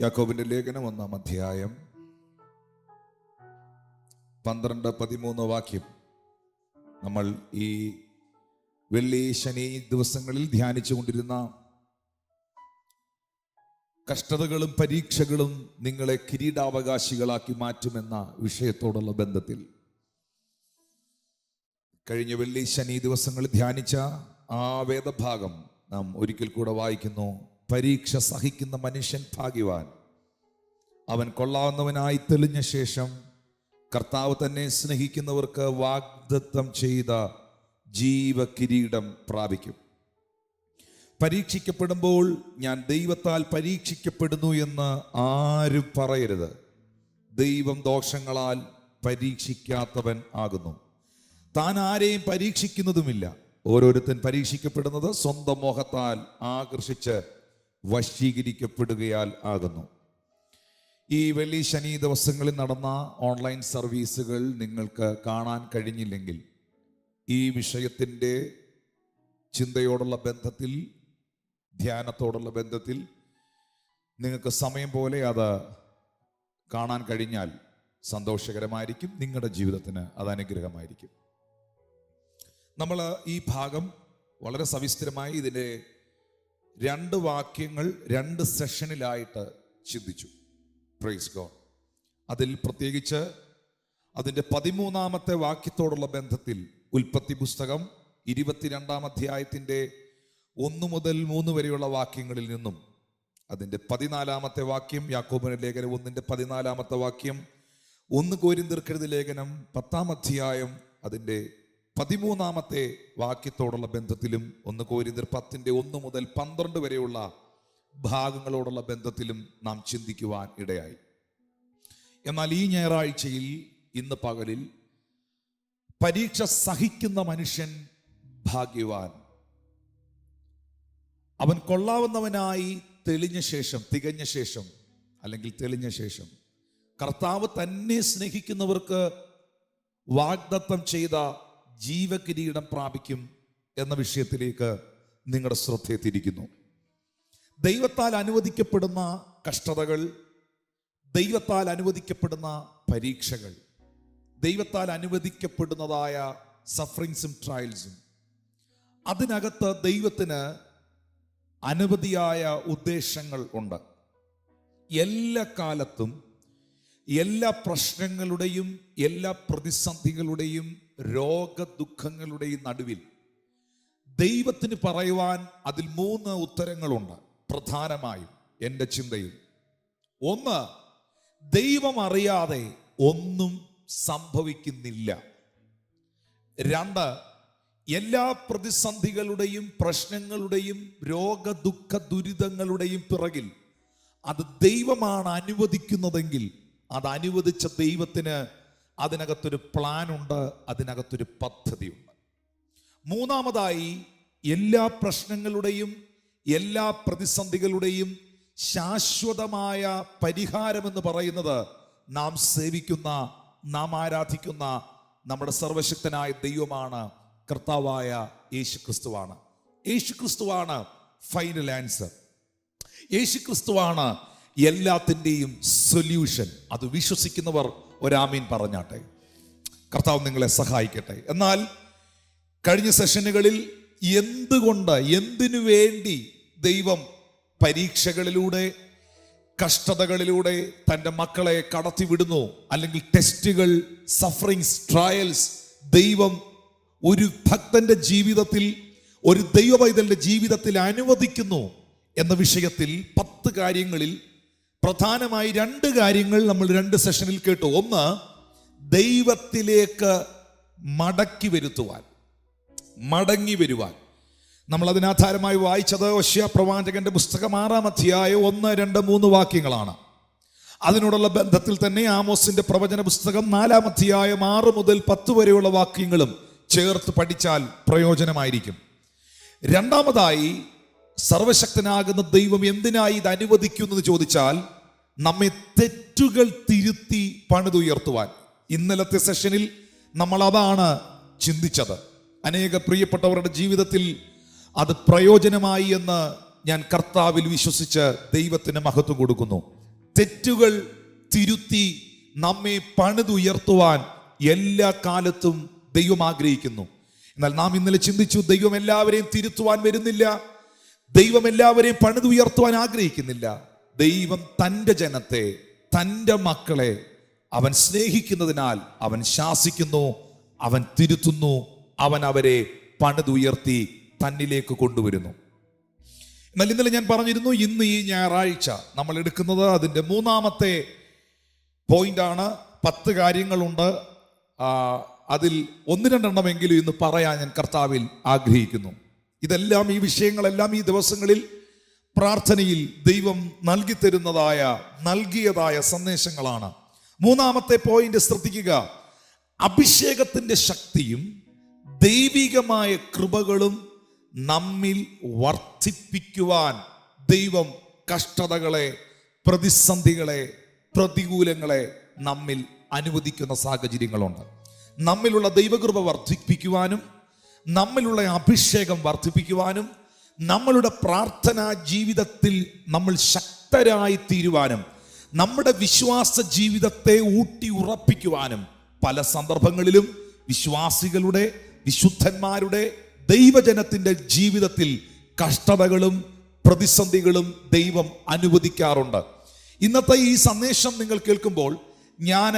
യാക്കോബിന്റെ ലേഖനം 1-ാം അധ്യായം 12-13 വാക്യം നമ്മൾ ഈ വെള്ളി ശനി ദിവസങ്ങളിൽ ധ്യാനിച്ചു കൊണ്ടിരുന്ന കഷ്ടതകളും പരീക്ഷകളും നിങ്ങളെ കിരീടാവകാശികളാക്കി മാറ്റുമെന്ന വിഷയത്തോടുള്ള ബന്ധത്തിൽ കഴിഞ്ഞ വെള്ളി ശനി ദിവസങ്ങളിൽ ധ്യാനിച്ച ആ വേദഭാഗം നാം ഒരിക്കൽ കൂടെ വായിക്കുന്നു. പരീക്ഷ സഹിക്കുന്ന മനുഷ്യൻ ഭാഗ്യവാൻ, അവൻ കൊള്ളാവുന്നവനായി തെളിഞ്ഞ ശേഷം കർത്താവ് തന്നെ സ്നേഹിക്കുന്നവർക്ക് വാഗ്ദത്തം ചെയ്ത ജീവകിരീടം പ്രാപിക്കും. പരീക്ഷിക്കപ്പെടുമ്പോൾ ഞാൻ ദൈവത്താൽ പരീക്ഷിക്കപ്പെടുന്നു എന്ന് ആരും പറയരുത്. ദൈവം ദോഷങ്ങളാൽ പരീക്ഷിക്കാത്തവൻ ആകുന്നു. താൻ ആരെയും പരീക്ഷിക്കുന്നതുമില്ല. ഓരോരുത്തൻ പരീക്ഷിക്കപ്പെടുന്നത് സ്വന്തം മോഹത്താൽ ആകർഷിച്ച് വശീകരിക്കപ്പെടുകയാൽ ആകുന്നു. ഈ വെള്ളി ശനി ദിവസങ്ങളിൽ നടന്ന ഓൺലൈൻ സർവീസുകൾ നിങ്ങൾക്ക് കാണാൻ കഴിഞ്ഞില്ലെങ്കിൽ ഈ വിഷയത്തിൻ്റെ ചിന്തയോടുള്ള ബന്ധത്തിൽ, ധ്യാനത്തോടുള്ള ബന്ധത്തിൽ നിങ്ങൾക്ക് സമയം പോലെ അത് കാണാൻ കഴിഞ്ഞാൽ സന്തോഷകരമായിരിക്കും. നിങ്ങളുടെ ജീവിതത്തിന് അത് അനുഗ്രഹമായിരിക്കും. നമ്മൾ ഈ ഭാഗം വളരെ സവിസ്തരമായി ഇതിൻ്റെ 2 വാക്യങ്ങൾ 2 സെഷനിലായിട്ട് ചിന്തിച്ചു. Praise God. അതിൽ പ്രത്യേകിച്ച് അതിൻ്റെ 13-ാമത്തെ വാക്യത്തോടുള്ള ബന്ധത്തിൽ ഉൽപ്പത്തി പുസ്തകം 22-ാം അധ്യായത്തിൻ്റെ 1 മുതൽ 3 വരെയുള്ള വാക്യങ്ങളിൽ നിന്നും അതിൻ്റെ 14-ാമത്തെ വാക്യം, യാക്കോബിന്റെ ലേഖനം 1-ന്റെ 14-ാമത്തെ വാക്യം, 1 കൊരിന്ത്യർക്കെഴുതിയ ലേഖനം 10-ാം അധ്യായം അതിൻ്റെ 13-ാമത്തെ വാക്യത്തോടുള്ള ബന്ധത്തിലും 1 കൊരിന്ത്യർ 10-ന്റെ 1 മുതൽ 12 വരെയുള്ള ഭാഗങ്ങളോടുള്ള ബന്ധത്തിലും നാം ചിന്തിക്കുവാൻ ഇടയായി. എന്നാൽ ഈ ഞായറാഴ്ചയിൽ, ഇന്ന് പകലിൽ, പരീക്ഷ സഹിക്കുന്ന മനുഷ്യൻ ഭാഗ്യവാൻ, അവൻ കൊള്ളാവുന്നവനായി തികഞ്ഞ ശേഷം കർത്താവ് തന്നെ സ്നേഹിക്കുന്നവർക്ക് വാഗ്ദത്തം ചെയ്ത ജീവകിരീടം പ്രാപിക്കും എന്ന വിഷയത്തിലേക്ക് നിങ്ങളുടെ ശ്രദ്ധയെ തിരിക്കുന്നു. ദൈവത്താൽ അനുവദിക്കപ്പെടുന്ന കഷ്ടതകൾ, ദൈവത്താൽ അനുവദിക്കപ്പെടുന്ന പരീക്ഷകൾ, ദൈവത്താൽ അനുവദിക്കപ്പെടുന്നതായ സഫറിങ്സും ട്രയൽസും, അതിനകത്ത് ദൈവത്തിന് അനവധിയായ ഉദ്ദേശങ്ങൾ ഉണ്ട്. എല്ലാ കാലത്തും എല്ലാ പ്രശ്നങ്ങളുടെയും എല്ലാ പ്രതിസന്ധികളുടെയും രോഗദുഃഖങ്ങളുടെയും നടുവിൽ ദൈവത്തിന് പറയുവാൻ അതിൽ 3 ഉത്തരങ്ങളുണ്ട്. പ്രധാനമായും എൻ്റെ ചിന്തയിൽ 1, ദൈവം അറിയാതെ ഒന്നും സംഭവിക്കുന്നില്ല. 2, എല്ലാ പ്രതിസന്ധികളുടെയും പ്രശ്നങ്ങളുടെയും രോഗദുഃഖ ദുരിതങ്ങളുടെയും പിറകിൽ അത് ദൈവമാണ് അനുവദിക്കുന്നതെങ്കിൽ അത് അനുവദിച്ച ദൈവത്തിന് അതിനകത്തൊരു പ്ലാനുണ്ട്, അതിനകത്തൊരു പദ്ധതിയുണ്ട്. 3-മതായി, എല്ലാ പ്രശ്നങ്ങളുടെയും എല്ലാ പ്രതിസന്ധികളുടെയും ശാശ്വതമായ പരിഹാരമെന്ന് പറയുന്നത് നാം സേവിക്കുന്ന, നാം ആരാധിക്കുന്ന നമ്മുടെ സർവശക്തനായ ദൈവമാണ്, കർത്താവായ യേശുക്രിസ്തുവാണ്. യേശുക്രിസ്തുവാണ് ഫൈനൽ ആൻസർ. യേശുക്രിസ്തുവാണ് എല്ലാത്തിൻ്റെയും സൊല്യൂഷൻ. അത് വിശ്വസിക്കുന്നവർ ഒരാമീൻ പറഞ്ഞാട്ടെ. കർത്താവ് നിങ്ങളെ സഹായിക്കട്ടെ. എന്നാൽ കഴിഞ്ഞ സെഷനുകളിൽ എന്തിനു വേണ്ടി ദൈവം പരീക്ഷകളിലൂടെ, കഷ്ടതകളിലൂടെ തൻ്റെ മക്കളെ കടത്തിവിടുന്നു, അല്ലെങ്കിൽ ടെസ്റ്റുകൾ, സഫറിങ്സ്, ട്രയൽസ് ദൈവം ഒരു ഭക്തന്റെ ജീവിതത്തിൽ, ഒരു ദൈവപൈതലിന്റെ ജീവിതത്തിൽ അനുവദിക്കുന്നു എന്ന വിഷയത്തിൽ 10 കാര്യങ്ങളിൽ പ്രധാനമായി 2 കാര്യങ്ങൾ നമ്മൾ 2 സെഷനിൽ കേട്ടു. 1, ദൈവത്തിലേക്ക് മടങ്ങി വരുവാൻ. നമ്മൾ അതിനാധാരമായി വായിച്ചത് ഹോശേയ പ്രവാചകന്റെ പുസ്തകം 6-ാം അധ്യായം 1, 2, 3 വാക്യങ്ങളാണ്. അതിനോടുള്ള ബന്ധത്തിൽ തന്നെ ആമോസിന്റെ പ്രവചന പുസ്തകം 4-ാം അധ്യായം 6 മുതൽ 10 വരെയുള്ള വാക്യങ്ങളും ചേർത്ത് പഠിച്ചാൽ പ്രയോജനമായിരിക്കും. 2-മതായി, സർവശക്തനാകുന്ന ദൈവം എന്തിനായി ഇത് അനുവദിക്കുന്നത് ചോദിച്ചാൽ, നമ്മെ തെറ്റുകൾ തിരുത്തി പണിതുയർത്തുവാൻ. ഇന്നലത്തെ സെഷനിൽ നമ്മൾ അതാണ് ചിന്തിച്ചത്. അനേക പ്രിയപ്പെട്ടവരുടെ ജീവിതത്തിൽ അത് പ്രയോജനമായി എന്ന് ഞാൻ കർത്താവിൽ വിശ്വസിച്ച് ദൈവത്തിന് മഹത്വം കൊടുക്കുന്നു. തെറ്റുകൾ തിരുത്തി നമ്മെ പണിതുയർത്തുവാൻ എല്ലാ കാലത്തും ദൈവം ആഗ്രഹിക്കുന്നു. എന്നാൽ നാം ഇന്നലെ ചിന്തിച്ചു, ദൈവം എല്ലാവരെയും തിരുത്തുവാൻ വരുന്നില്ല, ദൈവം എല്ലാവരെയും പണിതുയർത്തുവാൻ ആഗ്രഹിക്കുന്നില്ല. ദൈവം തൻ്റെ ജനത്തെ, തൻ്റെ മക്കളെ അവൻ സ്നേഹിക്കുന്നതിനാൽ അവൻ ശാസിക്കുന്നു, അവൻ തിരുത്തുന്നു, അവൻ അവരെ പണിതുയർത്തി തന്നിലേക്ക് കൊണ്ടുവരുന്നു. എന്നാൽ ഇന്നലെ ഞാൻ പറഞ്ഞിരുന്നു, ഇന്ന് ഈ ഞായറാഴ്ച നമ്മൾ എടുക്കുന്നത് അതിൻ്റെ 3-ാമത്തെ പോയിന്റാണ്. 10 കാര്യങ്ങളുണ്ട്. അതിൽ 1-2 എണ്ണമെങ്കിലും ഇന്ന് പറയാൻ ഞാൻ കർത്താവിൽ ആഗ്രഹിക്കുന്നു. ഇതെല്ലാം, ഈ വിഷയങ്ങളെല്ലാം ഈ ദിവസങ്ങളിൽ പ്രാർത്ഥനയിൽ ദൈവം നൽകിയതായ സന്ദേശങ്ങളാണ്. 3-ാമത്തെ പോയിന്റ് ശ്രദ്ധിക്കുക. അഭിഷേകത്തിന്റെ ശക്തിയും ദൈവികമായ കൃപകളും നമ്മിൽ വർദ്ധിപ്പിക്കുവാൻ ദൈവം കഷ്ടതകളെ, പ്രതിസന്ധികളെ, പ്രതികൂലങ്ങളെ നമ്മിൽ അനുവദിക്കുന്ന സാഹചര്യങ്ങളുണ്ട്. നമ്മിലുള്ള ദൈവകൃപ വർദ്ധിപ്പിക്കുവാനും നമ്മിലുള്ള അഭിഷേകം വർദ്ധിപ്പിക്കുവാനും നമ്മളുടെ പ്രാർത്ഥനാ ജീവിതത്തിൽ നമ്മൾ ശക്തരായി തീരുവാനും നമ്മുടെ വിശ്വാസ ജീവിതത്തെ ഊട്ടി ഉറപ്പിക്കുവാനും പല സന്ദർഭങ്ങളിലും വിശ്വാസികളുടെ, വിശുദ്ധന്മാരുടെ, ദൈവജനത്തിൻ്റെ ജീവിതത്തിൽ കഷ്ടതകളും പ്രതിസന്ധികളും ദൈവം അനുവദിക്കാറുണ്ട്. ഇന്നത്തെ ഈ സന്ദേശം നിങ്ങൾ കേൾക്കുമ്പോൾ ഞാൻ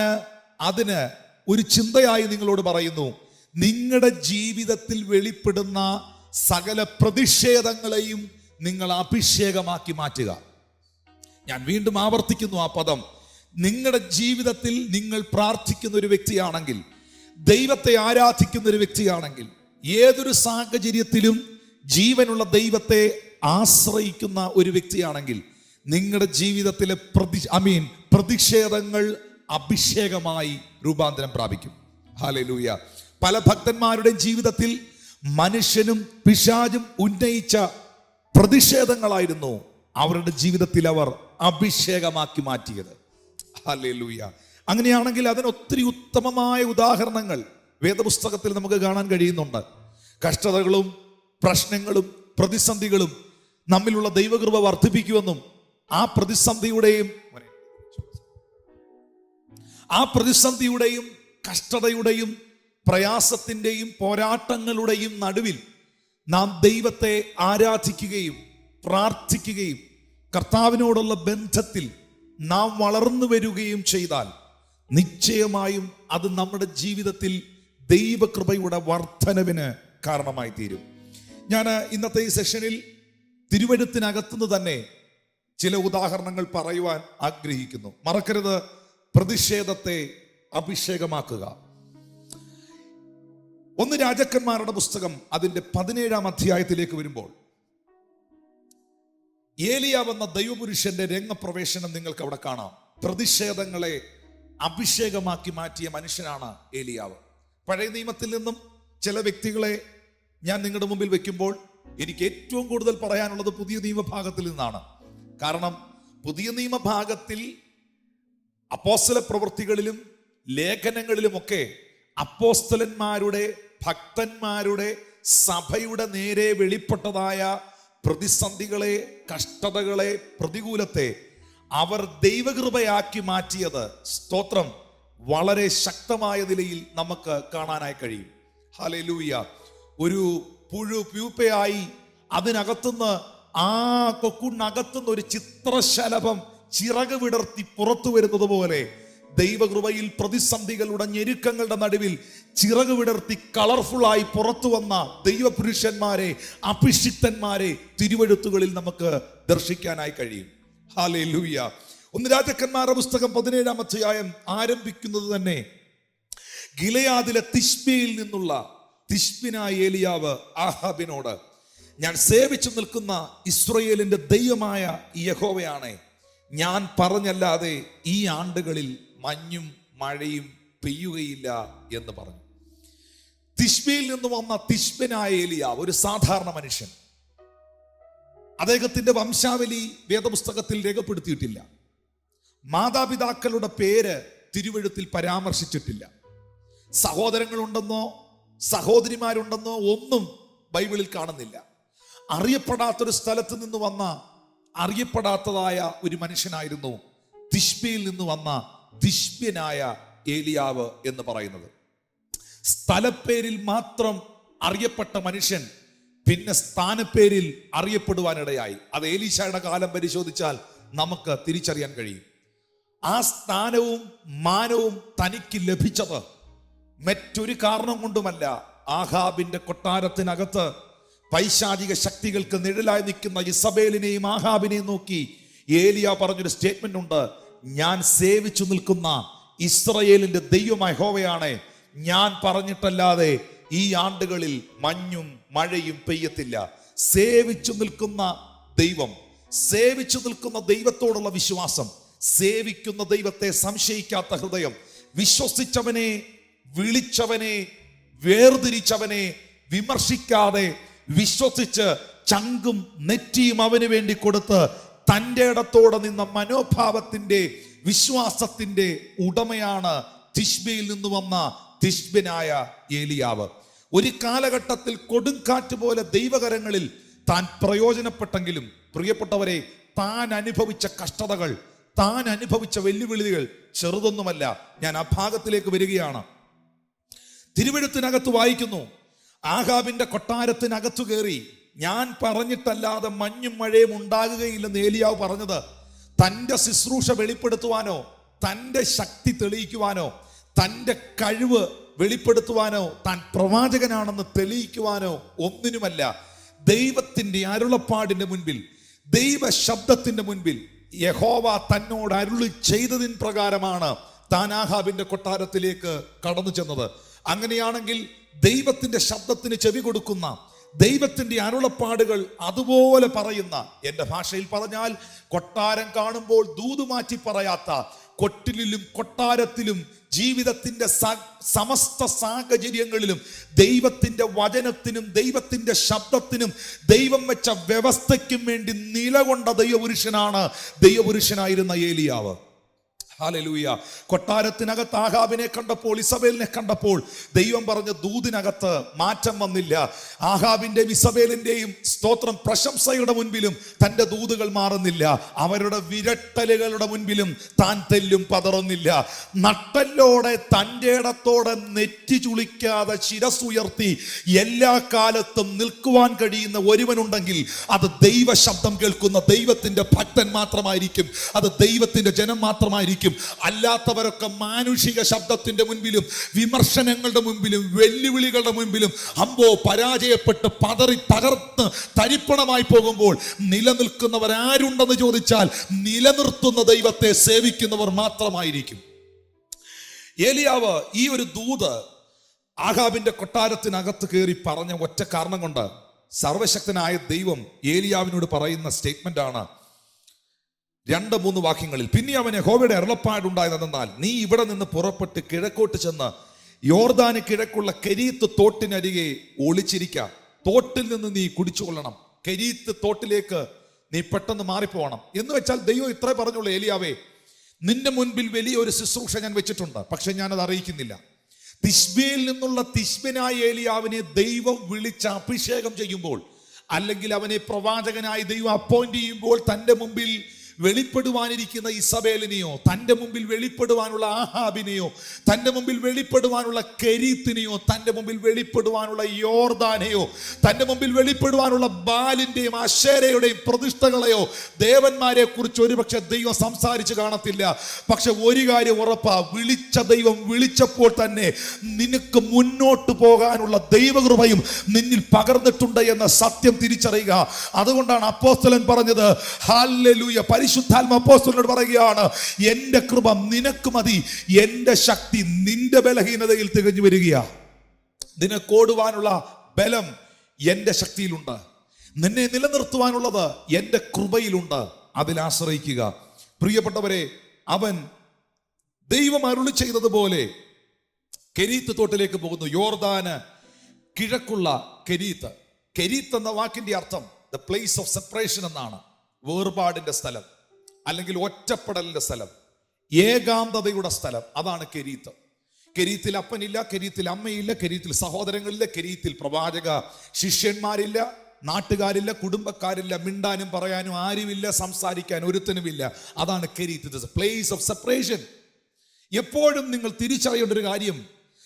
അതിന് ഒരു ചിന്തയായി നിങ്ങളോട് പറയുന്നു, നിങ്ങളുടെ ജീവിതത്തിൽ വെളിപ്പെടുന്ന സകല പ്രതിഷേധങ്ങളെയും നിങ്ങൾ അഭിഷേകമാക്കി മാറ്റുക. ഞാൻ വീണ്ടും ആവർത്തിക്കുന്നു ആ പദം. നിങ്ങളുടെ ജീവിതത്തിൽ നിങ്ങൾ പ്രാർത്ഥിക്കുന്ന ഒരു വ്യക്തിയാണെങ്കിൽ, ദൈവത്തെ ആരാധിക്കുന്ന ഒരു വ്യക്തിയാണെങ്കിൽ, ഏതൊരു സാഹചര്യത്തിലും ജീവനുള്ള ദൈവത്തെ ആശ്രയിക്കുന്ന ഒരു വ്യക്തിയാണെങ്കിൽ, നിങ്ങളുടെ ജീവിതത്തിലെ പ്രതിഷേധങ്ങൾ അഭിഷേകമായി രൂപാന്തരം പ്രാപിക്കും. ഹല്ലേലൂയ. പല ഭക്തന്മാരുടെയും ജീവിതത്തിൽ മനുഷ്യനും പിശാചും ഉന്നയിച്ച പ്രതിഷേധങ്ങളായിരുന്നു അവരുടെ ജീവിതത്തിൽ അവർ അഭിഷേകമാക്കി മാറ്റിയത്. ഹല്ലേലൂയ. അങ്ങനെയാണെങ്കിൽ അതിന് ഒത്തിരി ഉത്തമമായ ഉദാഹരണങ്ങൾ വേദപുസ്തകത്തിൽ നമുക്ക് കാണാൻ കഴിയുന്നുണ്ട്. കഷ്ടതകളും പ്രശ്നങ്ങളും പ്രതിസന്ധികളും നമ്മിലുള്ള ദൈവകൃപ വർദ്ധിപ്പിക്കുമെന്നും ആ പ്രതിസന്ധിയുടെയും കഷ്ടതയുടെയും പ്രയാസത്തിൻ്റെയും പോരാട്ടങ്ങളുടെയും നടുവിൽ നാം ദൈവത്തെ ആരാധിക്കുകയും പ്രാർത്ഥിക്കുകയും കർത്താവിനോടുള്ള ബന്ധത്തിൽ നാം വളർന്നു വരികയും ചെയ്താൽ നിശ്ചയമായും അത് നമ്മുടെ ജീവിതത്തിൽ ദൈവകൃപയുടെ വർധനവിന് കാരണമായി തീരും. ഞാൻ ഇന്നത്തെ ഈ സെഷനിൽ തിരുവെഴുത്തിനകത്തുനിന്ന് തന്നെ ചില ഉദാഹരണങ്ങൾ പറയുവാൻ ആഗ്രഹിക്കുന്നു. മറക്കരുത്, പ്രതിഷേധത്തെ അഭിഷേകമാക്കുക. 1 രാജാക്കന്മാരുടെ പുസ്തകം അതിൻ്റെ 17-ാം അധ്യായത്തിലേക്ക് വരുമ്പോൾ ഏലിയാവ് എന്ന ദൈവപുരുഷന്റെ രംഗപ്രവേശനം നിങ്ങൾക്ക് അവിടെ കാണാം. പ്രതിഷേധങ്ങളെ അഭിഷേകമാക്കി മാറ്റിയ മനുഷ്യനാണ് ഏലിയാവ്. പഴയ നിയമത്തിൽ നിന്നും ചില വ്യക്തികളെ ഞാൻ നിങ്ങളുടെ മുമ്പിൽ വെക്കുമ്പോൾ എനിക്ക് ഏറ്റവും കൂടുതൽ പറയാനുള്ളത് പുതിയ നിയമഭാഗത്തിൽ നിന്നാണ്. കാരണം പുതിയ നിയമഭാഗത്തിൽ അപ്പോസ്തല പ്രവൃത്തികളിലും ലേഖനങ്ങളിലുമൊക്കെ അപ്പോസ്തലന്മാരുടെ, ഭക്തന്മാരുടെ, സഭയുടെ നേരെ വെളിപ്പെട്ടതായ പ്രതിസന്ധികളെ, കഷ്ടതകളെ, പ്രതികൂലത്തെ അവർ ദൈവകൃപയാക്കി മാറ്റിയത്, സ്തോത്രം, വളരെ ശക്തമായ നിലയിൽ നമുക്ക് കാണാനായി കഴിയും. ഹല്ലേലൂയ. ഒരു പ്യൂപ്പയായി അതിനകത്തുനിന്ന്, ആ കൊക്കുണ്ണകത്തുനിന്ന് ഒരു ചിത്രശലഭം ചിറക് വിടർത്തി പുറത്തു വരുന്നത് പോലെ ദൈവകൃപയിൽ പ്രതിസന്ധികളുടെ ഞെരുക്കങ്ങളുടെ നടുവിൽ ചിറക് വിടർത്തി കളർഫുള്ളായി പുറത്തു വന്ന ദൈവപുരുഷന്മാരെ, അഭിഷിക്തന്മാരെ തിരുവെഴുത്തുകളിൽ നമുക്ക് ദർശിക്കാനായി കഴിയും. ഹല്ലേലൂയ. 1 രാജാക്കന്മാരുടെ പുസ്തകം 17-ാം അധ്യായം ആരംഭിക്കുന്നത് തന്നെ ഗിലെയാദിലെ തിശ്ബിയിൽ നിന്നുള്ള തിശ്ബിനായ ഏലിയാവ് ആഹാബിനോട്, ഞാൻ സേവിച്ചു നിൽക്കുന്ന ഇസ്രായേലിന്റെ ദൈവമായ യഹോവയാണ്, ഞാൻ പറഞ്ഞല്ലാതെ ഈ ആണ്ടുകളിൽ മഞ്ഞും മഴയും പെയ്യുകയില്ല എന്ന് പറഞ്ഞു. തിശ്ബിയിൽ നിന്ന് വന്ന തിശ്ബിനായ ഏലിയാവ് ഒരു സാധാരണ മനുഷ്യൻ. അദ്ദേഹത്തിന്റെ വംശാവലി വേദപുസ്തകത്തിൽ രേഖപ്പെടുത്തിയിട്ടില്ല. മാതാപിതാക്കളുടെ പേര് തിരുവെഴുത്തിൽ പരാമർശിച്ചിട്ടില്ല. സഹോദരങ്ങളുണ്ടെന്നോ സഹോദരിമാരുണ്ടെന്നോ ഒന്നും ബൈബിളിൽ കാണുന്നില്ല. അറിയപ്പെടാത്തൊരു സ്ഥലത്ത് നിന്ന് വന്ന അറിയപ്പെടാത്തതായ ഒരു മനുഷ്യനായിരുന്നു തിശ്ബിയിൽ നിന്ന് വന്ന തിശ്ബ്യനായ ഏലിയാവ് എന്ന് പറയുന്നത്. സ്ഥലപ്പേരിൽ മാത്രം അറിയപ്പെട്ട മനുഷ്യൻ പിന്നെ സ്ഥാനപ്പേരിൽ അറിയപ്പെടുവാനിടയായി. അത് എലീശയുടെ കാലം പരിശോധിച്ചാൽ നമുക്ക് തിരിച്ചറിയാൻ കഴിയും. ആ സ്ഥാനവും മാനവും തനിക്ക് ലഭിച്ചത് മറ്റൊരു കാരണം കൊണ്ടുമല്ല. ആഹാബിന്റെ കൊട്ടാരത്തിനകത്ത് പൈശാചിക ശക്തികൾക്ക് നിഴലായി നിൽക്കുന്ന ഇസബേലിനെയും ആഹാബിനെയും നോക്കി ഏലിയ പറഞ്ഞൊരു സ്റ്റേറ്റ്മെന്റ് ഉണ്ട്: ഞാൻ സേവിച്ചു നിൽക്കുന്ന ഇസ്രയേലിന്റെ ദൈവമായ യഹോവയാണ്, ഞാൻ പറഞ്ഞിട്ടല്ലാതെ ഈ ആണ്ടുകളിൽ മഞ്ഞും മഴയും പെയ്യത്തില്ല. സേവിച്ചു നിൽക്കുന്ന ദൈവം, സേവിച്ചു നിൽക്കുന്ന ദൈവത്തോടുള്ള വിശ്വാസം, സേവിക്കുന്ന ദൈവത്തെ സംശയിക്കാത്ത ഹൃദയം, വിശ്വസിച്ചവനെ, വിളിച്ചവനെ, വേർതിരിച്ചവനെ വിമർശിക്കാതെ വിശ്വസിച്ച് ചങ്കും നെറ്റിയും അവന് വേണ്ടി കൊടുത്ത് തൻ്റെ ഇടത്തോടെ നിന്ന മനോഭാവത്തിന്റെ, വിശ്വാസത്തിന്റെ ഉടമയാണ് തിശ്ബിയിൽ നിന്ന് വന്ന തിശ്ബ്യനായ ഏലിയാവ്. ഒരു കാലഘട്ടത്തിൽ കൊടുങ്കാറ്റ് പോലെ ദൈവകരങ്ങളിൽ താൻ പ്രയോജനപ്പെട്ടെങ്കിലും പ്രിയപ്പെട്ടവരെ, താൻ അനുഭവിച്ച കഷ്ടതകൾ, താൻ അനുഭവിച്ച വെല്ലുവിളികൾ ചെറുതൊന്നുമല്ല. ഞാൻ ആ ഭാഗത്തിലേക്ക് വരികയാണ്. തിരുവെഴുത്തിനകത്ത് വായിക്കുന്നു, ആഹാബിന്റെ കൊട്ടാരത്തിനകത്തു കയറി ഞാൻ പറഞ്ഞിട്ടല്ലാതെ മഞ്ഞും മഴയും ഉണ്ടാകുകയില്ലെന്ന് ഏലിയാവ് പറഞ്ഞത് തൻ്റെ ശുശ്രൂഷ വെളിപ്പെടുത്തുവാനോ, തൻ്റെ ശക്തി തെളിയിക്കുവാനോ, തൻ്റെ കഴിവ് വെളിപ്പെടുത്തുവാനോ, താൻ പ്രവാചകനാണെന്ന് തെളിയിക്കുവാനോ ഒന്നിനുമല്ല. ദൈവത്തിൻ്റെ അരുളപ്പാടിന്റെ മുൻപിൽ, ദൈവ ശബ്ദത്തിന്റെ മുൻപിൽ യഹോവ തന്നോട് അരുളി ചെയ്തതിൻ പ്രകാരമാണ് താൻ ആഹാബിന്റെ കൊട്ടാരത്തിലേക്ക് കടന്നു ചെന്നത്. അങ്ങനെയാണെങ്കിൽ ദൈവത്തിന്റെ ശബ്ദത്തിന് ചെവി കൊടുക്കുന്ന, ദൈവത്തിന്റെ അരുളപ്പാടുകൾ അതുപോലെ പറയുന്ന, എൻ്റെ ഭാഷയിൽ പറഞ്ഞാൽ കൊട്ടാരം കാണുമ്പോൾ ദൂത് മാറ്റി പറയാത്ത, കൊട്ടിലും കൊട്ടാരത്തിലും ജീവിതത്തിന്റെ സമസ്ത സാഹചര്യങ്ങളിലും ദൈവത്തിന്റെ വചനത്തിനും ദൈവത്തിന്റെ ശബ്ദത്തിനും ദൈവം വെച്ച വ്യവസ്ഥയ്ക്കും വേണ്ടി നിലകൊണ്ട ദൈവപുരുഷനായിരുന്ന ഏലിയാവ്. ഹല്ലേലൂയ. കൊട്ടാരത്തിനകത്ത് ആഹാബിനെ കണ്ടപ്പോൾ, ഇസബേലിനെ കണ്ടപ്പോൾ ദൈവം പറഞ്ഞ ദൂതിനകത്ത് മാറ്റം വന്നില്ല. ആഹാബിന്റെയും ഇസബേലിന്റെയും സ്തോത്രം പ്രശംസയുടെ മുൻപിലും തൻ്റെ ദൂതുകൾ മാറുന്നില്ല. അവരുടെ വിരട്ടലുകളുടെ മുൻപിലും താൻ തെല്ലും പതറുന്നില്ല. നട്ടല്ലോടെ തൻ്റെ ഇടത്തോടെ നെറ്റി ചുളിക്കാതെ ശിരസുയർത്തി എല്ലാ കാലത്തും നിൽക്കുവാൻ കഴിയുന്ന ഒരുവനുണ്ടെങ്കിൽ അത് ദൈവ ശബ്ദം കേൾക്കുന്ന ദൈവത്തിന്റെ ഭക്തൻ മാത്രമായിരിക്കും. അത് ദൈവത്തിന്റെ ജനം മാത്രമായിരിക്കും. അല്ലാത്തവരൊക്കെ മാനുഷിക ശബ്ദത്തിന്റെ മുൻപിലും വിമർശനങ്ങളുടെ മുൻപിലും വെല്ലുവിളികളുടെ മുൻപിലും പരാജയപ്പെട്ട് പതറി തകർന്ന് തരിപ്പണമായി പോകുമ്പോൾ നിലനിൽക്കുന്നവരാരുണ്ടെന്ന് ചോദിച്ചാൽ നിലനിർത്തുന്ന ദൈവത്തെ സേവിക്കുന്നവർ മാത്രമായിരിക്കും. ഏലിയാവ് ഈ ഒരു ദൂത് ആഹാബിന്റെ കൊട്ടാരത്തിനകത്ത് കയറി പറഞ്ഞ ഒറ്റ കാരണം കൊണ്ട് സർവശക്തനായ ദൈവം ഏലിയാവിനോട് പറയുന്ന സ്റ്റേറ്റ്മെന്റ് ആണ് 2-3 വാക്യങ്ങളിൽ. പിന്നെ അവന് യഹോവയുടെ അരുളപ്പാടുണ്ടായതെന്നാൽ, നീ ഇവിടെ നിന്ന് പുറപ്പെട്ട് കിഴക്കോട്ട് ചെന്ന് യോർദാന് കിഴക്കുള്ള കെരീത്ത് തോട്ടിനരികെ ഒളിച്ചിരിക്കാം. തോട്ടിൽ നിന്ന് നീ കുടിച്ചുകൊള്ളണം. കെരീത്ത് തോട്ടിലേക്ക് നീ പെട്ടെന്ന് മാറിപ്പോകണം എന്ന് വെച്ചാൽ ദൈവം ഇത്രേ പറഞ്ഞുള്ളൂ: ഏലിയാവേ, നിന്റെ മുൻപിൽ വലിയൊരു ശുശ്രൂഷ ഞാൻ വെച്ചിട്ടുണ്ട്, പക്ഷെ ഞാനത് അറിയിക്കുന്നില്ല. തിശ്ബിയിൽ നിന്നുള്ള തിശ്ബ്യനായ ഏലിയാവിനെ ദൈവം വിളിച്ച് അഭിഷേകം ചെയ്യുമ്പോൾ, അല്ലെങ്കിൽ അവനെ പ്രവാചകനായി ദൈവം അപ്പോയിന്റ് ചെയ്യുമ്പോൾ, തൻ്റെ മുമ്പിൽ വെളിപ്പെടുവാനിരിക്കുന്ന ഇസബേലിനെയോ, തൻ്റെ മുമ്പിൽ വെളിപ്പെടുവാനുള്ള ആഹാബിനെയോ, തൻ്റെ മുമ്പിൽ വെളിപ്പെടുവാനുള്ള കെരീത്തിനെയോ, തൻ്റെ മുമ്പിൽ വെളിപ്പെടുവാനുള്ള യോർദാനെയോ, തൻ്റെ മുമ്പിൽ വെളിപ്പെടുവാനുള്ള ബാലിന്റെയും അശേരയുടെയും പ്രതിഷ്ഠകളെയോ ദേവന്മാരെ കുറിച്ച് ഒരുപക്ഷെ ദൈവം സംസാരിച്ച് കാണത്തില്ല. പക്ഷെ ഒരു കാര്യം ഉറപ്പാ, വിളിച്ച ദൈവം വിളിച്ചപ്പോൾ തന്നെ നിനക്ക് മുന്നോട്ട് പോകാനുള്ള ദൈവകൃപയും നിന്നിൽ പകർന്നിട്ടുണ്ട് എന്ന സത്യം തിരിച്ചറിയുക. അതുകൊണ്ടാണ് അപ്പോസ്തലൻ പറഞ്ഞത്, ഹല്ലേലൂയ, പരിശുദ്ധാത്മ അപ്പോസ്തലനോട് പറയുകയാണ്, എന്റെ കൃപ നിനക്ക് മതി, എന്റെ ശക്തി നിന്റെ ബലഹീനതയിൽ തികഞ്ഞു വരികയാ. നിനക്കോടുവാനുള്ള ബലം എന്റെ ശക്തിയിലുണ്ട്, നിന്നെ നിലനിർത്തുവാനുള്ളത് എന്റെ കൃപയിലുണ്ട്, അതിൽ ആശ്രയിക്കുക. പ്രിയപ്പെട്ടവരെ, അവൻ ദൈവം അരുളി ചെയ്തതുപോലെ കെരീത്ത് തോട്ടിലേക്ക് പോകുന്നു. യോർദാന് കിഴക്കുള്ള കെരീത്ത്. കെരീത്ത് എന്ന വാക്കിന്റെ അർത്ഥം ദ പ്ലേസ് ഓഫ് സെപ്പറേഷൻ എന്നാണ്. വേർപാടിന്റെ സ്ഥലം, അല്ലെങ്കിൽ ഒറ്റപ്പെടലിന്റെ സ്ഥലം, ഏകാന്തതയുടെ സ്ഥലം. അതാണ് കെരീത്ത്. കെരീത്തിൽ അപ്പനില്ല, കെരീത്തിൽ അമ്മയില്ല, കെരീത്തിൽ സഹോദരങ്ങളില്ല, കെരീത്തിൽ പ്രവാചക ശിഷ്യന്മാരില്ല, നാട്ടുകാരില്ല, കുടുംബക്കാരില്ല, മിണ്ടാനും പറയാനും ആരുമില്ല, സംസാരിക്കാൻ ഒരുത്തനുമില്ല. അതാണ് Cherith. It is A place of separation. എപ്പോഴും നിങ്ങൾ തിരിച്ചറിയേണ്ട ഒരു കാര്യം,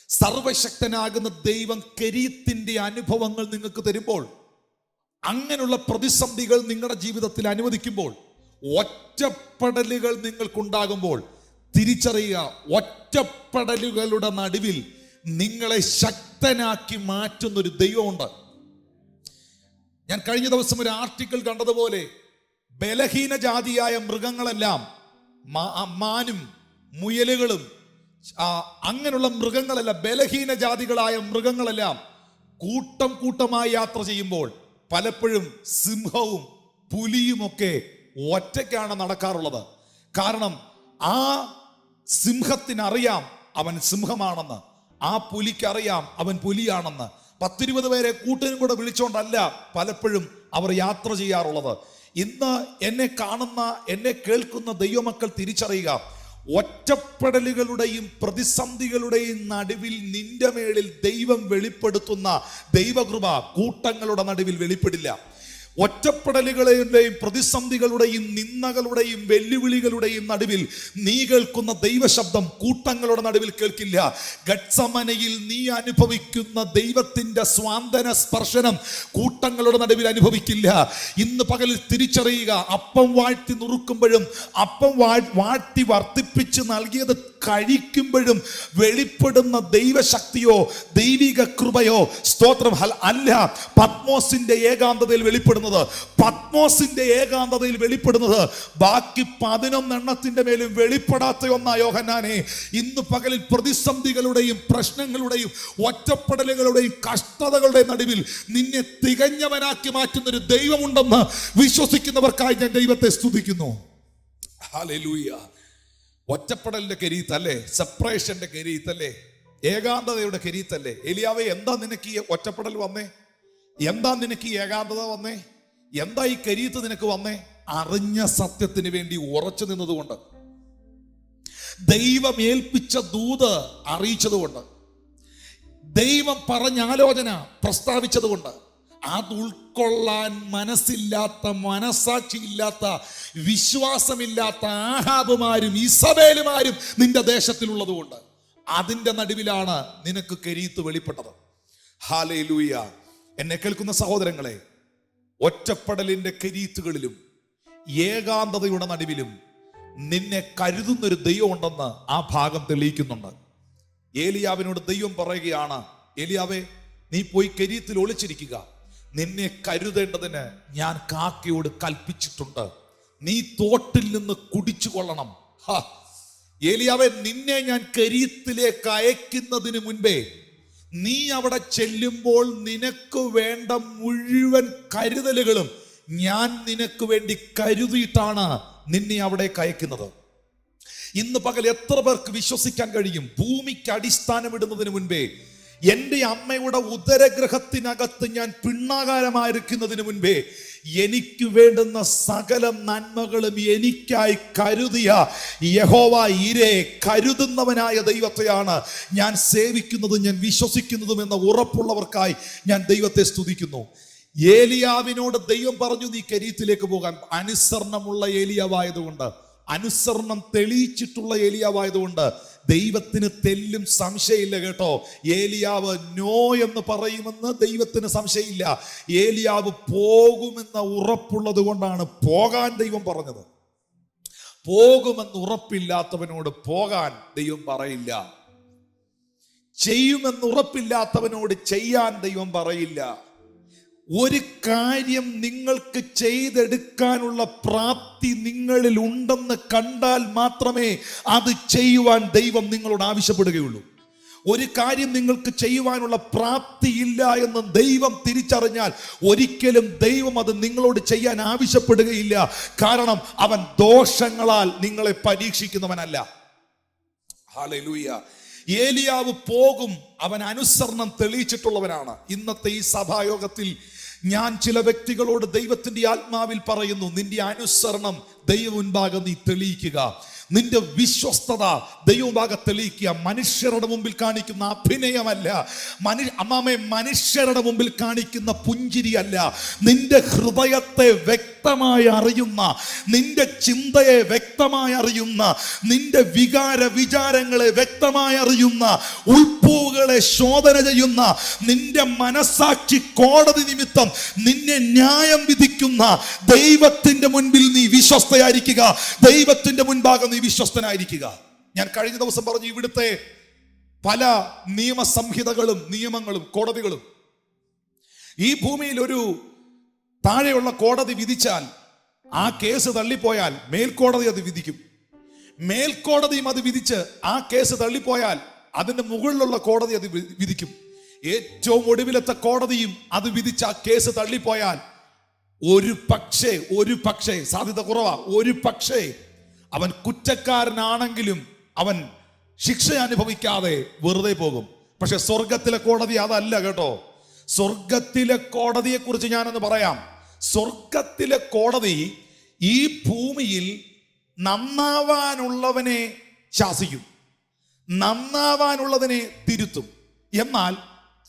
സർവശക്തനാകുന്ന ദൈവം കെരീത്തിന്റെ അനുഭവങ്ങൾ നിങ്ങൾക്ക് തരുമ്പോൾ, അങ്ങനെയുള്ള പ്രതിസന്ധികൾ നിങ്ങളുടെ ജീവിതത്തിൽ അനുവദിക്കുമ്പോൾ, ഒറ്റപ്പെടലുകൾ നിങ്ങൾക്കുണ്ടാകുമ്പോൾ തിരിച്ചറിയുക, ഒറ്റപ്പെടലുകളുടെ നടുവിൽ നിങ്ങളെ ശക്തനാക്കി മാറ്റുന്നൊരു ദൈവമുണ്ട്. ഞാൻ കഴിഞ്ഞ ദിവസം ഒരു ആർട്ടിക്കിൾ കണ്ടതുപോലെ, ബലഹീന ജാതിയായ മൃഗങ്ങളെല്ലാം, മാനും മുയലുകളും അങ്ങനെയുള്ള മൃഗങ്ങളെല്ലാം, ബലഹീന ജാതികളായ മൃഗങ്ങളെല്ലാം കൂട്ടം കൂട്ടമായി യാത്ര ചെയ്യുമ്പോൾ പലപ്പോഴും സിംഹവും പുലിയുമൊക്കെ ഒറ്റയ്ക്കാണ് നടക്കാറുള്ളത്. കാരണം ആ സിംഹത്തിനറിയാം അവൻ സിംഹമാണെന്ന്, ആ പുലിക്കറിയാം അവൻ പുലിയാണെന്ന്. 10-20 പേരെ കൂട്ടിനും കൂടെ വിളിച്ചോണ്ടല്ല പലപ്പോഴും അവർ യാത്ര ചെയ്യാറുള്ളത്. ഇന്ന് എന്നെ കാണുന്ന, എന്നെ കേൾക്കുന്ന ദൈവമക്കൾ തിരിച്ചറിയുക, ഒറ്റപ്പെടലുകളുടെയും പ്രതിസന്ധികളുടെയും നടുവിൽ നിന്റെ മേളിൽ ദൈവം വെളിപ്പെടുത്തുന്ന ദൈവകൃപ കൂട്ടങ്ങളുടെ നടുവിൽ വെളിപ്പെടില്ല. ഒറ്റപ്പെടലുകളുടെയും പ്രതിസന്ധികളുടെയും നിന്ദകളുടെയും വെല്ലുവിളികളുടെയും നടുവിൽ നീ കേൾക്കുന്ന ദൈവശബ്ദം കൂട്ടങ്ങളുടെ നടുവിൽ കേൾക്കില്ല. ഗത്സമനയിൽ നീ അനുഭവിക്കുന്ന ദൈവത്തിന്റെ സ്വാന്തന സ്പർശനം കൂട്ടങ്ങളുടെ നടുവിൽ അനുഭവിക്കില്ല. ഇന്ന് പകലിൽ തിരിച്ചറിയുക, അപ്പം വാഴ്ത്തി നുറുക്കുമ്പോഴും അപ്പം വാഴ്ത്തി വർദ്ധിപ്പിച്ച് നൽകിയത് കഴിക്കുമ്പോഴും വെളിപ്പെടുന്ന ദൈവശക്തിയോ ദൈവിക കൃപയോ സ്തോത്രം അല്ല പത്മോസിന്റെ ഏകാന്തതയിൽ വെളിപ്പെടുന്നത്. പത്മോസിന്റെ ഏകാന്തതയിൽ വെളിപ്പെടുന്നത് ബാക്കി 11 എണ്ണത്തിന്റെ മേലും വെളിപ്പെടാത്ത ഒന്നാ യോഹന്നാനെ. ഇന്ന് പകലിൽ പ്രതിസന്ധികളുടെയും പ്രശ്നങ്ങളുടെയും ഒറ്റപ്പെടലുകളുടെയും കഷ്ടതകളുടെയും നടുവിൽ നിന്നെ തികഞ്ഞവനാക്കി മാറ്റുന്ന ഒരു ദൈവമുണ്ടെന്ന് വിശ്വസിക്കുന്നവർക്കായി ഞാൻ ദൈവത്തെ സ്തുതിക്കുന്നു. ഹല്ലേലൂയ. ഒറ്റപ്പെടലിന്റെ കെരീത്തല്ലേ, സെപ്പറേഷന്റെ കെരീത്തല്ലേ, ഏകാന്തതയുടെ കെരീത്തല്ലേ. എലിയാവേ, എന്താ നിനക്ക് ഈ ഒറ്റപ്പെടൽ വന്നേ? എന്താ നിനക്ക് ഈ ഏകാന്തത വന്നേ? എന്താ ഈ കെരീത്ത് നിനക്ക് വന്നേ? അറിഞ്ഞ സത്യത്തിന് വേണ്ടി ഉറച്ചു നിന്നതുകൊണ്ട്, ദൈവം ഏൽപ്പിച്ച ദൂത് അറിയിച്ചതുകൊണ്ട്, ദൈവം പറഞ്ഞ ആലോചന പ്രസ്താവിച്ചതുകൊണ്ട്, അത് ഉൾക്കൊള്ളാൻ മനസ്സില്ലാത്ത, മനസാക്ഷിയില്ലാത്ത, വിശ്വാസമില്ലാത്ത ആഹാബുമാരും ഇസബേലുമാരും നിന്റെ ദേശത്തിലുള്ളതുകൊണ്ട് അതിന്റെ നടുവിലാണ് നിനക്ക് കെരീത്ത് വെളിപ്പെട്ടത്. ഹല്ലേലൂയ. എന്നെ കേൾക്കുന്ന സഹോദരങ്ങളെ, ഒറ്റപ്പെടലിന്റെ കെരീത്തുകളിലും ഏകാന്തതയുടെ നടുവിലും നിന്നെ കരുതുന്നൊരു ദൈവം ഉണ്ടെന്ന് ആ ഭാഗം തെളിയിക്കുന്നുണ്ട്. ഏലിയാവിനോട് ദൈവം പറയുകയാണ്, ഏലിയാവേ, നീ പോയി കെരീത്തിൽ ഒളിച്ചിരിക്കുക, നിന്നെ കരുതേണ്ടതിന് ഞാൻ കാക്കയോട് കൽപ്പിച്ചിട്ടുണ്ട്, നീ തോട്ടിൽ നിന്ന് കുടിച്ചു കൊള്ളണം. ഏലിയാവേ, നിന്നെ ഞാൻ കെരീത്തിലേക്ക് അയക്കുന്നതിന് മുൻപേ നീ അവിടെ ചെല്ലുമ്പോൾ നിനക്ക് വേണ്ട മുഴുവൻ കരുതലുകളും ഞാൻ നിനക്ക് വേണ്ടി കരുതിയിട്ടാണ് നിന്നെ അവിടേക്ക് അയക്കുന്നത്. ഇന്ന് പകൽ എത്ര പേർക്ക് വിശ്വസിക്കാൻ കഴിയും? ഭൂമിക്ക് അടിസ്ഥാനമിടുന്നതിന് മുൻപേ, എൻ്റെ അമ്മയുടെ ഉദരഗ്രഹത്തിനകത്ത് ഞാൻ പിണ്ണാകാരമായിരിക്കുന്നതിന് മുൻപേ എനിക്ക് വേണ്ടുന്ന സകല നന്മകളും എനിക്കായി കരുതിയ യഹോവ ഇരേ, കരുതുന്നവനായ ദൈവത്തെയാണ് ഞാൻ സേവിക്കുന്നതും ഞാൻ വിശ്വസിക്കുന്നതും എന്ന ഉറപ്പുള്ളവർക്കായി ഞാൻ ദൈവത്തെ സ്തുതിക്കുന്നു. ഏലിയാവിനോട് ദൈവം പറഞ്ഞു, നീ കെരീത്തിലേക്ക് പോകാൻ. അനുസരണമുള്ള ഏലിയാവായതുകൊണ്ട്, അനുസരണം തെളിയിച്ചിട്ടുള്ള ഏലിയാവായതുകൊണ്ട് ദൈവത്തിന് തെല്ലും സംശയമില്ല കേട്ടോ. ഏലിയാവ് നോ എന്ന് പറയുമെന്ന് ദൈവത്തിന് സംശയമില്ല. ഏലിയാവ് പോകുമെന്ന ഉറപ്പുള്ളത് കൊണ്ടാണ് പോകാൻ ദൈവം പറഞ്ഞത്. പോകുമെന്ന് ഉറപ്പില്ലാത്തവനോട് പോകാൻ ദൈവം പറയില്ല. ചെയ്യുമെന്ന് ഉറപ്പില്ലാത്തവനോട് ചെയ്യാൻ ദൈവം പറയില്ല. ഒരു കാര്യം നിങ്ങൾക്ക് ചെയ്തെടുക്കാനുള്ള പ്രാപ്തി നിങ്ങളിൽ ഉണ്ടെന്ന് കണ്ടാൽ മാത്രമേ അത് ചെയ്യുവാൻ ദൈവം നിങ്ങളോട് ആവശ്യപ്പെടുകയുള്ളൂ. ഒരു കാര്യം നിങ്ങൾക്ക് ചെയ്യുവാനുള്ള പ്രാപ്തി ഇല്ല എന്ന് ദൈവം തിരിച്ചറിഞ്ഞാൽ ഒരിക്കലും ദൈവം അത് നിങ്ങളോട് ചെയ്യാൻ ആവശ്യപ്പെടുകയില്ല. കാരണം അവൻ ദോഷങ്ങളാൽ നിങ്ങളെ പരീക്ഷിക്കുന്നവനല്ല. ഹല്ലേലൂയ. ഏലിയാവ് പോകും, അവൻ അനുസരണം തെളിയിച്ചിട്ടുള്ളവനാണ്. ഇന്നത്തെ ഈ സഭായോഗത്തിൽ ഞാൻ ചില വ്യക്തികളോട് ദൈവത്തിന്റെ ആത്മാവിൽ പറയുന്നു, നിന്റെ അനുസരണം ദൈവ മുൻപാകെ നീ തെളിയിക്കുക. നിന്റെ വിശ്വസ്തത ദൈവഭാഗം തെളിയിക്കുക. മനുഷ്യരുടെ മുമ്പിൽ കാണിക്കുന്ന അഭിനയമല്ല, മനുഷ്യരുടെ മുമ്പിൽ കാണിക്കുന്ന പുഞ്ചിരിയല്ല. നിന്റെ ഹൃദയത്തെ വ്യക്തമായി അറിയുന്ന, നിന്റെ ചിന്തയെ വ്യക്തമായി അറിയുന്ന, നിന്റെ വിചാരങ്ങളെ വ്യക്തമായി അറിയുന്ന, ഉൾപ്പൂകളെ ശോധന ചെയ്യുന്ന, നിന്റെ മനസാക്ഷി കോടതി നിമിത്തം നിന്നെ ന്യായം വിധിക്കുന്ന ദൈവത്തിന്റെ മുൻപിൽ നീ വിശ്വസ്തയായിരിക്കുക. ദൈവത്തിന്റെ മുൻപാകെ നീ വിശ്വസ്തനായിരിക്കുക. ഞാൻ കഴിഞ്ഞ ദിവസം പറഞ്ഞു, ഇവിടുത്തെ പല നിയമസംഹിതകളും നിയമങ്ങളും കോടതികളും ഈ ഭൂമിയിൽ ഒരു താഴെയുള്ള കോടതി വിധിച്ചാൽ, ആ കേസ് തള്ളിപ്പോയാൽ മേൽക്കോടതി അത് വിധിക്കും. മേൽക്കോടതിയും അത് വിധിച്ച് ആ കേസ് തള്ളിപ്പോയാൽ അതിന്റെ മുകളിലുള്ള കോടതി അത് വിധിക്കും. ഏറ്റവും ഒടുവിലത്തെ കോടതിയും അത് വിധിച്ച് ആ കേസ് തള്ളിപ്പോയാൽ ഒരു പക്ഷേ സാധ്യത കുറവാ, ഒരു പക്ഷേ അവൻ കുറ്റക്കാരനാണെങ്കിലും അവൻ ശിക്ഷ അനുഭവിക്കാതെ വെറുതെ പോകും. പക്ഷെ സ്വർഗത്തിലെ കോടതി അതല്ല കേട്ടോ. സ്വർഗത്തിലെ കോടതിയെ കുറിച്ച് ഞാനൊന്ന് പറയാം. സ്വർഗത്തിലെ കോടതി ഈ ഭൂമിയിൽ നന്നാവാനുള്ളവനെ ശാസിക്കും, നന്നാവാനുള്ളതിനെ തിരുത്തും. എന്നാൽ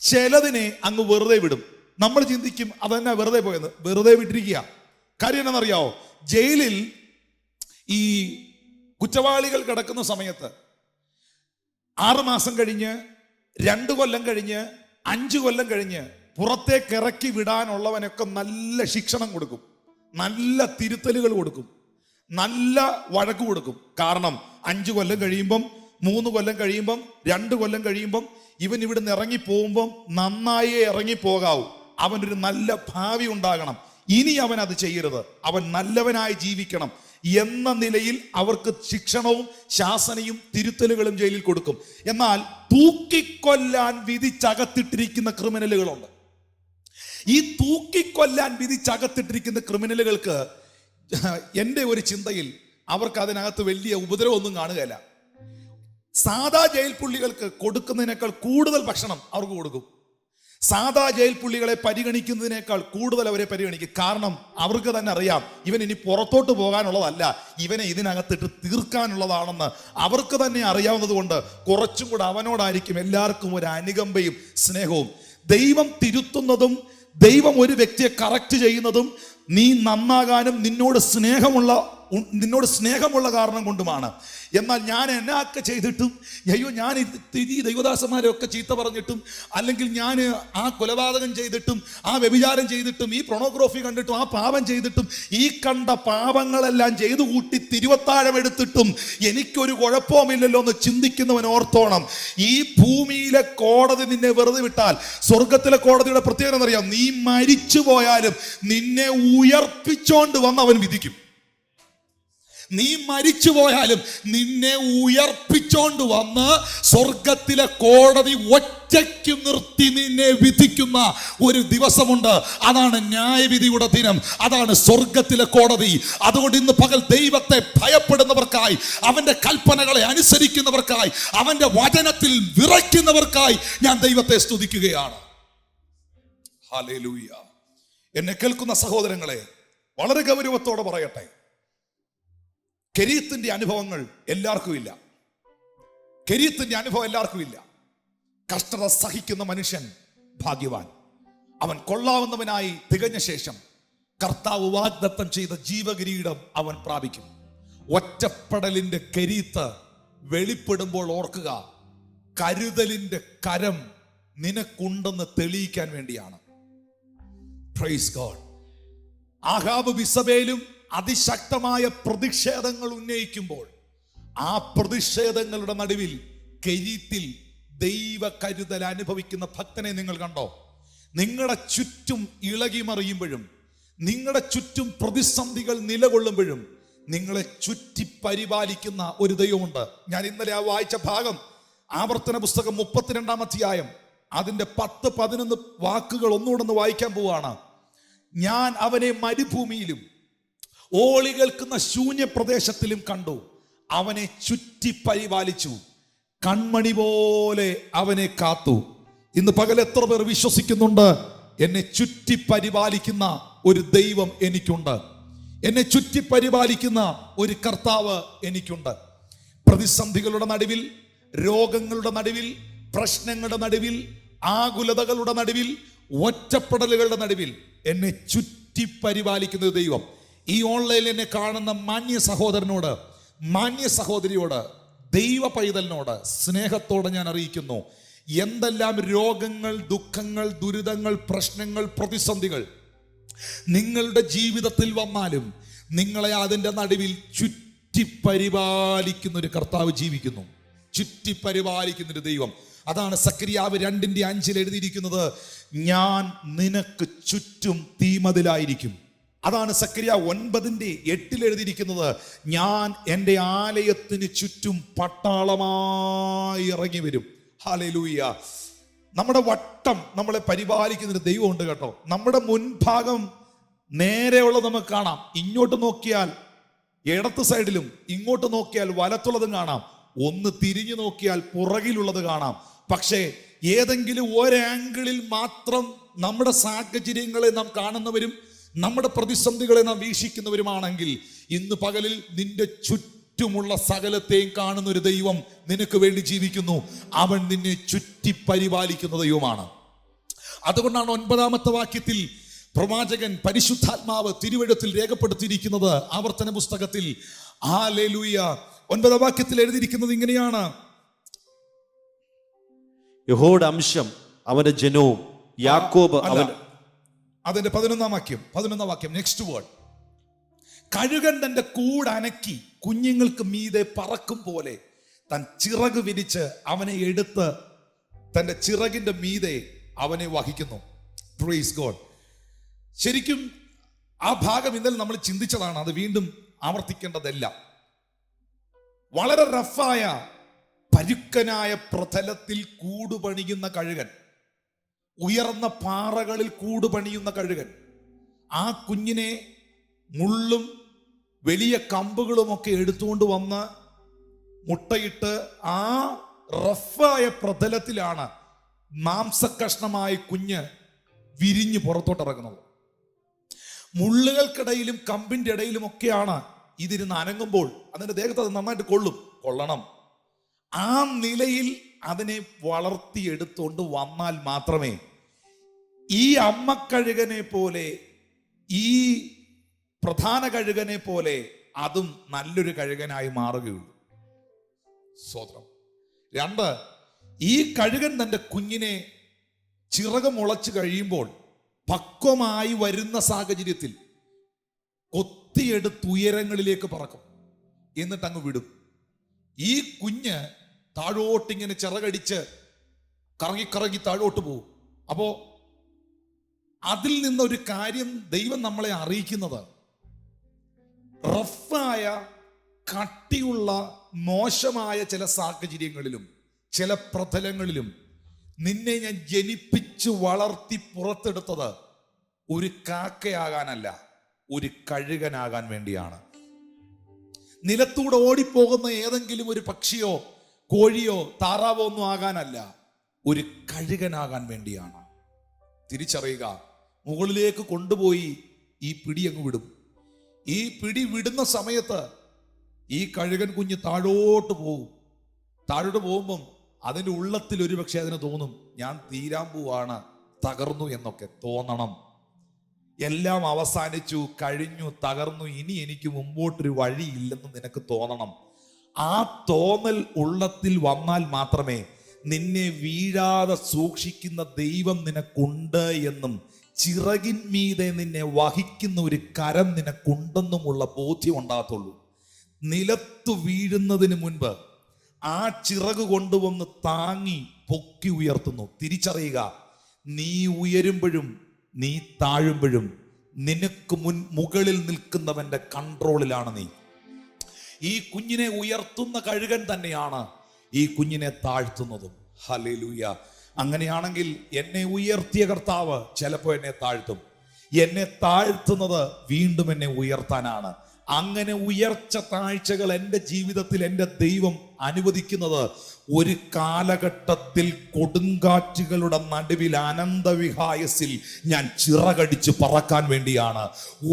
ചിലതിനെ അങ്ങ് വെറുതെ വിടും. നമ്മൾ ചിന്തിക്കും അതെന്നാ വെറുതെ പോയെന്ന്. വെറുതെ വിട്ടിരിക്കുക. കാര്യം എന്താണെന്നറിയാവോ? ജയിലിൽ ഈ കുറ്റവാളികൾ കിടക്കുന്ന സമയത്ത് 6 മാസം കഴിഞ്ഞ്, 2 കൊല്ലം കഴിഞ്ഞ്, 5 കൊല്ലം കഴിഞ്ഞ് പുറത്തേക്ക് ഇറക്കി വിടാനുള്ളവനൊക്കെ നല്ല ശിക്ഷണം കൊടുക്കും, നല്ല തിരുത്തലുകൾ കൊടുക്കും, നല്ല വഴക്ക് കൊടുക്കും. കാരണം 5 കൊല്ലം കഴിയുമ്പം, 3 കൊല്ലം കഴിയുമ്പം, 2 കൊല്ലം കഴിയുമ്പം ഇവൻ ഇവിടുന്ന് ഇറങ്ങി പോകുമ്പം നന്നായേ ഇറങ്ങി പോകാവൂ. അവനൊരു നല്ല ഭാവി ഉണ്ടാകണം. ഇനി അവൻ അത് ചെയ്യരുത്, അവൻ നല്ലവനായി ജീവിക്കണം എന്ന നിലയിൽ അവർക്ക് ശിക്ഷണവും ശാസനയും തിരുത്തലുകളും ജയിലിൽ കൊടുക്കും. എന്നാൽ തൂക്കിക്കൊല്ലാൻ വിധിച്ചകത്തിട്ടിരിക്കുന്ന ക്രിമിനലുകളുണ്ട്. ഈ തൂക്കിക്കൊല്ലാൻ വിധിച്ചകത്തിട്ടിരിക്കുന്ന ക്രിമിനലുകൾക്ക് എൻ്റെ ഒരു ചിന്തയിൽ അവർക്ക് അതിനകത്ത് വലിയ ഉപദ്രവമൊന്നും കാണുകയില്ല. സാധാ ജയിൽ പുള്ളികൾക്ക് കൊടുക്കുന്നതിനേക്കാൾ കൂടുതൽ ഭക്ഷണം അവർക്ക് കൊടുക്കും. സാധാ ജയിൽ പുള്ളികളെ പരിഗണിക്കുന്നതിനേക്കാൾ കൂടുതൽ അവരെ പരിഗണിക്കും. കാരണം അവർക്ക് തന്നെ അറിയാം ഇവൻ ഇനി പുറത്തോട്ട് പോകാനുള്ളതല്ല, ഇവനെ ഇതിനകത്തിട്ട് തീർക്കാനുള്ളതാണെന്ന് അവർക്ക് തന്നെ അറിയാവുന്നത് കൊണ്ട് കുറച്ചും കൂടെ അവനോടായിരിക്കും എല്ലാവർക്കും ഒരു അനുകമ്പയും സ്നേഹവും. ദൈവം തിരുത്തുന്നതും ദൈവം ഒരു വ്യക്തിയെ കറക്റ്റ് ചെയ്യുന്നതും നീ നന്നാകാനും നിന്നോട് സ്നേഹമുള്ള കാരണം കൊണ്ടുമാണ്. എന്നാൽ ഞാൻ എന്നൊക്കെ ചെയ്തിട്ടും, അയ്യോ ഞാൻ ഈ ദൈവദാസന്മാരെയൊക്കെ ചീത്ത പറഞ്ഞിട്ടും, അല്ലെങ്കിൽ ഞാൻ ആ കൊലപാതകം ചെയ്തിട്ടും, ആ വ്യഭിചാരം ചെയ്തിട്ടും, ഈ പ്രൊണോഗ്രാഫി കണ്ടിട്ടും, ആ പാപം ചെയ്തിട്ടും, ഈ കണ്ട പാപങ്ങളെല്ലാം ചെയ്തു കൂട്ടി തിരുവത്താഴം എടുത്തിട്ടും എനിക്കൊരു കുഴപ്പവുമില്ലല്ലോ എന്ന് ചിന്തിക്കുന്നവൻ ഓർത്തോണം, ഈ ഭൂമിയിലെ കോടതി നിന്നെ വെറുതെ വിട്ടാൽ സ്വർഗത്തിലെ കോടതിയുടെ പ്രത്യേകത എന്നറിയാം, നീ മരിച്ചു പോയാലും നിന്നെ ഉയർപ്പിച്ചോണ്ട് വന്ന് അവൻ വിധിക്കും. നീ മരിച്ചു പോയാലും നിന്നെ ഉയർപ്പിച്ചോണ്ട് വന്ന് സ്വർഗത്തിലെ കോടതി ഒറ്റയ്ക്ക് നിർത്തി നിന്നെ വിധിക്കുന്ന ഒരു ദിവസമുണ്ട്. അതാണ് ന്യായവിധിയുടെ ദിനം, അതാണ് സ്വർഗത്തിലെ കോടതി. അതുകൊണ്ട് ഇന്ന് പകൽ ദൈവത്തെ ഭയപ്പെടുന്നവർക്കായി, അവന്റെ കൽപ്പനകളെ അനുസരിക്കുന്നവർക്കായി, അവന്റെ വചനത്തിൽ വിറയ്ക്കുന്നവർക്കായി ഞാൻ ദൈവത്തെ സ്തുതിക്കുകയാണ്. ഹല്ലേലൂയ. എന്നെ കേൾക്കുന്ന സഹോദരങ്ങളെ, വളരെ ഗൗരവത്തോടെ പറയട്ടെ, കെരീത്തിന്റെ അനുഭവങ്ങൾ എല്ലാവർക്കും ഇല്ല. കെരീത്തിന്റെ അനുഭവം എല്ലാവർക്കും ഇല്ല. കഷ്ടത സഹിക്കുന്ന മനുഷ്യൻ ഭാഗ്യവാൻ. അവൻ കൊള്ളാവുന്നവനായി തികഞ്ഞ ശേഷം കർത്താവ് വാഗ്ദത്തം ചെയ്ത ജീവകിരീടം അവൻ പ്രാപിക്കും. ഒറ്റപ്പെടലിന്റെ കെരീത്ത് വെളിപ്പെടുമ്പോൾ ഓർക്കുക, കരുതലിന്റെ കരം നിനക്കുണ്ടെന്ന് തെളിയിക്കാൻ വേണ്ടിയാണ്. Praise God. ആഹാബ് ഇസബേലും അതിശക്തമായ പ്രതിഷേധങ്ങൾ ഉന്നയിക്കുമ്പോൾ ആ പ്രതിഷേധങ്ങളുടെ നടുവിൽ കെരീത്തിൽ ദൈവ കരുതൽ അനുഭവിക്കുന്ന ഭക്തനെ നിങ്ങൾ കണ്ടോ? നിങ്ങളുടെ ചുറ്റും ഇളകിമറിയുമ്പോഴും, നിങ്ങളുടെ ചുറ്റും പ്രതിസന്ധികൾ നിലകൊള്ളുമ്പോഴും നിങ്ങളെ ചുറ്റി പരിപാലിക്കുന്ന ഒരു ദൈവമുണ്ട്. ഞാൻ ഇന്നലെ വായിച്ച ഭാഗം, ആവർത്തന പുസ്തകം 32-ാം അധ്യായം അതിന്റെ 10-11 വാക്കുകൾ ഒന്നുകൂടെ വായിക്കാൻ പോവാണ്. ഞാൻ അവനെ മരുഭൂമിയിലും ഓളി കേൾക്കുന്ന ശൂന്യ പ്രദേശത്തിലും കണ്ടു, അവനെ ചുറ്റി പരിപാലിച്ചു, കൺമണി പോലെ അവനെ കാത്തു. ഇന്ന് പകൽ എത്ര പേർ വിശ്വസിക്കുന്നുണ്ട് എന്നെ ചുറ്റി പരിപാലിക്കുന്ന ഒരു ദൈവം എനിക്കുണ്ട്, എന്നെ ചുറ്റി പരിപാലിക്കുന്ന ഒരു കർത്താവ് എനിക്കുണ്ട്? പ്രതിസന്ധികളുടെ നടുവിൽ, രോഗങ്ങളുടെ നടുവിൽ, പ്രശ്നങ്ങളുടെ നടുവിൽ, ആകുലതകളുടെ നടുവിൽ, ഒറ്റപ്പെടലുകളുടെ നടുവിൽ എന്നെ ചുറ്റി പരിപാലിക്കുന്ന ദൈവം. ഈ ഓൺലൈനിൽ എന്നെ കാണുന്ന മാന്യ സഹോദരനോട്, മാന്യ സഹോദരിയോട്, ദൈവ പൈതലിനോട് സ്നേഹത്തോടെ ഞാൻ അറിയിക്കുന്നു, എന്തെല്ലാം രോഗങ്ങൾ, ദുഃഖങ്ങൾ, ദുരിതങ്ങൾ, പ്രശ്നങ്ങൾ, പ്രതിസന്ധികൾ നിങ്ങളുടെ ജീവിതത്തിൽ വന്നാലും നിങ്ങളെ അതിൻ്റെ നടുവിൽ ചുറ്റി പരിപാലിക്കുന്ന ഒരു കർത്താവ് ജീവിക്കുന്നു. ചുറ്റി പരിപാലിക്കുന്ന ഒരു ദൈവം. അതാണ് സക്രിയാവ് 2:5 എഴുതിയിരിക്കുന്നത്, ഞാൻ നിനക്ക് ചുറ്റും തീമതിലായിരിക്കും. അതാണ് സക്രിയാവ് 9:8 എഴുതിയിരിക്കുന്നത്, ഞാൻ എൻ്റെ ആലയത്തിന് ചുറ്റും പട്ടാളമായി ഇറങ്ങി വരും. ഹല്ലേലൂയ. നമ്മുടെ വട്ടം നമ്മളെ പരിപാലിക്കുന്നൊരു ദൈവമുണ്ട് കേട്ടോ. നമ്മുടെ മുൻഭാഗം നേരെയുള്ളത് നമുക്ക് കാണാം. ഇങ്ങോട്ട് നോക്കിയാൽ ഇടത്ത് സൈഡിലും, ഇങ്ങോട്ട് നോക്കിയാൽ വലത്തുള്ളതും കാണാം. ഒന്ന് തിരിഞ്ഞു നോക്കിയാൽ പുറകിലുള്ളത് കാണാം. പക്ഷേ ഏതെങ്കിലും ഒരാംഗിളിൽ മാത്രം നമ്മുടെ സാഹചര്യങ്ങളെ നാം കാണുന്നവരും നമ്മുടെ പ്രതിസന്ധികളെ നാം വീക്ഷിക്കുന്നവരുമാണെങ്കിൽ, ഇന്ന് പകലിൽ നിന്റെ ചുറ്റുമുള്ള സകലത്തെയും കാണുന്ന ഒരു ദൈവം നിനക്ക് വേണ്ടി ജീവിക്കുന്നു. അവൻ നിന്നെ ചുറ്റി പരിപാലിക്കുന്ന ദൈവമാണ്. അതുകൊണ്ടാണ് 9-ാമത്തെ വാക്യത്തിൽ പ്രവാചകൻ, പരിശുദ്ധാത്മാവ് തിരുവെഴുത്തിൽ രേഖപ്പെടുത്തിയിരിക്കുന്നത്, ആവർത്തന പുസ്തകത്തിൽ. ഹല്ലേലൂയ. 9-ാം വാക്യത്തിൽ എഴുതിയിരിക്കുന്നത് ഇങ്ങനെയാണ്, യഹോവയുടെ അംശം അവന്റെ ജനവും യാക്കോബ് അവൻ. അതിന്റെ 11-ാം വാക്യം നെക്സ്റ്റ് വേർഡ്. കഴുകൻ തന്റെ കൂടനക്കി കുഞ്ഞുങ്ങൾക്ക് മീതെ പറക്കും പോലെ തൻ ചിറക് വിരിച്ച് അവനെ എടുത്ത് തന്റെ ചിറകിന്റെ മീതെ അവനെ വഹിക്കുന്നു. Praise God. ശരിക്കും ആ ഭാഗം ഇന്നലെ നമ്മൾ ചിന്തിച്ചതാണ്, അത് വീണ്ടും ആവർത്തിക്കേണ്ടതല്ല. വളരെ റഫായ പരുക്കനായ പ്രതലത്തിൽ കൂടുപണിയുന്ന കഴുകൻ, ഉയർന്ന പാറകളിൽ കൂടുപണിയുന്ന കഴുകൻ, ആ കുഞ്ഞിനെ മുള്ളും വലിയ കമ്പുകളുമൊക്കെ എടുത്തുകൊണ്ട് വന്ന് മുട്ടയിട്ട് ആ റഫായ പ്രതലത്തിലാണ് മാംസക്കഷ്ണമായ കുഞ്ഞ് വിരിഞ്ഞ് പുറത്തോട്ടിറങ്ങുന്നത്. മുള്ളുകൾക്കിടയിലും കമ്പിന്റെ ഇടയിലും ഒക്കെയാണ് ഇതിരുന്ന് അനങ്ങുമ്പോൾ അതിന്റെ ദേഹത്ത് അത് നന്നായിട്ട് കൊള്ളണം. ആ നിലയിൽ അതിനെ വളർത്തിയെടുത്തുകൊണ്ട് വന്നാൽ മാത്രമേ ഈ അമ്മക്കഴുകനെ പോലെ, ഈ പ്രധാന കഴുകനെ പോലെ അതും നല്ലൊരു കഴുകനായി മാറുകയുള്ളൂ. സ്തോത്രം. 2, ഈ കഴുകൻ തന്റെ കുഞ്ഞിനെ ചിറക് മുളച്ച് കഴിയുമ്പോൾ പക്വമായി വരുന്ന സാഹചര്യത്തിൽ കൊത്തിയെടുത്ത് ഉയരങ്ങളിലേക്ക് പറക്കും, എന്നിട്ട് അങ്ങ് വിടും. ഈ കുഞ്ഞ് താഴോട്ടിങ്ങനെ ചിറകടിച്ച് കറങ്ങി താഴോട്ട് പോകും. അപ്പോ അതിൽ നിന്നൊരു കാര്യം ദൈവം നമ്മളെ അറിയിക്കുന്നത്, റഫായ കട്ടിയുള്ള മോശമായ ചില സാഹചര്യങ്ങളിലും ചില പ്രതലങ്ങളിലും നിന്നെ ഞാൻ ജനിപ്പിച്ച് വളർത്തി പുറത്തെടുത്തത് ഒരു കാക്കയാകാനല്ല, ഒരു കഴുകനാകാൻ വേണ്ടിയാണ്. നിലത്തൂടെ ഓടിപ്പോകുന്ന ഏതെങ്കിലും ഒരു പക്ഷിയോ കോഴിയോ താറാവോ ഒന്നും ആകാനല്ല, ഒരു കഴുകനാകാൻ വേണ്ടിയാണ്. തിരിച്ചറിയുക. മുകളിലേക്ക് കൊണ്ടുപോയി ഈ പിടി അങ്ങ് വിടും. ഈ പിടി വിടുന്ന സമയത്ത് ഈ കഴുകൻ കുഞ്ഞ് താഴോട്ട് പോകും. താഴോട്ട് പോകുമ്പം അതിൻ്റെ ഉള്ളത്തിൽ ഒരു പക്ഷേ അതിന് തോന്നും, ഞാൻ തീരാൻ പോവാണ്, തകർന്നു എന്നൊക്കെ തോന്നണം. എല്ലാം അവസാനിച്ചു, കഴിഞ്ഞു, തകർന്നു, ഇനി എനിക്ക് മുമ്പോട്ടൊരു വഴിയില്ലെന്ന് നിനക്ക് തോന്നണം. ആ തോന്നൽ ഉള്ളത്തിൽ വന്നാൽ മാത്രമേ നിന്നെ വീഴാതെ സൂക്ഷിക്കുന്ന ദൈവം നിനക്കുണ്ട് എന്നും ചിറകിന്മീതെ നിന്നെ വഹിക്കുന്ന ഒരു കരം നിനക്കുണ്ടെന്നുമുള്ള ബോധ്യം ഉണ്ടാകത്തുള്ളൂ. നിലത്തു വീഴുന്നതിന് മുൻപ് ആ ചിറക് കൊണ്ടുവന്ന് താങ്ങി പൊക്കി ഉയർത്തുന്നു. തിരിച്ചറിയുക, നീ ഉയരുമ്പോഴും നീ താഴുമ്പോഴും നിനക്ക് മുകളിൽ നിൽക്കുന്നവന്റെ കൺട്രോളിലാണ് നീ. ഈ കുഞ്ഞിനെ ഉയർത്തുന്ന കഴുകൻ തന്നെയാണ് ഈ കുഞ്ഞിനെ താഴ്ത്തുന്നതും. ഹല്ലേലൂയ. അങ്ങനെയാണെങ്കിൽ എന്നെ ഉയർത്തിയ കർത്താവ് ചിലപ്പോൾ എന്നെ താഴ്ത്തും. എന്നെ താഴ്ത്തുന്നത് വീണ്ടും എന്നെ ഉയർത്താനാണ്. അങ്ങനെ ഉയർച്ച താഴ്ചകൾ എൻ്റെ ജീവിതത്തിൽ എൻ്റെ ദൈവം അനുവദിക്കുന്നത് ഒരു കാലഘട്ടത്തിൽ കൊടുങ്കാറ്റുകളുടെ നടുവിൽ അനന്തവിഹായസിൽ ഞാൻ ചിറകടിച്ച് പറക്കാൻ വേണ്ടിയാണ്,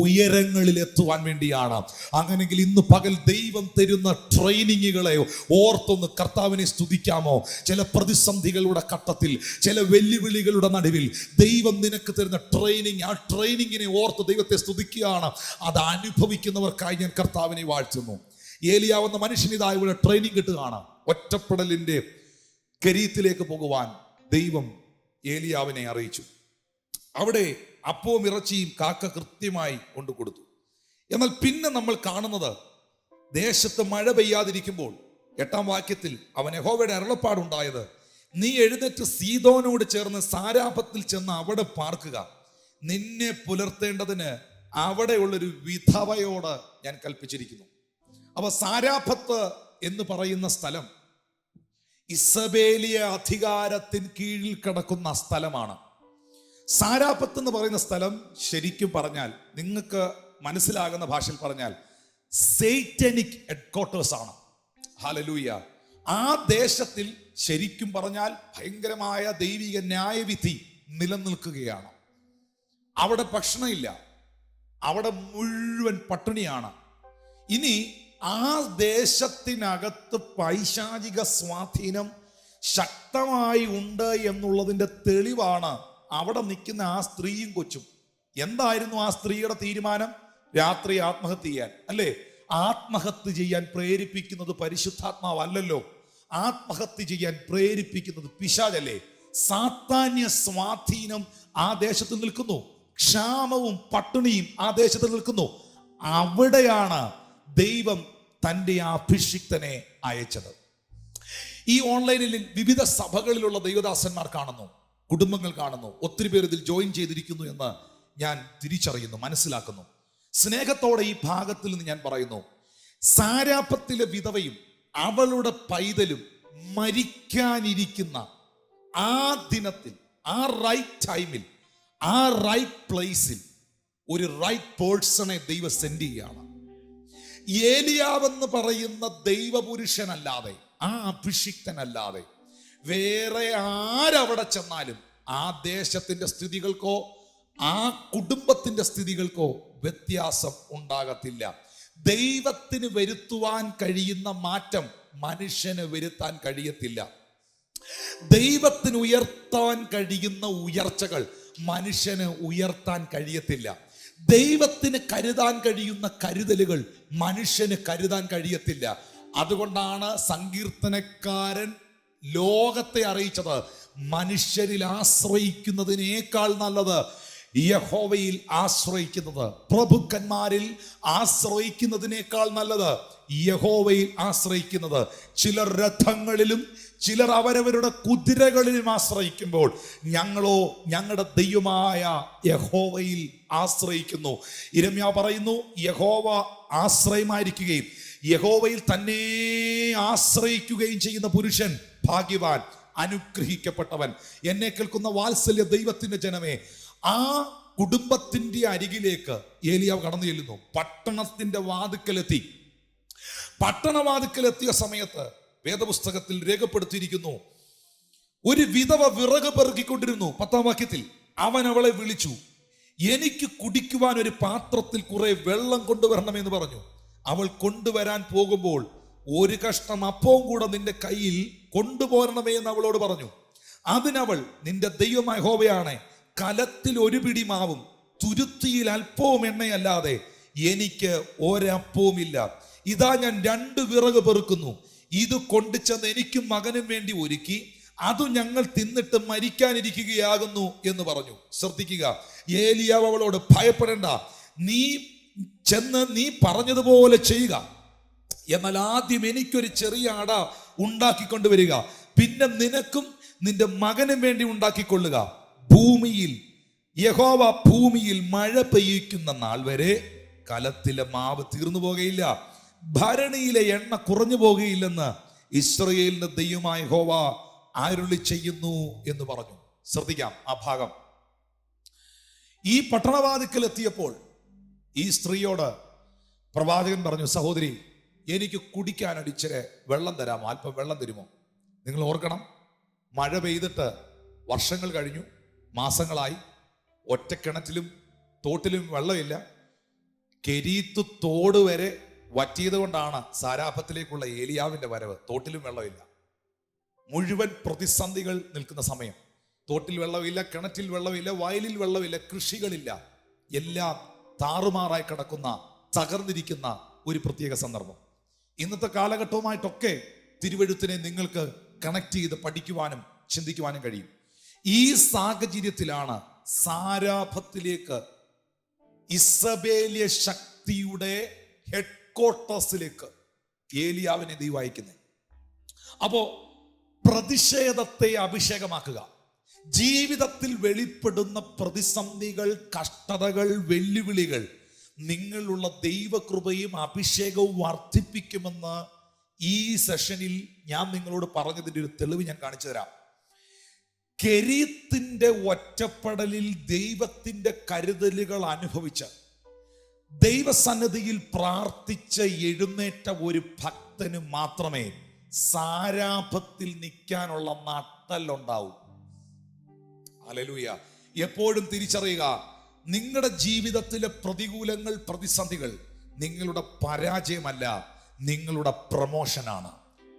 ഉയരങ്ങളിൽ എത്തുവാൻ വേണ്ടിയാണ്. അങ്ങനെങ്കിൽ ഇന്ന് പകൽ ദൈവം തരുന്ന ട്രെയിനിങ്ങുകളെ ഓർത്തൊന്ന് കർത്താവിനെ സ്തുതിക്കാമോ? ചില പ്രതിസന്ധികളുടെ ഘട്ടത്തിൽ, ചില വെല്ലുവിളികളുടെ നടുവിൽ ദൈവം നിനക്ക് തരുന്ന ട്രെയിനിങ്, ആ ട്രെയിനിങ്ങിനെ ഓർത്ത് ദൈവത്തെ സ്തുതിക്കുകയാണ്. അത് അനുഭവിക്കുന്നവർക്കായി ഞാൻ കർത്താവിനെ വാഴ്ത്തുന്നു. ഏലിയാവെന്ന മനുഷ്യന് ഇതാ ഇവിടെ ട്രെയിനിങ് കിട്ടുകയാണ്. ഒറ്റപ്പെടലിന്റെ കരീത്തിലേക്ക് പോകുവാൻ ദൈവം ഏലിയാവിനെ അറിയിച്ചു. അവിടെ അപ്പവും ഇറച്ചിയും കാക്ക കൃത്യമായി കൊണ്ടു കൊടുത്തു. എന്നാൽ പിന്നെ നമ്മൾ കാണുന്നത്, ദേശത്ത് മഴ പെയ്യാതിരിക്കുമ്പോൾ 8-ാം വാക്യത്തിൽ അവൻ യഹോവയുടെ അരുളപ്പാടുണ്ടായത്, നീ എഴുന്നേറ്റ് സീദോനോട് ചേർന്ന് സാരാപത്തിൽ ചെന്ന് അവിടെ പാർക്കുക. നിന്നെ പുലർത്തേണ്ടതിന് അവിടെയുള്ളൊരു വിധവയോട് ഞാൻ കൽപ്പിച്ചിരിക്കുന്നു. അപ്പൊ സാരാപത്ത് എന്ന് പറയുന്ന സ്ഥലം ഇസബേലിയ അധികാരത്തിന് കീഴിൽ കിടക്കുന്ന സ്ഥലമാണ്. സാരാപത്ത് എന്ന് പറയുന്ന സ്ഥലം ശരിക്കും പറഞ്ഞാൽ, നിങ്ങൾക്ക് മനസ്സിലാകുന്ന ഭാഷയിൽ പറഞ്ഞാൽ, സേറ്റനിക് ഹെഡ്ക്വാർട്ടേഴ്സ് ആണ്. ഹല്ലേലൂയ. ആ ദേശത്തിൽ ശരിക്കും പറഞ്ഞാൽ ഭയങ്കരമായ ദൈവിക ന്യായവിധി നിലനിൽക്കുകയാണ്. അവിടെ ഭക്ഷണമില്ല, അവിടെ മുഴുവൻ പട്ടിണിയാണ്. ഇനി ആ ദേശത്തിനകത്ത് പൈശാചിക സ്വാധീനം ശക്തമായി ഉണ്ട് എന്നുള്ളതിൻ്റെ തെളിവാണ് അവിടെ നിൽക്കുന്ന ആ സ്ത്രീയും കൊച്ചും. എന്തായിരുന്നു ആ സ്ത്രീയുടെ തീരുമാനം? രാത്രി ആത്മഹത്യ ചെയ്യാൻ, അല്ലേ? ആത്മഹത്യ ചെയ്യാൻ പ്രേരിപ്പിക്കുന്നത് പരിശുദ്ധാത്മാവല്ലല്ലോ, ആത്മഹത്യ ചെയ്യാൻ പ്രേരിപ്പിക്കുന്നത് പിശാചല്ലേ. സാത്താന്യ സ്വാധീനം ആ ദേശത്ത് നിൽക്കുന്നു, ക്ഷാമവും പട്ടിണിയും ആ ദേശത്ത് നിൽക്കുന്നു. അവിടെയാണ് ദൈവം തൻ്റെ ആ അഭിഷിക്തനെ അയച്ചത്. ഈ ഓൺലൈനിൽ വിവിധ സഭകളിലുള്ള ദൈവദാസന്മാർ കാണുന്നു, കുടുംബങ്ങൾ കാണുന്നു, ഒത്തിരി പേർ ഇതിൽ ജോയിൻ ചെയ്തിരിക്കുന്നു എന്ന് ഞാൻ തിരിച്ചറിയുന്നു, മനസ്സിലാക്കുന്നു. സ്നേഹത്തോടെ ഈ ഭാഗത്തിൽ നിന്ന് ഞാൻ പറയുന്നു, സാരാപത്തിലെ വിധവയും അവളുടെ പൈതലും മരിക്കാനിരിക്കുന്ന ആ ദിനത്തിൽ, ആ റൈറ്റ് ടൈമിൽ, ആ റൈറ്റ് പ്ലേസിൽ ഒരു റൈറ്റ് പേഴ്സണെ ദൈവം സെൻഡ് ചെയ്യുകയാണ്. ഏലിയാവെന്ന് പറയുന്ന ദൈവപുരുഷനല്ലാതെ, ആ അഭിഷിക്തനല്ലാതെ വേറെ ആരവിടെ ചെന്നാലും ആ ദേശത്തിന്റെ സ്ഥിതികൾക്കോ ആ കുടുംബത്തിന്റെ സ്ഥിതികൾക്കോ വ്യത്യാസം ഉണ്ടാകത്തില്ല. ദൈവത്തിന് വരുത്തുവാൻ കഴിയുന്ന മാറ്റം മനുഷ്യന് വരുത്താൻ കഴിയത്തില്ല. ദൈവത്തിന് ഉയർത്താൻ കഴിയുന്ന ഉയർച്ചകൾ മനുഷ്യന് ഉയർത്താൻ കഴിയത്തില്ല. ദൈവത്തിന് കരുതാൻ കഴിയുന്ന കരുതലുകൾ മനുഷ്യന് കരുതാൻ കഴിയത്തില്ല. അതുകൊണ്ടാണ് സങ്കീർത്തനക്കാരൻ ലോകത്തെ അറിയിച്ചത്, മനുഷ്യരിൽ ആശ്രയിക്കുന്നതിനേക്കാൾ നല്ലത് യഹോവയിൽ ആശ്രയിക്കുന്നത്, പ്രഭുക്കന്മാരിൽ ആശ്രയിക്കുന്നതിനേക്കാൾ നല്ലത് യഹോവയിൽ ആശ്രയിക്കുന്നത്. ചിലർ രഥങ്ങളിലും ചിലർ അവരവരുടെ കുതിരകളിലും ആശ്രയിക്കുമ്പോൾ ഞങ്ങളോ ഞങ്ങളുടെ ദൈവമായ യഹോവയിൽ ആശ്രയിക്കുന്നു. യിരെമ്യാവ് പറയുന്നു, യഹോവ ആശ്രയമായിരിക്കുകയും യഹോവയിൽ തന്നെ ആശ്രയിക്കുകയും ചെയ്യുന്ന പുരുഷൻ ഭാഗ്യവാൻ, അനുഗ്രഹിക്കപ്പെട്ടവൻ. എന്നെ കേൾക്കുന്ന വാത്സല്യ ദൈവത്തിന്റെ ജനമേ, ആ കുടുംബത്തിന്റെ അരികിലേക്ക് ഏലിയാവ് കടന്നു ചെല്ലുന്നു. പട്ടണത്തിന്റെ വാതിക്കലെത്തി. പട്ടണവാതിക്കലെത്തിയ സമയത്ത് വേദപുസ്തകത്തിൽ രേഖപ്പെടുത്തിയിരിക്കുന്നു, ഒരു വിധവ വിറക് പെറുക്കിക്കൊണ്ടിരുന്നു. 10-ാം വാക്യത്തിൽ അവൻ അവളെ വിളിച്ചു, എനിക്ക് കുടിക്കുവാൻ ഒരു പാത്രത്തിൽ കുറെ വെള്ളം കൊണ്ടുവരണമെന്ന് പറഞ്ഞു. അവൾ കൊണ്ടുവരാൻ പോകുമ്പോൾ, ഒരു കഷ്ണം അപ്പവും കൂടെ നിന്റെ കയ്യിൽ കൊണ്ടുപോരണമേ എന്ന് അവളോട് പറഞ്ഞു. അതിനവൾ, നിന്റെ ദൈവമായ യഹോവയാണ്, കലത്തിൽ ഒരു പിടി മാവും തുരുത്തിയിൽ അല്പവും എണ്ണയല്ലാതെ എനിക്ക് ഒരപ്പവുമില്ല. ഇതാ ഞാൻ 2 വിറക് പെറുക്കുന്നു. ഇത് കൊണ്ടുചെന്ന് എനിക്കും മകനും വേണ്ടി ഒരുക്കി, അത് ഞങ്ങൾ തിന്നിട്ട് മരിക്കാനിരിക്കുകയാകുന്നു എന്ന് പറഞ്ഞു. ശ്രദ്ധിക്കുക, ഏലിയാവ് അവളോട്, ഭയപ്പെടേണ്ട, നീ ചെന്ന് നീ പറഞ്ഞതുപോലെ ചെയ്യുക. എന്നാൽ ആദ്യം എനിക്കൊരു ചെറിയ അട ഉണ്ടാക്കിക്കൊണ്ടുവരിക, പിന്നെ നിനക്കും നിന്റെ മകനും വേണ്ടി ഉണ്ടാക്കിക്കൊള്ളുക. ഭൂമിയിൽ യഹോവ ഭൂമിയിൽ മഴ പെയ്യിക്കുന്ന നാൾ വരെ കലത്തിലെ മാവ് തീർന്നു പോകുകയില്ല, ഭരണിയിലെ എണ്ണ കുറഞ്ഞു പോകുകയില്ലെന്ന് ഇസ്രായേലിന്റെ ദൈവമായ യഹോവ അരുളി ചെയ്യുന്നു എന്ന് പറഞ്ഞു. ശ്രദ്ധിക്കാം ആ ഭാഗം. ഈ പട്ടണവാതിക്കൽ എത്തിയപ്പോൾ ഈ സ്ത്രീയോട് പ്രവാചകൻ പറഞ്ഞു, സഹോദരി, എനിക്ക് കുടിക്കാൻ ഇച്ചിരി വെള്ളം തരാമോ, അല്പം വെള്ളം തരുമോ? നിങ്ങൾ ഓർക്കണം, മഴ പെയ്തിട്ട് വർഷങ്ങൾ കഴിഞ്ഞു, മാസങ്ങളായി, ഒറ്റ കിണറ്റിലും തോട്ടിലും വെള്ളമില്ല. കെരീത്ത് തോട് വരെ വറ്റിയത് കൊണ്ടാണ് സാരാഫത്തിലേക്കുള്ള ഏലിയാവിന്റെ വരവ്. തോട്ടിലും വെള്ളമില്ല, മുഴുവൻ പ്രതിസന്ധികൾ നിൽക്കുന്ന സമയം. തോട്ടിൽ വെള്ളമില്ല, കിണറ്റിൽ വെള്ളമില്ല, വയലിൽ വെള്ളമില്ല, കൃഷികളില്ല, എല്ലാം താറുമാറായി കിടക്കുന്ന, തകർന്നിരിക്കുന്ന ഒരു പ്രത്യേക സന്ദർഭം. ഇന്നത്തെ കാലഘട്ടവുമായിട്ടൊക്കെ തിരുവെഴുത്തിനെ നിങ്ങൾക്ക് കണക്ട് ചെയ്ത് പഠിക്കുവാനും ചിന്തിക്കുവാനും കഴിയും. ഈ സാഹചര്യത്തിലാണ് സാരാഫത്തിലേക്ക്, ഇസബേലിയ ശക്തിയുടെ ഹെഡ്ക്വാർട്ടേഴ്സിലേക്ക് ഏലിയാവിനെ ദൈവം അയക്കുന്നത്. അപ്പോ പ്രതിഷേധത്തെ അഭിഷേകമാക്കുക. ജീവിതത്തിൽ വെളിപ്പെടുന്ന പ്രതിസന്ധികൾ, കഷ്ടതകൾ, വെല്ലുവിളികൾ നിങ്ങളുള്ള ദൈവകൃപയും അഭിഷേകവും വർദ്ധിപ്പിക്കുമെന്ന് ഈ സെഷനിൽ ഞാൻ നിങ്ങളോട് പറഞ്ഞതിൻ്റെ ഒരു തെളിവ് ഞാൻ കാണിച്ചു തരാം. കെരീത്തിന്റെ ഒറ്റപ്പെടലിൽ ദൈവത്തിന്റെ കരുതലുകൾ അനുഭവിച്ച് ദൈവസന്നിധിയിൽ പ്രാർത്ഥിച്ച് എഴുന്നേറ്റ ഒരു ഭക്തന് മാത്രമേ സാരാഭത്തിൽ നിൽക്കാനുള്ള നട്ടലുണ്ടാവും. ഹല്ലേലൂയ. എപ്പോഴും തിരിച്ചറിയുക, നിങ്ങളുടെ ജീവിതത്തിലെ പ്രതികൂലങ്ങൾ, പ്രതിസന്ധികൾ നിങ്ങളുടെ പരാജയമല്ല, നിങ്ങളുടെ പ്രമോഷനാണ്.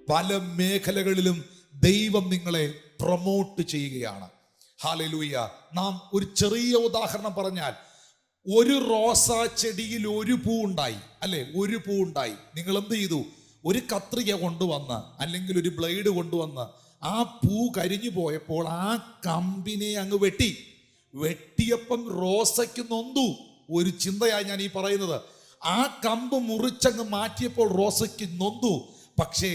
പല മേഖലകളിലും ദൈവം നിങ്ങളെ പ്രൊമോട്ട് ചെയ്യുകയാണ്. ഹല്ലേലൂയ. നാം ഒരു ചെറിയ ഉദാഹരണം പറഞ്ഞാൽ, ഒരു റോസാ ചെടിയിൽ ഒരു പൂ ഉണ്ടായി, അല്ലെ? ഒരു പൂ ഉണ്ടായി. നിങ്ങൾ എന്ത് ചെയ്തു? ഒരു കത്രിക കൊണ്ടുവന്ന് അല്ലെങ്കിൽ ഒരു ബ്ലേഡ് കൊണ്ടുവന്ന് ആ പൂ കരിഞ്ഞു പോയപ്പോൾ ആ കമ്പിനെ അങ്ങ് വെട്ടിയപ്പം റോസയ്ക്ക് നൊന്തു. ഒരു ചിന്തയായി ഞാൻ ഈ പറയുന്നത്. ആ കമ്പ് മുറിച്ചങ്ങ് മാറ്റിയപ്പോൾ റോസയ്ക്ക് നൊന്തു. പക്ഷേ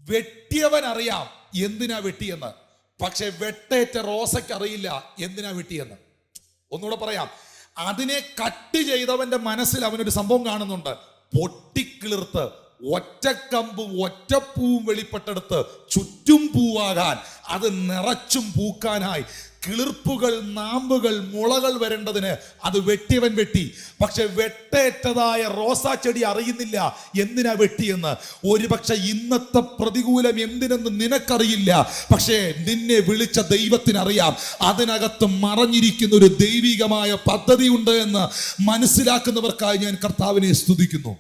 വെട്ടിയവൻ അറിയാം എന്തിനാ വെട്ടിയെന്ന്, പക്ഷെ വെട്ടേറ്റ റോസയ്ക്ക് അറിയില്ല എന്തിനാ വെട്ടിയെന്ന്. ഒന്നുകൂടെ പറയാം, അതിനെ കട്ട് ചെയ്തവന്റെ മനസ്സിൽ അവനൊരു സംഭവം കാണുന്നുണ്ട്. പൊട്ടിക്കിളിർത്ത് ഒറ്റക്കമ്പും ഒറ്റപ്പൂവും വെളിപ്പെട്ടെടുത്ത് ചുറ്റും പൂവാകാൻ, അത് നിറച്ചും പൂക്കാനായി കിളിർപ്പുകൾ, നാമ്പുകൾ, മുളകൾ വരേണ്ടതിന് അത് വെട്ടിയവൻ വെട്ടി. പക്ഷെ വെട്ടേറ്റതായ റോസാ ചെടി അറിയുന്നില്ല എന്തിനാ വെട്ടിയെന്ന്. ഒരുപക്ഷെ ഇന്നത്തെ പ്രതികൂലം എന്തിനെന്ന് നിനക്കറിയില്ല, പക്ഷേ നിന്നെ വിളിച്ച ദൈവത്തിനറിയാം. അതിനകത്ത് മറഞ്ഞിരിക്കുന്ന ഒരു ദൈവികമായ പദ്ധതി ഉണ്ട് എന്ന് മനസ്സിലാക്കുന്നവർക്കായി ഞാൻ കർത്താവിനെ സ്തുതിക്കുന്നു.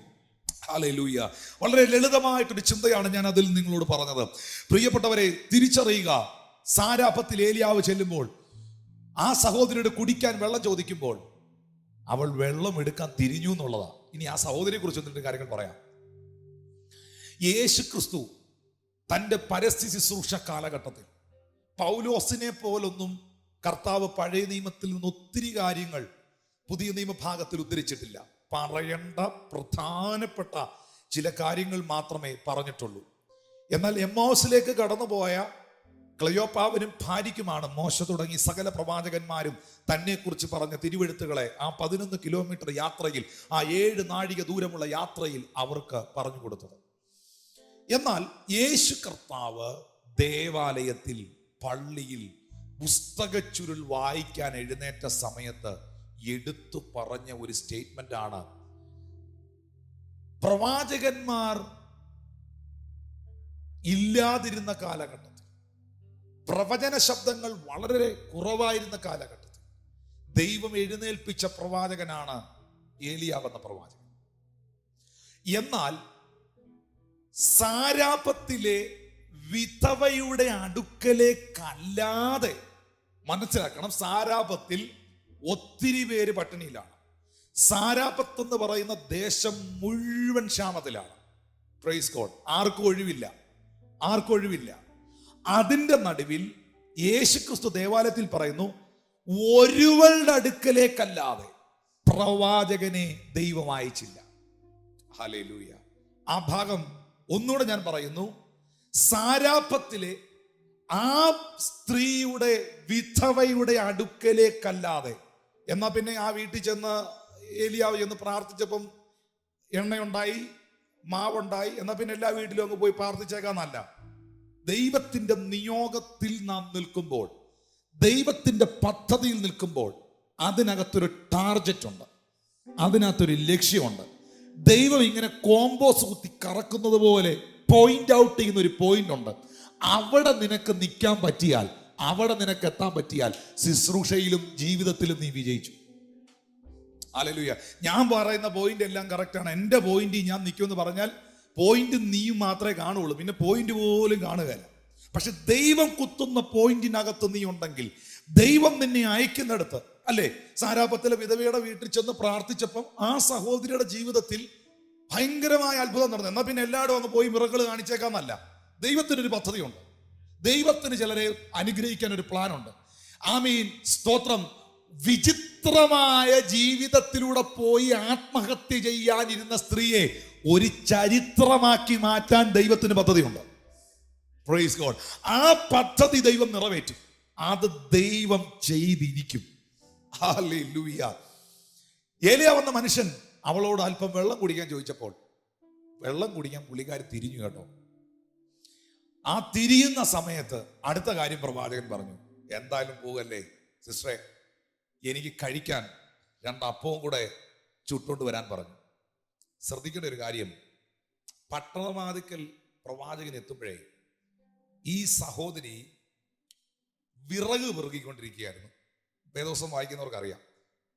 ഹല്ലേലൂയ. വളരെ ലളിതമായിട്ടൊരു ചിന്തയാണ് ഞാൻ അതിൽ നിങ്ങളോട് പറഞ്ഞത്. പ്രിയപ്പെട്ടവരെ, തിരിച്ചറിയുക, സാരാഫത്തിൽ ഏലിയാവ് ചെല്ലുമ്പോൾ ആ സഹോദരിയുടെ കുടിക്കാൻ വെള്ളം ചോദിക്കുമ്പോൾ അവൾ വെള്ളം എടുക്കാൻ തിരിഞ്ഞു എന്നുള്ളതാണ്. ഇനി ആ സഹോദരിയെ കുറിച്ച് ഒന്നിട്ട് കാര്യങ്ങൾ പറയാം. യേശു ക്രിസ്തു തൻ്റെ പരസ്യ ശുശ്രൂഷ കാലഘട്ടത്തിൽ പൗലോസിനെ പോലൊന്നും കർത്താവ് പഴയ നിയമത്തിൽ നിന്ന് ഒത്തിരി കാര്യങ്ങൾ പുതിയ നിയമഭാഗത്തിൽ ഉദ്ധരിച്ചിട്ടില്ല. പറയേണ്ട പ്രധാനപ്പെട്ട ചില കാര്യങ്ങൾ മാത്രമേ പറഞ്ഞിട്ടുള്ളൂ. എന്നാൽ എമ്മൗസിലേക്ക് കടന്നുപോയ ക്ലെയോപ്പാവിനും ഭാര്യയ്ക്കുമാണ് മോശ തുടങ്ങി സകല പ്രവാചകന്മാരും തന്നെക്കുറിച്ച് പറഞ്ഞ തിരുവെഴുത്തുകളെ ആ 11 കിലോമീറ്റർ യാത്രയിൽ, ആ 7 നാഴിക ദൂരമുള്ള യാത്രയിൽ അവർക്ക് പറഞ്ഞു കൊടുത്തത്. എന്നാൽ യേശു കർത്താവ് ദേവാലയത്തിൽ, പള്ളിയിൽ പുസ്തക ചുരുൾ വായിക്കാൻ എഴുന്നേറ്റ സമയത്ത് എടുത്തു പറഞ്ഞ ഒരു സ്റ്റേറ്റ്മെന്റ് ആണ്, പ്രവാചകന്മാർ ഇല്ലാതിരുന്ന കാലഘട്ടത്തിൽ, പ്രവചന ശബ്ദങ്ങൾ വളരെ കുറവായിരുന്ന കാലഘട്ടത്തിൽ ദൈവം എഴുന്നേൽപ്പിച്ച പ്രവാചകനാണ് ഏലിയാവ് എന്ന പ്രവാചകൻ. എന്നാൽ സാരാഫത്തിലെ വിധവയുടെ അടുക്കലേക്കല്ലാതെ, മനസ്സിലാക്കണം, സാരാഫത്തിൽ ഒത്തിരി പേര് പട്ടിണിയിലാണ്. സാരാഫത്ത് എന്ന് പറയുന്ന ദേശം മുഴുവൻ ക്ഷാമത്തിലാണ്. Praise God. ആർക്കും ഒഴിവില്ല. അതിന്റെ നടുവിൽ യേശുക്രിസ്തു ദേവാലയത്തിൽ പറയുന്നു, ഒരുവളുടെ അടുക്കലേക്കല്ലാതെ പ്രവാചകനെ ദൈവം അയച്ചില്ല. ഹല്ലേലൂയ. ആ ഭാഗം ഒന്നുകൂടെ ഞാൻ പറയുന്നു. സാരാഫത്തിലെ ആ സ്ത്രീയുടെ, വിധവയുടെ അടുക്കലേക്കല്ലാതെ, എന്നാ പിന്നെ ആ വീട്ടിൽ ചെന്ന് ഏലിയാവ് ചെന്ന് പ്രാർത്ഥിച്ചപ്പം എണ്ണയുണ്ടായി, മാവുണ്ടായി, എന്നാ പിന്നെ എല്ലാ വീട്ടിലും അങ്ങ് പോയി പ്രാർത്ഥിച്ചേക്കാന്നല്ല. ദൈവത്തിന്റെ നിയോഗത്തിൽ നാം നിൽക്കുമ്പോൾ, ദൈവത്തിന്റെ പദ്ധതിയിൽ നിൽക്കുമ്പോൾ അതിനകത്തൊരു ടാർജറ്റ് ഉണ്ട്, അതിനകത്തൊരു ലക്ഷ്യമുണ്ട്. ദൈവം ഇങ്ങനെ കോമ്പോസ് കുത്തി കറക്കുന്നത് പോലെ പോയിന്റ് ഔട്ട് ചെയ്യുന്ന ഒരു പോയിന്റ് ഉണ്ട്. അവിടെ നിനക്ക് നിൽക്കാൻ പറ്റിയാൽ, അവിടെ നിനക്ക് എത്താൻ പറ്റിയാൽ ശുശ്രൂഷയിലും ജീവിതത്തിലും നീ വിജയിച്ചു. ഹല്ലേലൂയ. ഞാൻ പറയുന്ന പോയിന്റ് എല്ലാം കറക്റ്റാണ്. എൻ്റെ പോയിന്റ് ഞാൻ നിൽക്കുമെന്ന് പറഞ്ഞാൽ പോയിന്റ് നീയും മാത്രമേ കാണുള്ളൂ, പിന്നെ പോയിന്റ് പോലും കാണുകയില്ല. പക്ഷെ ദൈവം കുത്തുന്ന പോയിന്റിനകത്ത് നീ ഉണ്ടെങ്കിൽ, ദൈവം നിന്നെ അയക്കുന്നിടത്ത്, അല്ലേ, സാരാപത്തിലെ വിധവയുടെ വീട്ടിൽ ചെന്ന് പ്രാർത്ഥിച്ചപ്പം ആ സഹോദരിയുടെ ജീവിതത്തിൽ ഭയങ്കരമായ അത്ഭുതം നടന്നു. എന്നാൽ പിന്നെ എല്ലായിടും അങ്ങ് പോയി മിറക്കിൾ കാണിച്ചേക്കാന്നല്ല. ദൈവത്തിനൊരു പദ്ധതിയുണ്ട്. ദൈവത്തിന് ചിലരെ അനുഗ്രഹിക്കാൻ ഒരു പ്ലാനുണ്ട്. ആമീൻ, സ്തോത്രം. വിചിത്രമായ ജീവിതത്തിലൂടെ പോയി ആത്മഹത്യ ചെയ്യാനിരുന്ന സ്ത്രീയെ ഒരു ചരിത്രമാക്കി മാറ്റാൻ ദൈവത്തിന് പദ്ധതിയുണ്ട്. Praise God. ആ പദ്ധതി ദൈവം നിറവേറ്റും. അത് ദൈവം ചെയ്തിരിക്കും. ഹല്ലേലൂയ. ഏലിയാ വന്ന മനുഷ്യൻ അവളോട് അല്പം വെള്ളം കുടിക്കാൻ ചോദിച്ചപ്പോൾ വെള്ളം കുടിക്കാൻ പുള്ളിക്കാരി തിരിഞ്ഞു കേട്ടോ. ആ തിരിയുന്ന സമയത്ത് അടുത്ത കാര്യം പ്രവാചകൻ പറഞ്ഞു, എന്തായാലും പോകല്ലേ സിസ്റ്ററെ, എനിക്ക് കഴിക്കാൻ 2 അപ്പവും കൂടെ ചുട്ടോണ്ട് വരാൻ പറഞ്ഞു. ശ്രദ്ധിക്കേണ്ട ഒരു കാര്യം, പട്ടണവാതിക്കൽ പ്രവാചകൻ എത്തുമ്പോഴേ ഈ സഹോദരി വിറക് പെറുകിക്കൊണ്ടിരിക്കുകയായിരുന്നു. വേദോസം വായിക്കുന്നവർക്ക് അറിയാം.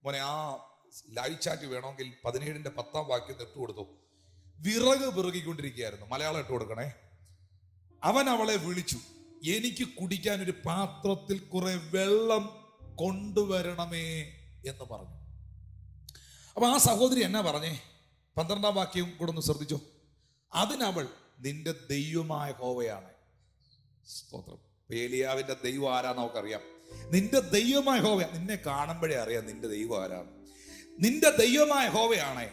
മോനെ, ആ ലൈവ് ചാറ്റ് വേണമെങ്കിൽ 17-ന്റെ 10-ാം വാക്യം ഇട്ട് കൊടുത്തു. വിറക് പെറുകിക്കൊണ്ടിരിക്കുകയായിരുന്നു. മലയാളം ഇട്ട് കൊടുക്കണേ. അവൻ അവളെ വിളിച്ചു, എനിക്ക് കുടിക്കാൻ ഒരു പാത്രത്തിൽ കുറെ വെള്ളം കൊണ്ടുവരണമേ എന്ന് പറഞ്ഞു. അപ്പൊ ആ സഹോദരി എന്നാ പറഞ്ഞേ? 12-ാം വാക്യം കൂടെ ഒന്ന് ശ്രദ്ധിച്ചോ. അതിനവൾ, നിന്റെ ദൈവമായ യഹോവയാണ്. സ്തോത്രം. ഏലിയാവിന്റെ ദൈവം ആരാന്ന് നമുക്കറിയാം. നിന്റെ ദൈവമായ യഹോവ, നിന്നെ കാണുമ്പോഴേ അറിയാം നിന്റെ ദൈവം ആരാണ്. നിന്റെ ദൈവമായ യഹോവയാണേ.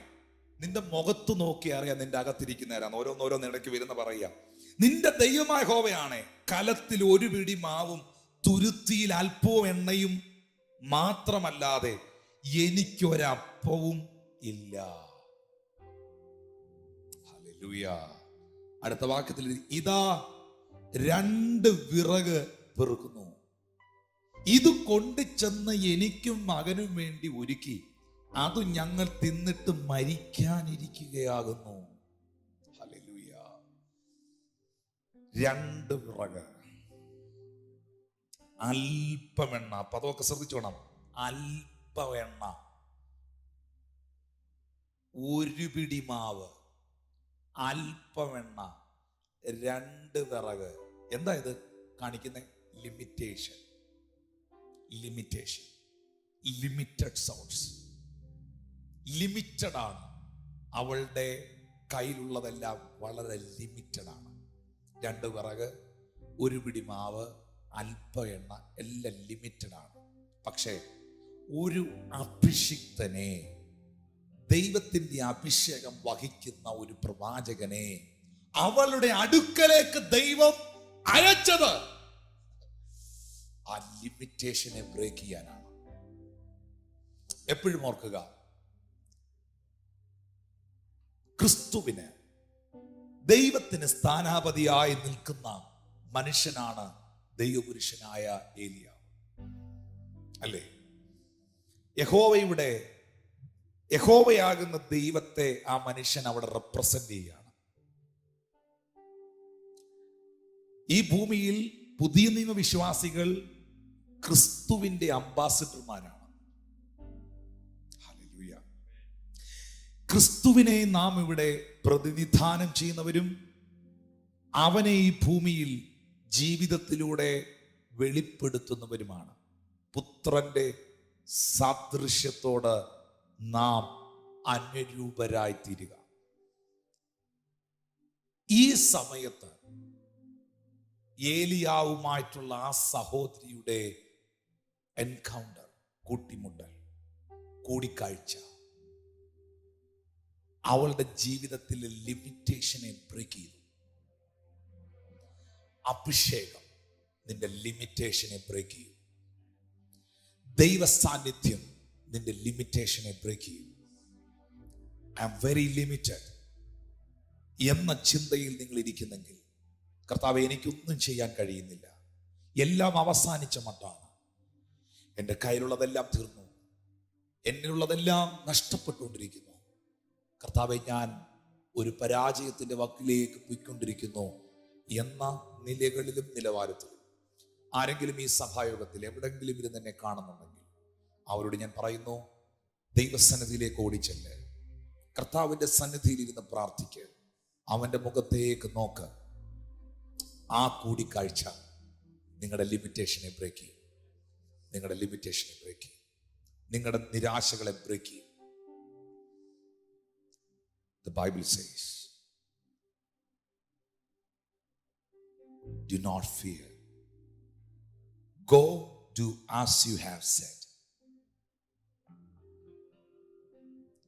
നിന്റെ മുഖത്ത് നോക്കി അറിയാം നിന്റെ അകത്തിരിക്കുന്നവരാണ്. ഓരോന്നോരോന്ന് ഇടയ്ക്ക് വരുന്ന പറയാം. നിന്റെ ദൈവമായ യഹോവയാണേ. കലത്തിൽ ഒരു പിടി മാവും തുരുത്തിയിൽ അല്പവും എണ്ണയും മാത്രമല്ലാതെ എനിക്കൊരപ്പവും ഇല്ല. ഹല്ലേലൂയ. അടുത്ത വാക്യത്തിൽ, ഇതാ 2 വിറക് പെറുക്കുന്നു, ഇത് കൊണ്ടു ചെന്ന് എനിക്കും മകനും വേണ്ടി ഒരുക്കി, അത് ഞങ്ങൾ തിന്നിട്ട് മരിക്കാനിരിക്കുകയാകുന്നു. ഹല്ലേലൂയ. 2 വിറക്, അല്പമെണ്ണ. പദമൊക്കെ ശ്രദ്ധിച്ചോണം. അല്പമെണ്ണ, 1 പിടി മാവ്, അല്പമെണ്ണ, 2 വിറക്. എന്താ ഇത് കാണിക്കുന്നത്? Limitation, limitation, limited source. Limited ആണ്. അവളുടെ കയ്യിലുള്ളതെല്ലാം വളരെ ലിമിറ്റഡ് ആണ്. 2 വിറക്, 1 പിടി മാവ്, അല്പ എണ്ണ, എല്ലാം ലിമിറ്റഡ് ആണ്. പക്ഷേ ഒരു അഭിഷിക്തനെ, ദൈവത്തിന്റെ അഭിഷേകം വഹിക്കുന്ന ഒരു പ്രവാചകനെ അവളുടെ അടുക്കലേക്ക് ദൈവം അയച്ചത് ആ ലിമിറ്റേഷനെ ബ്രേക്ക് ചെയ്യാനാണ്. എപ്പോഴും ഓർക്കുക, ക്രിസ്തുവിന്, ദൈവത്തിന് സ്ഥാനാപതിയായി നിൽക്കുന്ന മനുഷ്യനാണ് ദൈവപുരുഷനായ ഏലിയാ, അല്ലേ? യഹോവയാകുന്ന ദൈവത്തെ ആ മനുഷ്യൻ അവിടെ റെപ്രസെന്റ് ചെയ്യുകയാണ്. ഈ ഭൂമിയിൽ പുതിയ നിയമ വിശ്വാസികൾ ക്രിസ്തുവിന്റെ അംബാസിഡർമാരാണ്. ഹല്ലേലൂയ. ക്രിസ്തുവിനെ നാം ഇവിടെ പ്രതിനിധാനം ചെയ്യുന്നവരും അവനെ ഈ ഭൂമിയിൽ ജീവിതത്തിലൂടെ വെളിപ്പെടുത്തുന്നവരുമാണ്. പുത്രന്റെ സാദൃശ്യത്തോട് നാം അനുരൂപരായി തീരുക. ഈ സമയത്ത് ഏലിയാവുമായിട്ടുള്ള ആ സഹോദരിയുടെ എൻകൗണ്ടർ, കൂട്ടിമുട്ടൽ, കൂടിക്കാഴ്ച അവളുടെ ജീവിതത്തിലെ ലിമിറ്റേഷനെ ബ്രേക്ക് ചെയ്തു. അഭിഷേകം നിന്റെ ലിമിറ്റേഷനെ ബ്രേക്ക് ചെയ്യും. ദൈവ സാന്നിധ്യം നിന്റെ ലിമിറ്റേഷനെ ബ്രേക്ക് ചെയ്യും. ഐ ആം വെരി ലിമിറ്റഡ് എന്ന ചിന്തയിൽ നിങ്ങൾ ഇരിക്കുന്നെങ്കിൽ, കർത്താവേ എനിക്കൊന്നും ചെയ്യാൻ കഴിയുന്നില്ല, എല്ലാം അവസാനിച്ച മട്ടാണ്, എൻ്റെ കയ്യിലുള്ളതെല്ലാം തീർന്നു, എന്നിലുള്ളതെല്ലാം നഷ്ടപ്പെട്ടുകൊണ്ടിരിക്കുന്നു, കർത്താവ് കർത്താവെ, ഞാൻ ഒരു പരാജയത്തിന്റെ വക്കിലേക്ക് പോയിക്കൊണ്ടിരിക്കുന്നു എന്ന നിലകളിലും നിലവാരത്തിലും ആരെങ്കിലും ഈ സഭായോഗത്തിൽ എവിടെങ്കിലും ഇരുന്ന് എന്നെ കാണുന്നുണ്ടെങ്കിൽ അവരോട് ഞാൻ പറയുന്നു, ദൈവസന്നിധിയിലേക്ക് ഓടിച്ചെല്ല്, കർത്താവിന്റെ സന്നിധിയിൽ ഇരുന്ന് പ്രാർത്ഥിക്ക്, അവന്റെ മുഖത്തേക്ക് നോക്ക്. ആ കൂടിക്കാഴ്ച നിങ്ങളുടെ ലിമിറ്റേഷനെ ബ്രേക്ക് ചെയ്യും, നിങ്ങളുടെ ലിമിറ്റേഷനെ ബ്രേക്ക് ചെയ്യും, നിങ്ങളുടെ നിരാശകളെ ബ്രേക്ക് ചെയ്യും. The Bible says, do not fear. Go do as you have said.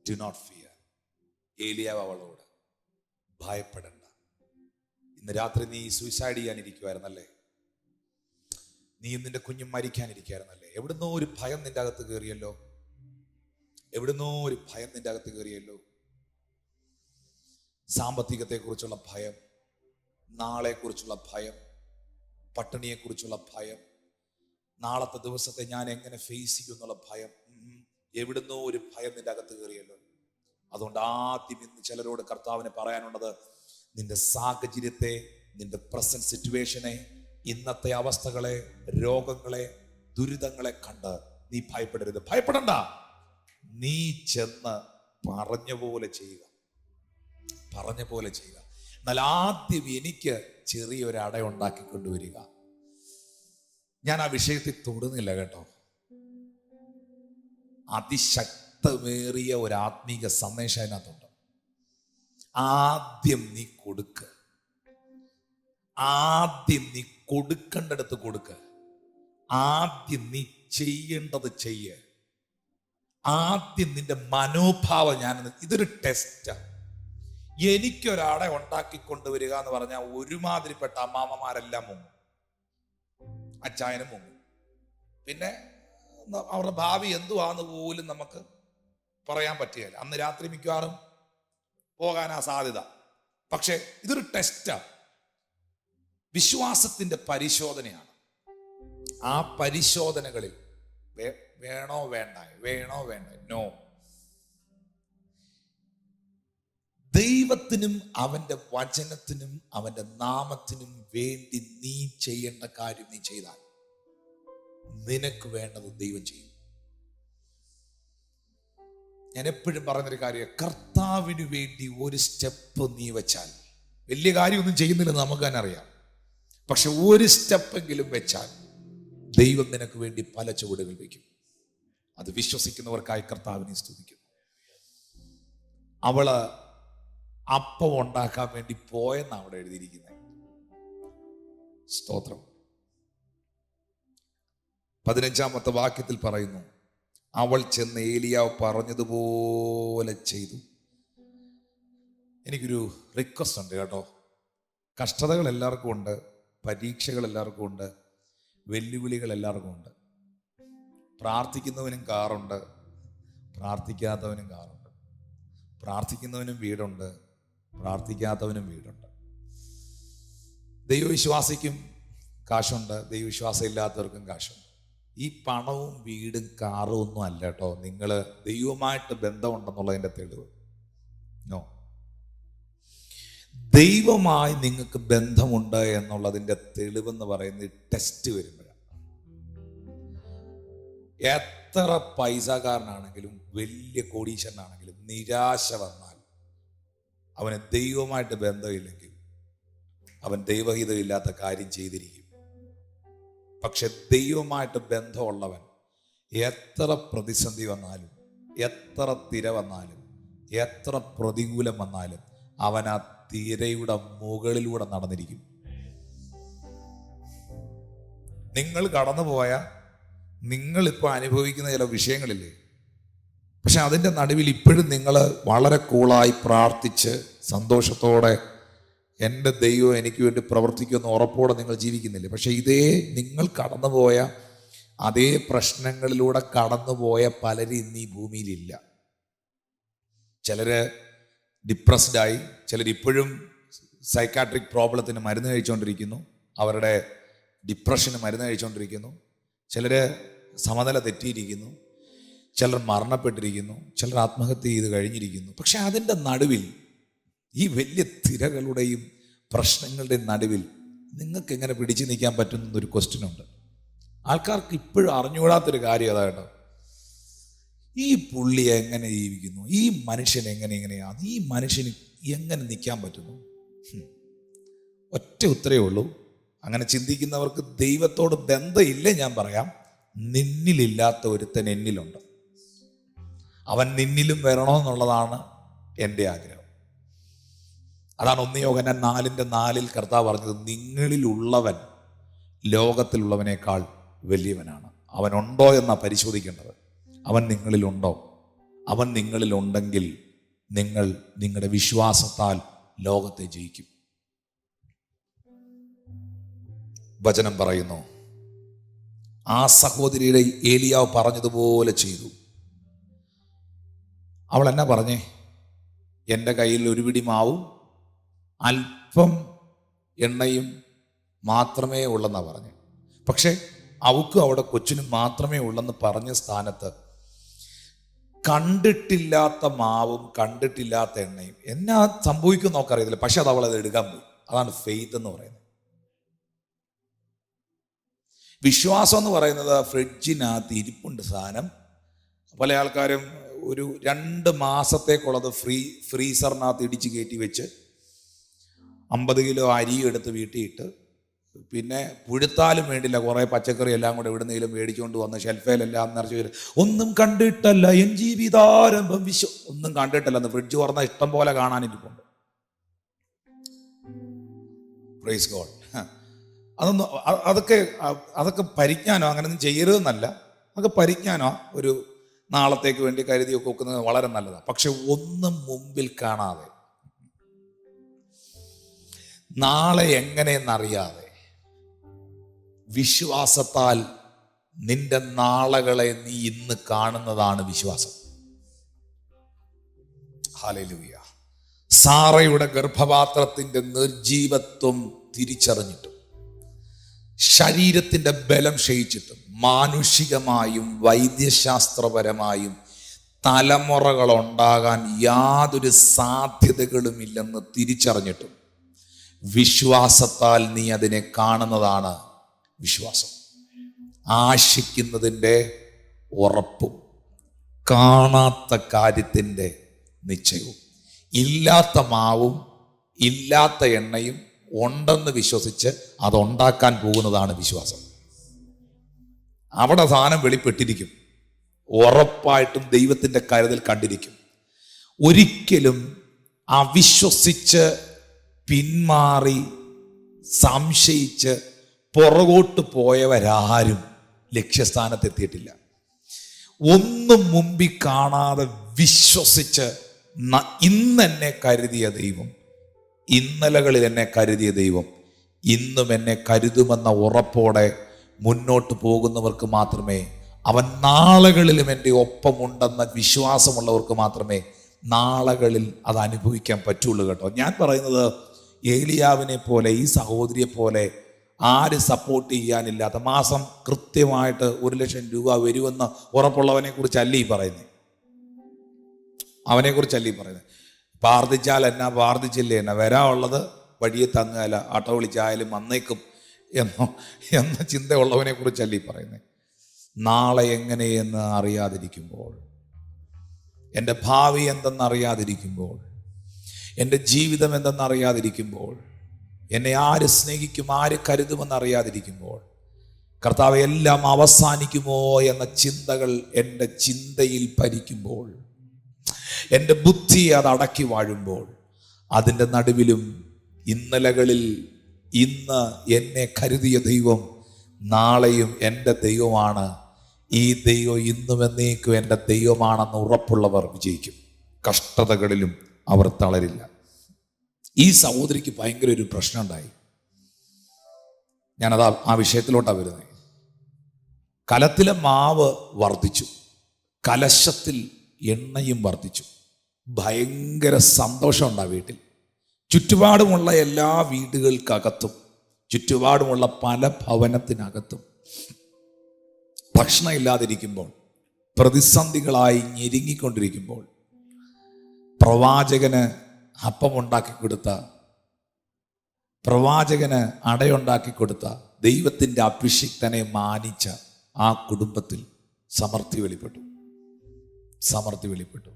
Do not fear. ഏലിയാവ് അവളോട്, ഭയപ്പെടണ്ട. ഇന്ന് രാത്രി നീ സൂയിസൈഡ് ചെയ്യാനിരിക്കുവായിരുന്നല്ലേ? നീയും നിന്റെ കുഞ്ഞും മരിക്കാനിരിക്കുവായിരുന്നല്ലേ? എവിടുന്നോ ഒരു ഭയം നിന്റെ അകത്ത് കയറിയല്ലോ, എവിടുന്നോ ഒരു ഭയം നിന്റെ അകത്ത് കയറിയല്ലോ. സാമ്പത്തികത്തെക്കുറിച്ചുള്ള ഭയം, നാളെക്കുറിച്ചുള്ള ഭയം, പട്ടിണിയെക്കുറിച്ചുള്ള ഭയം, നാളത്തെ ദിവസത്തെ ഞാൻ എങ്ങനെ ഫേസ് ചെയ്യും എന്നുള്ള ഭയം. എവിടുന്നോ ഒരു ഭയം നിന്റെ അകത്ത് കയറിയല്ലോ. അതുകൊണ്ട് ആദ്യം ഇന്ന് ചിലരോട് കർത്താവിന് പറയാനുള്ളത്, നിന്റെ സാഹചര്യത്തെ, നിന്റെ പ്രസന്റ് സിറ്റുവേഷനെ, ഇന്നത്തെ അവസ്ഥകളെ, രോഗങ്ങളെ, ദുരിതങ്ങളെ കണ്ട് നീ ഭയപ്പെടരുത്. ഭയപ്പെടണ്ട. നീ ചെന്ന് പറഞ്ഞ പോലെ ചെയ്യുക, പറഞ്ഞ പോലെ ചെയ്യുക. എന്നാൽ ആദ്യം എനിക്ക് ചെറിയൊരു അട ഉണ്ടാക്കി കൊണ്ടുവരിക. ഞാൻ ആ വിഷയത്തിൽ തൊടുന്നില്ല കേട്ടോ. അതിശക്തമേറിയ ഒരു ആത്മീക സന്ദേശം അതിനകത്തുണ്ട്. ആദ്യം നീ കൊടുക്ക്, ആദ്യം നീ കൊടുക്കേണ്ടടുത്ത് കൊടുക്ക്, ആദ്യം നീ ചെയ്യേണ്ടത് ചെയ്യ്, ആദ്യം നിന്റെ മനോഭാവം. ഇതൊരു ടെസ്റ്റാണ്. എനിക്കൊരാളെ ഉണ്ടാക്കിക്കൊണ്ടുവരിക എന്ന് പറഞ്ഞാൽ ഒരുമാതിരിപ്പെട്ട അമ്മാമ്മമാരെല്ലാം മുങ്ങും, അച്ചായനും മുങ്ങും. പിന്നെ അവരുടെ ഭാവി എന്തുവാന്ന് പോലും നമുക്ക് പറയാൻ പറ്റുകയില്ല. അന്ന് രാത്രി മിക്കവാറും പോകാനാ സാധ്യത. പക്ഷെ ഇതൊരു ടെസ്റ്റാണ്, വിശ്വാസത്തിന്റെ പരിശോധനയാണ്. ആ പരിശോധനകളിൽ വേണോ വേണ്ട, വേണോ വേണ്ട, നോ. ദൈവത്തിനും അവന്റെ വചനത്തിനും അവന്റെ നാമത്തിനും വേണ്ടി നീ ചെയ്യേണ്ട കാര്യം നീ ചെയ്താൽ നിനക്ക് വേണ്ടത് ദൈവം ചെയ്യും. ഞാൻ എപ്പോഴും പറഞ്ഞൊരു കാര്യം, കർത്താവിന് വേണ്ടി ഒരു സ്റ്റെപ്പ് നീ വെച്ചാൽ, വലിയ കാര്യമൊന്നും ചെയ്യുന്നില്ലെന്ന് നമുക്ക് തന്നെ അറിയാം, പക്ഷെ ഒരു സ്റ്റെപ്പെങ്കിലും വെച്ചാൽ ദൈവം നിനക്ക് വേണ്ടി പല ചുവടുകൾ വയ്ക്കും. അത് വിശ്വസിക്കുന്നവർക്കായി കർത്താവിനെ സ്തുതിക്കുന്നു. അവള് അപ്പം ഉണ്ടാക്കാൻ വേണ്ടി പോയെന്നാണ് അവിടെ എഴുതിയിരിക്കുന്നത്. സ്തോത്രം. 15-ാമത്തെ വാക്യത്തിൽ പറയുന്നു, അവൾ ചെന്ന് ഏലിയാവ് പറഞ്ഞതുപോലെ ചെയ്തു. എനിക്കൊരു റിക്വസ്റ്റ് ഉണ്ട് കേട്ടോ. കഷ്ടതകൾ എല്ലാവർക്കും ഉണ്ട്, പരീക്ഷകൾ എല്ലാവർക്കും ഉണ്ട്, വെല്ലുവിളികൾ എല്ലാവർക്കും ഉണ്ട്. പ്രാർത്ഥിക്കുന്നവനും കാറുണ്ട്, പ്രാർത്ഥിക്കാത്തവനും കാറുണ്ട്. പ്രാർത്ഥിക്കുന്നവനും വീടുണ്ട്, പ്രാർത്ഥിക്കാത്തവനും വീടുണ്ട്. ദൈവവിശ്വാസിക്കും കാശുണ്ട്, ദൈവവിശ്വാസം ഇല്ലാത്തവർക്കും കാശുണ്ട്. ഈ പണവും വീടും കാറും ഒന്നും അല്ല കേട്ടോ നിങ്ങൾ ദൈവമായിട്ട് ബന്ധമുണ്ടെന്നുള്ളതിൻ്റെ തെളിവ്. നോ, ദൈവമായി നിങ്ങൾക്ക് ബന്ധമുണ്ട് എന്നുള്ളതിൻ്റെ തെളിവെന്ന് പറയുന്നത് ടെസ്റ്റ് വരുമ്പോഴാണ്. എത്ര പൈസക്കാരനാണെങ്കിലും വലിയ കോടീശ്വരനാണെങ്കിലും നിരാശ വന്നാൽ, അവന് ദൈവമായിട്ട് ബന്ധമില്ലെങ്കിൽ അവൻ ദൈവഹിതമില്ലാത്ത കാര്യം ചെയ്തിരിക്കും. പക്ഷെ ദൈവമായിട്ട് ബന്ധമുള്ളവൻ എത്ര പ്രതിസന്ധി വന്നാലും, എത്ര തിര വന്നാലും, എത്ര പ്രതികൂലം വന്നാലും അവൻ ആ തിരയുടെ മുകളിലൂടെ നടന്നിരിക്കും. നിങ്ങൾ കടന്നുപോയ, നിങ്ങളിപ്പോൾ അനുഭവിക്കുന്ന ചില വിഷയങ്ങളില്ലേ, പക്ഷെ അതിൻ്റെ നടുവിൽ ഇപ്പോഴും നിങ്ങൾ വളരെ കൂളായി പ്രാർത്ഥിച്ച് സന്തോഷത്തോടെ എൻ്റെ ദൈവം എനിക്ക് വേണ്ടി പ്രവർത്തിക്കുമെന്ന് ഉറപ്പോടെ നിങ്ങൾ ജീവിക്കുന്നില്ലേ? പക്ഷെ ഇതേ നിങ്ങൾ കടന്നുപോയ അതേ പ്രശ്നങ്ങളിലൂടെ കടന്നുപോയ പലരും ഇന്ന് ഈ ഭൂമിയിലില്ല. ചിലര് ഡിപ്രസ്ഡായി, ചിലരിപ്പോഴും സൈക്കാട്രിക് പ്രോബ്ലത്തിന് മരുന്ന് കഴിച്ചുകൊണ്ടിരിക്കുന്നു, അവരുടെ ഡിപ്രഷന് മരുന്ന് കഴിച്ചുകൊണ്ടിരിക്കുന്നു. ചിലര് സമനില തെറ്റിയിരിക്കുന്നു. ചിലർ മരണപ്പെട്ടിരിക്കുന്നു, ചിലർ ആത്മഹത്യ ചെയ്ത് കഴിഞ്ഞിരിക്കുന്നു. പക്ഷെ അതിൻ്റെ നടുവിൽ, ഈ വലിയ തിരകളുടെയും പ്രശ്നങ്ങളുടെയും നടുവിൽ നിങ്ങൾക്ക് എങ്ങനെ പിടിച്ചു നിൽക്കാൻ പറ്റുന്നൊരു ക്വസ്റ്റ്യൻ ഉണ്ട്. ആൾക്കാർക്ക് ഇപ്പോഴും അറിഞ്ഞുകൂടാത്തൊരു കാര്യം അതാ കേട്ടോ. ഈ പുള്ളി എങ്ങനെ ജീവിക്കുന്നു, ഈ മനുഷ്യൻ എങ്ങനെയാണ്, ഈ മനുഷ്യന് എങ്ങനെ നിൽക്കാൻ പറ്റുന്നു? ഒറ്റ ഉത്തരവേ ഉള്ളൂ. അങ്ങനെ ചിന്തിക്കുന്നവർക്ക് ദൈവത്തോട് ബന്ധമില്ലേ ഞാൻ പറയാം. നിന്നിലില്ലാത്ത ഒരുത്തൻ എന്നിലുണ്ട്. അവൻ നിന്നിലും വരണമെന്നുള്ളതാണ് എൻ്റെ ആഗ്രഹം. അതാണ് 1 യോഹന്നാൻ 4:4 കർത്താവ് പറഞ്ഞത്, നിങ്ങളിലുള്ളവൻ ലോകത്തിലുള്ളവനേക്കാൾ വലിയവനാണ്. അവനുണ്ടോ എന്നാ പരിശോധിക്കേണ്ടത്. അവൻ നിങ്ങളിലുണ്ടോ? അവൻ നിങ്ങളിലുണ്ടെങ്കിൽ നിങ്ങൾ നിങ്ങളുടെ വിശ്വാസത്താൽ ലോകത്തെ ജയിക്കും. വചനം പറയുന്നു, ആ സഹോദരിയുടെ ഏലിയാവ് പറഞ്ഞതുപോലെ ചെയ്തു. അവൾ എന്നാ പറഞ്ഞേ? എൻ്റെ കയ്യിൽ ഒരു പിടി മാവും അല്പം എണ്ണയും മാത്രമേ ഉള്ളെന്നാണ് പറഞ്ഞത്. പക്ഷെ അവക്കും അവിടെ കൊച്ചിനും മാത്രമേ ഉള്ളെന്ന് പറഞ്ഞ സ്ഥാനത്ത് കണ്ടിട്ടില്ലാത്ത മാവും കണ്ടിട്ടില്ലാത്ത എണ്ണയും എന്നാ സംഭവിക്കും നോക്കറിയത്തില്ല. പക്ഷെ അത് അവളത് എടുക്കാൻ പോയി. അതാണ് ഫെയ്ത്ത് എന്ന് പറയുന്നത്. വിശ്വാസം എന്ന് പറയുന്നത് ഫ്രിഡ്ജിനകത്ത് ഇരിപ്പുണ്ട് സാധനം. പല ആൾക്കാരും ഒരു 2 മാസത്തേക്കുള്ളത് ഫ്രീസറിനകത്ത് ഇടിച്ച് കയറ്റി വെച്ച് 50 കിലോ അരി എടുത്ത് വീട്ടിയിട്ട്, പിന്നെ പുഴുത്താലും വേണ്ടില്ല കുറേ പച്ചക്കറി എല്ലാം കൂടെ എവിടുന്നെങ്കിലും മേടിച്ചുകൊണ്ട് വന്ന് ഷെൽഫേലെല്ലാം നിറച്ച് ഒന്നും കണ്ടിട്ടല്ല എൻ ജീവിതാരംഭം ഒന്നും കണ്ടിട്ടല്ല. എന്ന് ഫ്രിഡ്ജ് തുറന്നാൽ ഇഷ്ടം പോലെ കാണാനിരിപ്പുണ്ട്. Praise God. അതൊക്കെ പരിജ്ഞാനോ, അങ്ങനെയൊന്നും ചെയ്യരുതെന്നല്ല. അതൊക്കെ പരിജ്ഞാനോ ഒരു നാളത്തേക്ക് വേണ്ടി കരുതിയൊക്കെ വെക്കുന്നത് വളരെ നല്ലതാണ്. പക്ഷെ ഒന്നും മുമ്പിൽ കാണാതെ, നാളെ എങ്ങനെയെന്നറിയാതെ, വിശ്വാസത്താൽ നിന്റെ നാളകളെ നീ ഇന്ന് കാണുന്നതാണ് വിശ്വാസം. ഹല്ലേലൂയ. സാറയുടെ ഗർഭപാത്രത്തിന്റെ നിർജീവത്വം തിരിച്ചറിഞ്ഞിട്ടും ശരീരത്തിന്റെ ബലം ക്ഷയിച്ചിട്ടും മാനുഷികമായും വൈദ്യശാസ്ത്രപരമായും തലമുറകൾ ഉണ്ടാകാൻ യാതൊരു സാധ്യതകളുമില്ലെന്ന് തിരിച്ചറിഞ്ഞിട്ടും വിശ്വാസത്താൽ നീ അതിനെ കാണുന്നതാണ് വിശ്വാസം. ആശിക്കുന്നതിൻ്റെ ഉറപ്പും കാണാത്ത കാര്യത്തിൻ്റെ നിശ്ചയവും. ഇല്ലാത്ത മാവും ഇല്ലാത്ത എണ്ണയും ഉണ്ടെന്ന് വിശ്വസിച്ച് അതുണ്ടാക്കാൻ പോകുന്നതാണ് വിശ്വാസം. അവിടെ സാധനം വെളിപ്പെട്ടിരിക്കും. ഉറപ്പായിട്ടും ദൈവത്തിൻ്റെ കരുതൽ കണ്ടിരിക്കും. ഒരിക്കലും അവിശ്വസിച്ച് പിന്മാറി സംശയിച്ച് പുറകോട്ട് പോയവരാരും ലക്ഷ്യസ്ഥാനത്തെത്തിയിട്ടില്ല. ഒന്നും മുമ്പിൽ കാണാതെ വിശ്വസിച്ച് ഇന്നെന്നെ കരുതിയ ദൈവം, ഇന്നലകളിൽ എന്നെ കരുതിയ ദൈവം ഇന്നും എന്നെ കരുതുമെന്ന ഉറപ്പോടെ മുന്നോട്ട് പോകുന്നവർക്ക് മാത്രമേ, അവൻ നാളുകളിലും എൻ്റെ ഒപ്പമുണ്ടെന്ന വിശ്വാസമുള്ളവർക്ക് മാത്രമേ നാളുകളിൽ അത് അനുഭവിക്കാൻ പറ്റുള്ളൂ കേട്ടോ. ഞാൻ പറയുന്നത് ഏലിയാവിനെ പോലെ, ഈ സഹോദരിയെ പോലെ ആര് സപ്പോർട്ട് ചെയ്യാനില്ലാത്ത, മാസം കൃത്യമായിട്ട് 1,00,000 രൂപ വരുമെന്ന് ഉറപ്പുള്ളവനെ കുറിച്ചല്ല ഈ പറയുന്നത്. അവനെക്കുറിച്ചല്ല ഈ പറയുന്നത്. പ്രാർത്ഥിച്ചാൽ എന്നാ, പ്രാർത്ഥിച്ചില്ലേ എന്നാ, വരാനുള്ളത് വഴിയെ തങ്ങുകയല്ല, ആട്ടോ വിളിച്ചായാലും വന്നേക്കും എന്ന ചിന്തയുള്ളവനെ കുറിച്ചല്ല ഈ പറയുന്നത്. നാളെ എങ്ങനെയെന്ന് അറിയാതിരിക്കുമ്പോൾ, എൻ്റെ ഭാവി എന്തെന്നറിയാതിരിക്കുമ്പോൾ, എൻ്റെ ജീവിതം എന്തെന്നറിയാതിരിക്കുമ്പോൾ, എന്നെ ആര് സ്നേഹിക്കും, ആര് കരുതുമെന്നറിയാതിരിക്കുമ്പോൾ, കർത്താവ് എല്ലാം അവസാനിക്കുമോ എന്ന ചിന്തകൾ എൻ്റെ ചിന്തയിൽ ഭരിക്കുമ്പോൾ, എൻ്റെ ബുദ്ധി അത് അടക്കി വാഴുമ്പോൾ, അതിൻ്റെ നടുവിലും ഇന്നലകളിൽ ഇന്ന് എന്നെ കരുതിയ ദൈവം നാളെയും എൻ്റെ ദൈവമാണ്, ഈ ദൈവം ഇന്നും എന്നേക്കും എൻ്റെ ദൈവമാണെന്ന് ഉറപ്പുള്ളവർ വിജയിക്കും. കഷ്ടതകളിലും അവർ തളരില്ല. ഈ സഹോദരിക്ക് ഭയങ്കര ഒരു പ്രശ്നം ഉണ്ടായി. ഞാനത് ആ വിഷയത്തിലോട്ടാണ് വരുന്നത്. കലത്തിലെ മാവ് വർദ്ധിച്ചു, കലശത്തിൽ എണ്ണയും വർദ്ധിച്ചു. ഭയങ്കര സന്തോഷമുണ്ട് ആ വീട്ടിൽ. ചുറ്റുപാടുമുള്ള എല്ലാ വീടുകൾക്കകത്തും, ചുറ്റുപാടുമുള്ള പല ഭവനത്തിനകത്തും ഭക്ഷണം ഇല്ലാതിരിക്കുമ്പോൾ പ്രതിസന്ധികളായി ഞെരുങ്ങിക്കൊണ്ടിരിക്കുമ്പോൾ പ്രവാചകന് അപ്പമുണ്ടാക്കി കൊടുത്ത, പ്രവാചകന് അടയുണ്ടാക്കി കൊടുത്ത ദൈവത്തിൻ്റെ അഭിഷിക്തനെ മാനിച്ച ആ കുടുംബത്തിൽ സമൃദ്ധി വെളിപ്പെട്ടു. സമൃദ്ധി വെളിപ്പെട്ടു.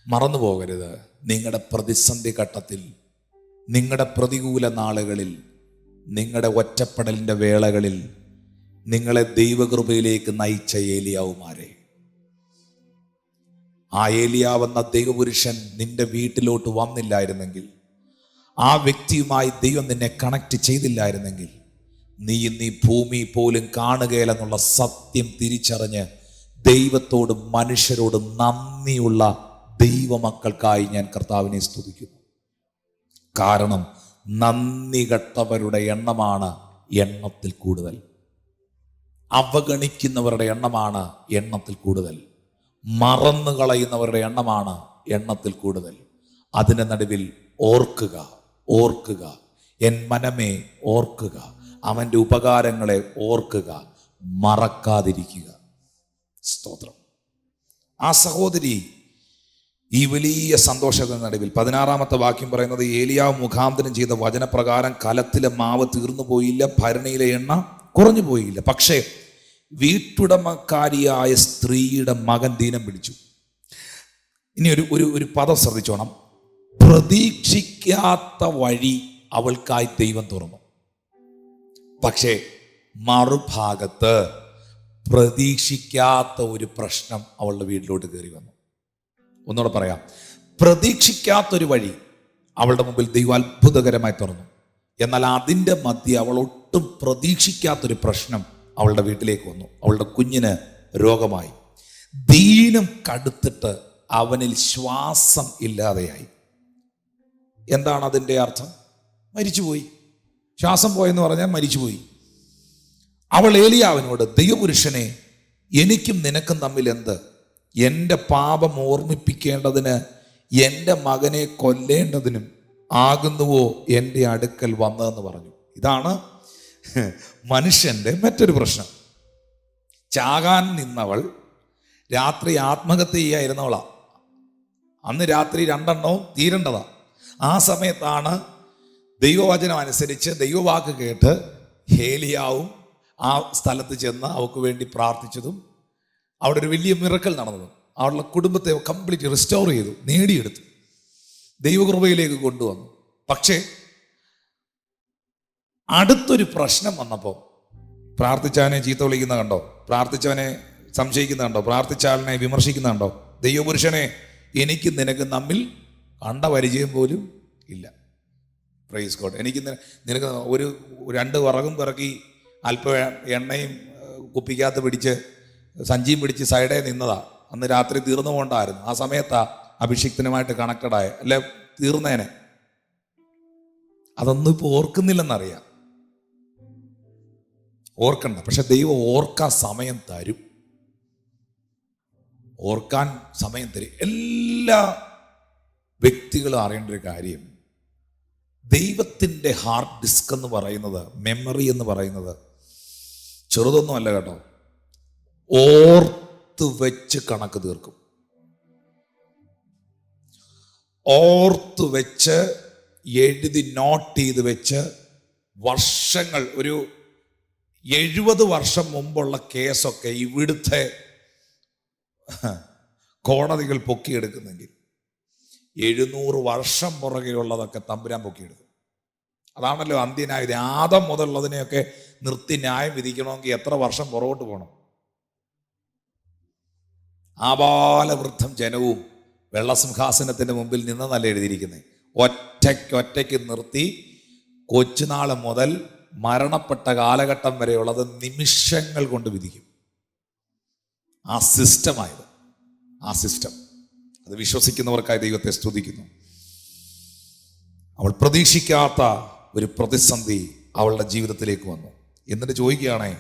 മറന്നു പോകരുത്, നിങ്ങളുടെ പ്രതിസന്ധി ഘട്ടത്തിൽ, നിങ്ങളുടെ പ്രതികൂല നാളുകളിൽ, നിങ്ങളുടെ ഒറ്റപ്പെടലിൻ്റെ വേളകളിൽ നിങ്ങളെ ദൈവകൃപയിലേക്ക് നയിച്ച ഏലിയാവുമാരെ, ആ ഏലിയാവെന്ന ദൈവപുരുഷൻ നിന്റെ വീട്ടിലോട്ട് വന്നില്ലായിരുന്നെങ്കിൽ, ആ വ്യക്തിയുമായി ദൈവം നിന്നെ കണക്ട് ചെയ്തില്ലായിരുന്നെങ്കിൽ, നീ ഇന്ന് ഈ ഭൂമി പോലും കാണുകയില്ലെന്നുള്ള സത്യം തിരിച്ചറിഞ്ഞ് ദൈവത്തോടും മനുഷ്യരോടും നന്ദിയുള്ള ദൈവമക്കൾക്കായി ഞാൻ കർത്താവിനെ സ്തുതിക്കുന്നു. കാരണം നന്ദി കെട്ടവരുടെ എണ്ണമാണ് എണ്ണത്തിൽ കൂടുതൽ, അവഗണിക്കുന്നവരുടെ എണ്ണമാണ് എണ്ണത്തിൽ കൂടുതൽ, മറന്നു കളയുന്നവരുടെ എണ്ണമാണ് എണ്ണത്തിൽ കൂടുതൽ. അതിൻ്റെ നടുവിൽ ഓർക്കുക, ഓർക്കുക, എൻ മനമേ ഓർക്കുക, അവൻ്റെ ഉപകാരങ്ങളെ ഓർക്കുക, മറക്കാതിരിക്കുക. സ്തോത്രം. ആ സഹോദരി ഈ വലിയ സന്തോഷത്തിന് നടുവിൽ 16-ാമത്തെ വാക്യം പറയുന്നത്, ഏലിയാവ് മുഖാന്തരം ചെയ്ത വചനപ്രകാരം കലത്തിലെ മാവ് തീർന്നു പോയില്ല, ഭരണിയിലെ എണ്ണ കുറഞ്ഞു പോയില്ല. പക്ഷേ വീട്ടുടമക്കാരിയായ സ്ത്രീയുടെ മകൻ ദീനം പിടിച്ചു. ഇനി ഒരു പദം ശ്രദ്ധിച്ചോണം. പ്രതീക്ഷിക്കാത്ത വഴി അവൾക്കായി ദൈവം തുറന്നു. പക്ഷേ മറുഭാഗത്ത് പ്രതീക്ഷിക്കാത്ത ഒരു പ്രശ്നം അവളുടെ വീട്ടിലോട്ട് കയറി വന്നു. ഒന്നുകൂടെ പറയാം, പ്രതീക്ഷിക്കാത്തൊരു വഴി അവളുടെ മുമ്പിൽ ദൈവം അത്ഭുതകരമായി തുറന്നു. എന്നാൽ അതിൻ്റെ മധ്യ അവൾ ഒട്ടും പ്രതീക്ഷിക്കാത്തൊരു പ്രശ്നം അവളുടെ വീട്ടിലേക്ക് വന്നു. അവളുടെ കുഞ്ഞിന് രോഗമായി. ദീനം കടുത്തിട്ട് അവനിൽ ശ്വാസം ഇല്ലാതെയായി. എന്താണ് അതിൻ്റെ അർത്ഥം? മരിച്ചുപോയി. ശ്വാസം പോയെന്ന് പറഞ്ഞാൽ മരിച്ചുപോയി. അവൾ ഏലിയാവിനോട്, ദൈവപുരുഷനെ, എനിക്കും നിനക്കും തമ്മിൽ എന്ത്? എൻ്റെ പാപം ഓർമ്മിപ്പിക്കേണ്ടതിന് എൻ്റെ മകനെ കൊല്ലേണ്ടതിനും ആകുന്നുവോ എൻ്റെ അടുക്കൽ വന്നതെന്ന് പറഞ്ഞു. ഇതാണ് മനുഷ്യൻ്റെ മറ്റൊരു പ്രശ്നം. ചാകാൻ നിന്നവൾ രാത്രി ആത്മഹത്യ ചെയ്യായിരുന്നവളാ. അന്ന് രാത്രി 2 എണ്ണവും തീരേണ്ടതാ. ആ സമയത്താണ് ദൈവവചനം അനുസരിച്ച് ദൈവവാക്ക് കേട്ട് ഏലിയാവും ആ സ്ഥലത്ത് ചെന്ന് അവൾക്ക് വേണ്ടി പ്രാർത്ഥിച്ചതും അവിടെ ഒരു വലിയ മിറക്കൽ നടന്നതും അവളുടെ കുടുംബത്തെ കംപ്ലീറ്റ് റിസ്റ്റോർ ചെയ്തു, നേടിയെടുത്തു, ദൈവകൃപയിലേക്ക് കൊണ്ടുവന്നു. പക്ഷേ അടുത്തൊരു പ്രശ്നം വന്നപ്പോൾ പ്രാർത്ഥിച്ചവനെ ചീത്ത വിളിക്കുന്ന കണ്ടോ, പ്രാർത്ഥിച്ചവനെ സംശയിക്കുന്ന കണ്ടോ, പ്രാർത്ഥിച്ചാലിനെ വിമർശിക്കുന്ന കണ്ടോ? ദൈവപുരുഷനെ, എനിക്ക് നിനക്ക് തമ്മിൽ കണ്ട പരിചയം പോലും ഇല്ല. Praise God. എനിക്ക് നിനക്ക് 2 വിറകും പിറക്കി അല്പ എണ്ണയും കുപ്പിക്കകത്ത് പിടിച്ച് സഞ്ചിയും പിടിച്ച് സൈഡേ നിന്നതാ. അന്ന് രാത്രി തീർന്നു പോകണ്ടായിരുന്നു. ആ സമയത്താ അഭിഷിക്തനുമായിട്ട് കണക്റ്റഡായ, അല്ലെ തീർന്നേനെ. അതൊന്നും ഇപ്പോൾ ഓർക്കുന്നില്ലെന്നറിയാം. ഓർക്കണ്ട. പക്ഷെ ദൈവം ഓർക്കാൻ സമയം തരും. ഓർക്കാൻ സമയം തരും. എല്ലാ വ്യക്തികളും അറിയേണ്ട ഒരു കാര്യം, ദൈവത്തിൻ്റെ ഹാർഡ് ഡിസ്ക് എന്ന് പറയുന്നത്, മെമ്മറി എന്ന് പറയുന്നത് ചെറുതൊന്നും അല്ല കേട്ടോ. ഓർത്ത് വെച്ച് കണക്ക് തീർക്കും. ഓർത്ത് വെച്ച് എഴുതി നോട്ട് ചെയ്ത് വെച്ച് വർഷങ്ങൾ, ഒരു 70 വർഷം മുമ്പുള്ള കേസൊക്കെ ഇവിടുത്തെ കോടതികൾ പൊക്കിയെടുക്കുന്നെങ്കിൽ 700 വർഷം പുറകെയുള്ളതൊക്കെ തമ്പുരാൻ പൊക്കിയെടുക്കും. അതാണല്ലോ അന്ത്യന്യായം. ആദം മുതലുള്ളതിനെയൊക്കെ നിർത്തി ന്യായം വിധിക്കണമെങ്കിൽ എത്ര വർഷം പുറകോട്ട് പോകണം? ആബാലവൃദ്ധം ജനവും വെള്ളസിംഹാസനത്തിൻ്റെ മുമ്പിൽ നിന്നെന്നല്ല എഴുതിയിരിക്കുന്നത്. ഒറ്റയ്ക്ക് നിർത്തി കൊച്ചുനാൾ മുതൽ മരണപ്പെട്ട കാലഘട്ടം വരെയുള്ളത് നിമിഷങ്ങൾ കൊണ്ട് വിധിക്കും. ആ സിസ്റ്റമായത്, ആ സിസ്റ്റം. അത് വിശ്വസിക്കുന്നവർക്കായി ദൈവത്തെ സ്തുതിക്കുന്നു. അവൾ പ്രതീക്ഷിക്കാത്ത ഒരു പ്രതിസന്ധി അവളുടെ ജീവിതത്തിലേക്ക് വന്നു. എന്നിട്ട് ചോദിക്കുകയാണേ,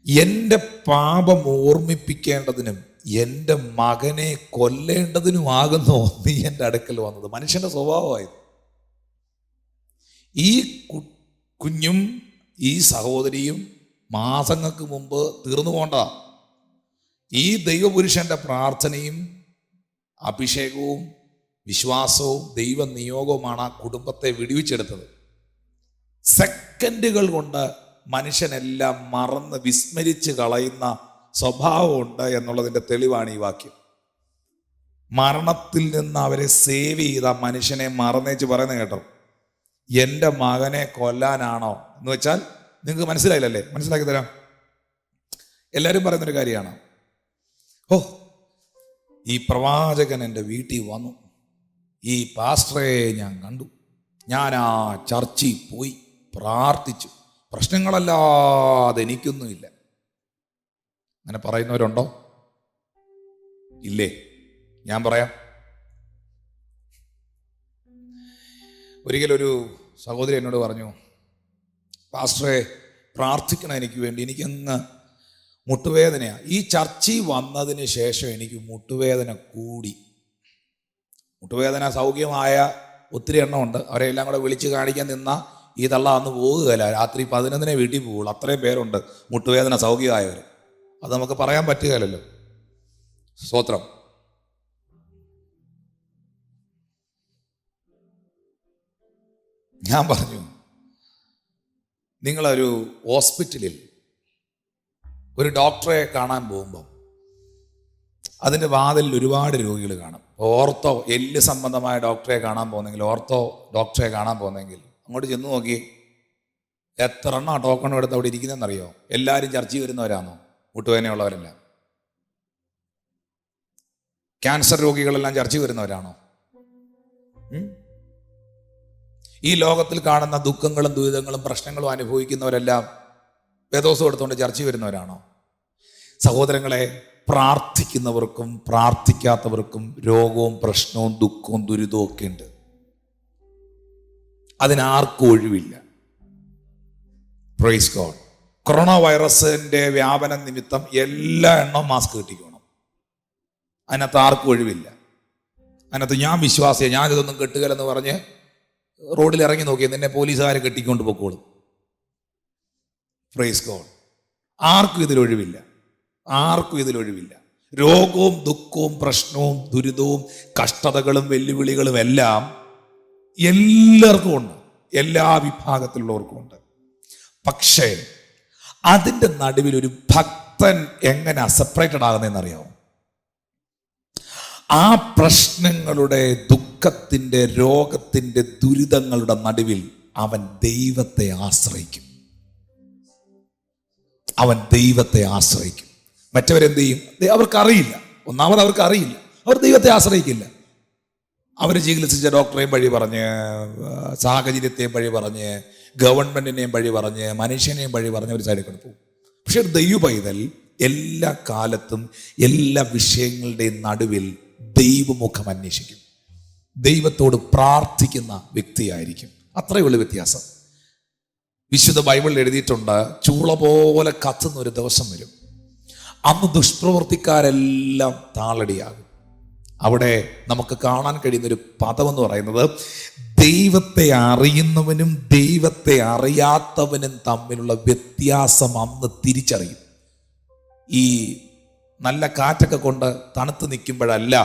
എൻ്റെ പാപം ഓർമ്മിപ്പിക്കേണ്ടതിനും എൻ്റെ മകനെ കൊല്ലേണ്ടതിനുമാകുന്നോ നീ എൻ്റെ അടുക്കൽ വന്നത്? മനുഷ്യൻ്റെ സ്വഭാവമായത്. ഈ കുഞ്ഞും ഈ സഹോദരിയും മാസങ്ങൾക്ക് മുമ്പ് തീർന്നു പോകണ്ട. ഈ ദൈവപുരുഷന്റെ പ്രാർത്ഥനയും അഭിഷേകവും വിശ്വാസവും ദൈവ നിയോഗവുമാണ് ആ കുടുംബത്തെ വിടുവിച്ചെടുത്തത്. സെക്കൻഡുകൾ കൊണ്ട് മനുഷ്യനെല്ലാം മറന്ന് വിസ്മരിച്ച് കളയുന്ന സ്വഭാവമുണ്ട് എന്നുള്ളതിൻ്റെ തെളിവാണ് ഈ വാക്യം. മരണത്തിൽ നിന്ന് അവരെ സേവ് ചെയ്ത മനുഷ്യനെ മറന്നേച്ച് പറയുന്നത് കേട്ടോ, എൻ്റെ മകനെ കൊല്ലാനാണോ എന്ന് വെച്ചാൽ നിങ്ങൾക്ക് മനസ്സിലായില്ലല്ലേ? മനസ്സിലാക്കി തരാം. എല്ലാവരും പറയുന്നൊരു കാര്യമാണ്, ഓ ഈ പ്രവാചകൻ എൻ്റെ വീട്ടിൽ വന്നു, ഈ പാസ്റ്ററെ ഞാൻ കണ്ടു, ഞാൻ ആ ചർച്ചിൽ പോയി പ്രാർത്ഥിച്ചു, പ്രശ്നങ്ങളല്ലാതെ എനിക്കൊന്നുമില്ല. അങ്ങനെ പറയുന്നവരുണ്ടോ? ഇല്ലേ? ഞാൻ പറയാം. ഒരിക്കലൊരു സഹോദരി എന്നോട് പറഞ്ഞു, പാസ്റ്ററെ പ്രാർത്ഥിക്കണം എനിക്ക് വേണ്ടി, എനിക്കങ്ങ് മുട്ടുവേദനയാണ്. ഈ ചർച്ചിൽ വന്നതിന് ശേഷം എനിക്ക് മുട്ടുവേദന കൂടി. മുട്ടുവേദന സൗഖ്യമായ ഒത്തിരി എണ്ണമുണ്ട്. അവരെല്ലാം കൂടെ വിളിച്ച് കാണിക്കാൻ നിന്ന ഈ തള്ള അന്ന് പോകുകയില്ല. രാത്രി 11 വീട്ടിൽ പോകുള്ളൂ. അത്രയും പേരുണ്ട് മുട്ടുവേദന സൗഖ്യമായവർ. അത് നമുക്ക് പറയാൻ പറ്റുകയില്ലല്ലോ. സ്തോത്രം. ഞാൻ പറഞ്ഞു, നിങ്ങളൊരു ഹോസ്പിറ്റലിൽ ഒരു ഡോക്ടറെ കാണാൻ പോകുമ്പം അതിൻ്റെ വാതിലിൽ ഒരുപാട് രോഗികൾ കാണും. ഓർത്തോ എല്ല് സംബന്ധമായ ഡോക്ടറെ കാണാൻ പോകുന്നെങ്കിൽ, ഓർത്തോ ഡോക്ടറെ കാണാൻ പോകുന്നെങ്കിൽ അങ്ങോട്ട് ചെന്ന് നോക്കി, എത്ര എണ്ണം ടോക്കൺ എടുത്ത് അവിടെ ഇരിക്കുന്നതെന്നറിയോ? എല്ലാവരും ചർച്ചയിൽ വരുന്നവരാണോ? മുട്ടുവേദനയുള്ളവരെല്ലാം. ക്യാൻസർ രോഗികളെല്ലാം ചർച്ചയിൽ വരുന്നവരാണോ? ഈ ലോകത്തിൽ കാണുന്ന ദുഃഖങ്ങളും ദുരിതങ്ങളും പ്രശ്നങ്ങളും അനുഭവിക്കുന്നവരെല്ലാം വേദോസം എടുത്തുകൊണ്ട് ചർച്ചയിൽ വരുന്നവരാണോ? സഹോദരങ്ങളെ, പ്രാർത്ഥിക്കുന്നവർക്കും പ്രാർത്ഥിക്കാത്തവർക്കും രോഗവും പ്രശ്നവും ദുഃഖവും ദുരിതവും ഒക്കെ ഉണ്ട്. അതിനാർക്കും ഒഴിവില്ല. Praise God. കൊറോണ വൈറസിന്റെ വ്യാപനം നിമിത്തം എല്ലാ എണ്ണവും മാസ്ക് കെട്ടിക്കണം. അതിനകത്ത് ആർക്കും ഒഴിവില്ല. അതിനകത്ത് ഞാൻ വിശ്വാസിയാണ്, ഞാനിതൊന്നും കെട്ടുകയില്ലെന്ന് പറഞ്ഞ് റോഡിൽ ഇറങ്ങി നോക്കിയാൽ നിന്നെ പോലീസുകാരെ കെട്ടിക്കൊണ്ട് പൊക്കോളും. Praise God. ആർക്കും ഇതിലൊഴിവില്ല. ആർക്കും ഇതിലൊഴിവില്ല. രോഗവും ദുഃഖവും പ്രശ്നവും ദുരിതവും കഷ്ടതകളും വെല്ലുവിളികളും എല്ലാം എല്ലാവർക്കും ഉണ്ട്, എല്ലാ വിഭാഗത്തിലുള്ളവർക്കും ഉണ്ട്. പക്ഷേ അതിൻ്റെ നടുവിൽ ഒരു ഭക്തൻ എങ്ങനെ സെപ്പറേറ്റഡ് ആകുന്നതെന്നറിയാമോ? ആ പ്രശ്നങ്ങളുടെ, ദുഃഖത്തിൻ്റെ, രോഗത്തിൻ്റെ, ദുരിതങ്ങളുടെ നടുവിൽ അവൻ ദൈവത്തെ ആശ്രയിക്കും. അവൻ ദൈവത്തെ ആശ്രയിക്കും. മറ്റവരെന്ത് ചെയ്യും? അവർക്കറിയില്ല. ഒന്നാമത് അവർക്ക് അറിയില്ല, അവർ ദൈവത്തെ ആശ്രയിക്കില്ല. അവർ ചികിത്സിച്ച ഡോക്ടറെയും വഴി പറഞ്ഞ്, സാഹചര്യത്തെയും വഴി പറഞ്ഞ്, ഗവൺമെൻറ്റിനെയും വഴി പറഞ്ഞ്, മനുഷ്യനെയും വഴി പറഞ്ഞ് ഒരു സൈഡിൽ കൂടെ പോകും. പക്ഷെ ഒരു ദൈവ പൈതൽ എല്ലാ കാലത്തും എല്ലാ വിഷയങ്ങളുടെയും നടുവിൽ ദൈവമുഖം അന്വേഷിക്കും, ദൈവത്തോട് പ്രാർത്ഥിക്കുന്ന വ്യക്തിയായിരിക്കും. അത്രയേ ഉള്ളൂ വ്യത്യാസം. വിശുദ്ധ ബൈബിളിൽ എഴുതിയിട്ടുണ്ട്, ചൂള പോലെ കത്തുന്ന ഒരു ദിവസം വരും, അന്ന് ദുഷ്പ്രവർത്തിക്കാരെല്ലാം താളടിയാകും. അവിടെ നമുക്ക് കാണാൻ കഴിയുന്നൊരു പദമെന്ന് പറയുന്നത്, ദൈവത്തെ അറിയുന്നവനും ദൈവത്തെ അറിയാത്തവനും തമ്മിലുള്ള വ്യത്യാസം അന്ന് തിരിച്ചറിയും. ഈ നല്ല കാറ്റൊക്കെ കൊണ്ട് തണുത്ത് നിൽക്കുമ്പോഴല്ല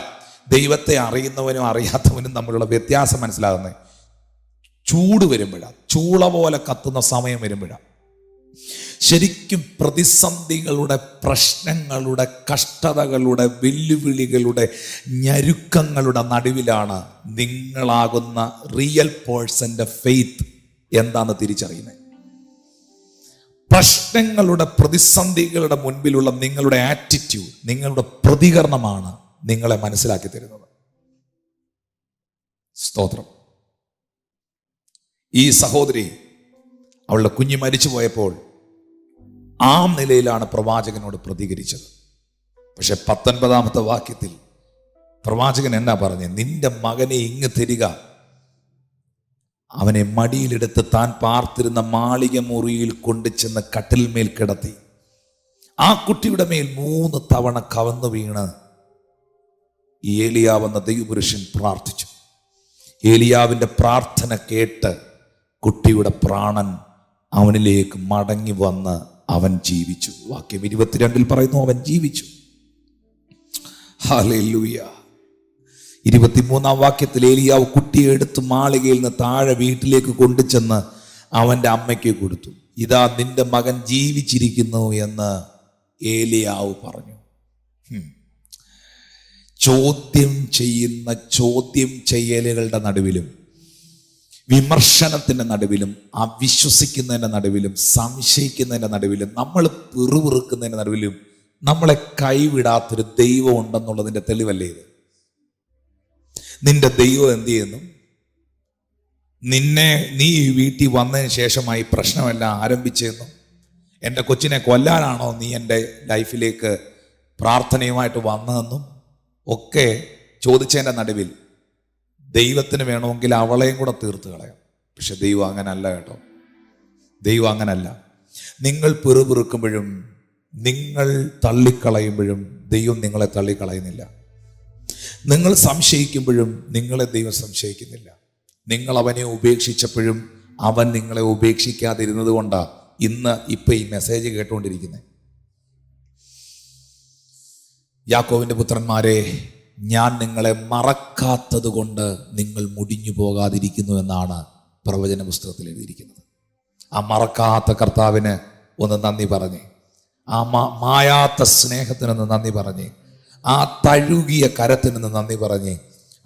ദൈവത്തെ അറിയുന്നവനും അറിയാത്തവനും തമ്മിലുള്ള വ്യത്യാസം മനസ്സിലാകുന്നത്. ചൂട് വരുമ്പോഴാണ്, ചൂള പോലെ കത്തുന്ന സമയം വരുമ്പോഴാണ്. ശരിക്കും പ്രതിസന്ധികളുടെ, പ്രശ്നങ്ങളുടെ, കഷ്ടതകളുടെ, വെല്ലുവിളികളുടെ, ഞെരുക്കങ്ങളുടെ നടുവിലാണ് നിങ്ങളാകുന്ന റിയൽ പേഴ്സന്റെ ഫെയ്ത്ത് എന്താണെന്ന് തിരിച്ചറിയുന്നത്. പ്രശ്നങ്ങളുടെ, പ്രതിസന്ധികളുടെ മുൻപിലുള്ള നിങ്ങളുടെ ആറ്റിറ്റ്യൂഡ്, നിങ്ങളുടെ പ്രതികരണമാണ് നിങ്ങളെ മനസ്സിലാക്കി തരുന്നത്. സ്തോത്രം. ഈ സഹോദരി അവളുടെ കുഞ്ഞ് മരിച്ചു പോയപ്പോൾ ആ നിലയിലാണ് പ്രവാചകനോട് പ്രതികരിച്ചത്. പക്ഷെ 19-ാമത്തെ വാക്യത്തിൽ പ്രവാചകൻ എന്നാ പറഞ്ഞത്? നിന്റെ മകനെ ഇങ്ങ് തരിക. അവനെ മടിയിലെടുത്ത് താൻ പാർത്തിരുന്ന മാളിക മുറിയിൽ കൊണ്ടു ചെന്ന് കട്ടിൽമേൽ കിടത്തി. ആ കുട്ടിയുടെ മേൽ 3 തവണ കവന്നു വീണ് ഏലിയാവെന്ന ദൈവപുരുഷൻ പ്രാർത്ഥിച്ചു. ഏലിയാവിൻ്റെ പ്രാർത്ഥന കേട്ട് കുട്ടിയുടെ പ്രാണൻ അവനിലേക്ക് മടങ്ങി വന്ന് അവൻ ജീവിച്ചു. വാക്യം 22 പറയുന്നു, അവൻ ജീവിച്ചു. ഹല്ലേലൂയ. 23-ാം വാക്യത്തിൽ ഏലിയാവ് കുട്ടിയെ എടുത്ത് മാളികയിൽ നിന്ന് താഴെ വീട്ടിലേക്ക് കൊണ്ടുചെന്ന് അവൻ്റെ അമ്മയ്ക്ക് കൊടുത്തു. ഇതാ നിന്റെ മകൻ ജീവിച്ചിരിക്കുന്നു എന്ന് ഏലിയാവ് പറഞ്ഞു. ചോദ്യം ചെയ്യലുകളുടെ നടുവിലും വിമർശനത്തിൻ്റെ നടുവിലും അവിശ്വസിക്കുന്നതിൻ്റെ നടുവിലും സംശയിക്കുന്നതിൻ്റെ നടുവിലും നമ്മൾ പിറുപിറുക്കുന്നതിൻ്റെ നടുവിലും നമ്മളെ കൈവിടാത്തൊരു ദൈവം ഉണ്ടെന്നുള്ളതിൻ്റെ തെളിവല്ലേ ഇത്? നിന്റെ ദൈവം എന്ത് ചെയ്യുന്നു? നീ ഈ വീട്ടിൽ വന്നതിന് ശേഷമായി പ്രശ്നമെല്ലാം ആരംഭിച്ചെന്നും എൻ്റെ കൊച്ചിനെ കൊല്ലാനാണോ നീ എൻ്റെ ലൈഫിലേക്ക് പ്രാർത്ഥനയുമായിട്ട് വന്നതെന്നും ഒക്കെ ചോദിച്ചതിൻ്റെ നടുവിൽ ദൈവത്തിന് വേണമെങ്കിൽ അവളെയും കൂടെ തീർത്ത് കളയാം. പക്ഷെ ദൈവം അങ്ങനല്ല കേട്ടോ. ദൈവം അങ്ങനല്ല. നിങ്ങൾ പിറുപിറുക്കുമ്പോഴും നിങ്ങൾ തള്ളിക്കളയുമ്പോഴും ദൈവം നിങ്ങളെ തള്ളിക്കളയുന്നില്ല. നിങ്ങൾ സംശയിക്കുമ്പോഴും നിങ്ങളെ ദൈവം സംശയിക്കുന്നില്ല. നിങ്ങൾ അവനെ ഉപേക്ഷിച്ചപ്പോഴും അവൻ നിങ്ങളെ ഉപേക്ഷിക്കാതിരുന്നത് കൊണ്ടാണ് ഇപ്പൊ ഈ മെസ്സേജ് കേട്ടുകൊണ്ടിരിക്കുന്നത്. യാക്കോബിന്റെ പുത്രന്മാരെ, ഞാൻ നിങ്ങളെ മറക്കാത്തത് കൊണ്ട് നിങ്ങൾ മുടിഞ്ഞു പോകാതിരിക്കുന്നു എന്നാണ് പ്രവചന പുസ്തകത്തിൽ എഴുതിയിരിക്കുന്നത്. ആ മറക്കാത്ത കർത്താവിന് ഒന്ന് നന്ദി പറഞ്ഞേ. ആ മായാത്ത സ്നേഹത്തിനൊന്ന് നന്ദി പറഞ്ഞേ. ആ തഴുകിയ കരത്തിനൊന്ന് നന്ദി പറഞ്ഞേ.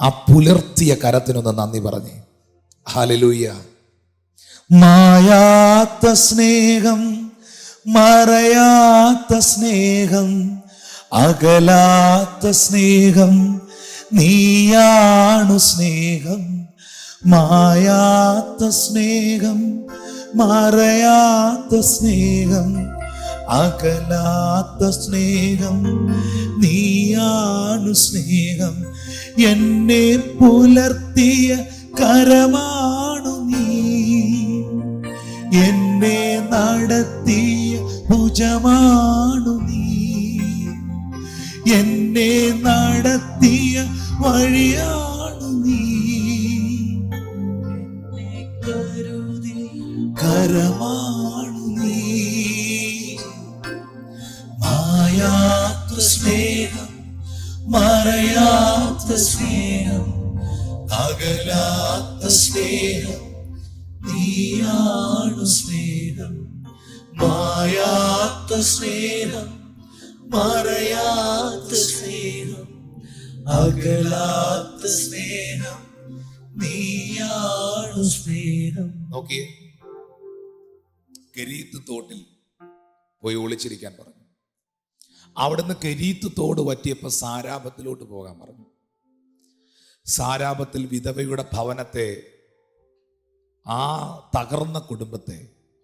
ആ പുലർത്തിയ കരത്തിനൊന്ന് നന്ദി പറഞ്ഞേ. ഹല്ലേലൂയ. മായാത്ത സ്നേഹം, മറയാത്ത സ്നേഹം, അകലാത്ത സ്നേഹം, നീയാണു സ്നേഹം. മായാത്ത സ്നേഹം, മറയാത്ത സ്നേഹം, അകലാത്ത സ്നേഹം, നീയാണു സ്നേഹം. എന്നെ പുലർത്തിയ കരമാണു നീ, എന്നെ നടത്തിയ ഭുജമാണു നീ, എന്നെ നടത്തിയ വഴിയാണു നീ, എന്നെ കരുതി കരമാണു നീ. മായാത്ത സ്നേഹം, മറയാത്ത സ്നേഹം, അകലാത്ത സ്നേഹം, നീയാണു സ്നേഹം. മായാത്ത സ്നേഹം, മറയാത്ത സ്നേഹം, അകലാത്ത സ്നേഹം, നീയാണു സ്നേഹം. നോക്കിയേ, കെരീത്ത് തോട്ടിൽ പോയി ഒളിച്ചിരിക്കാൻ പറഞ്ഞു. അവിടുന്ന് കെരീത്ത് തോട് പറ്റിയപ്പോൾ സാരാപത്തിലോട്ട് പോകാൻ പറഞ്ഞു. സാരാപത്തിൽ വിധവയുടെ ഭവനത്തെ, ആ തകർന്ന കുടുംബത്തെ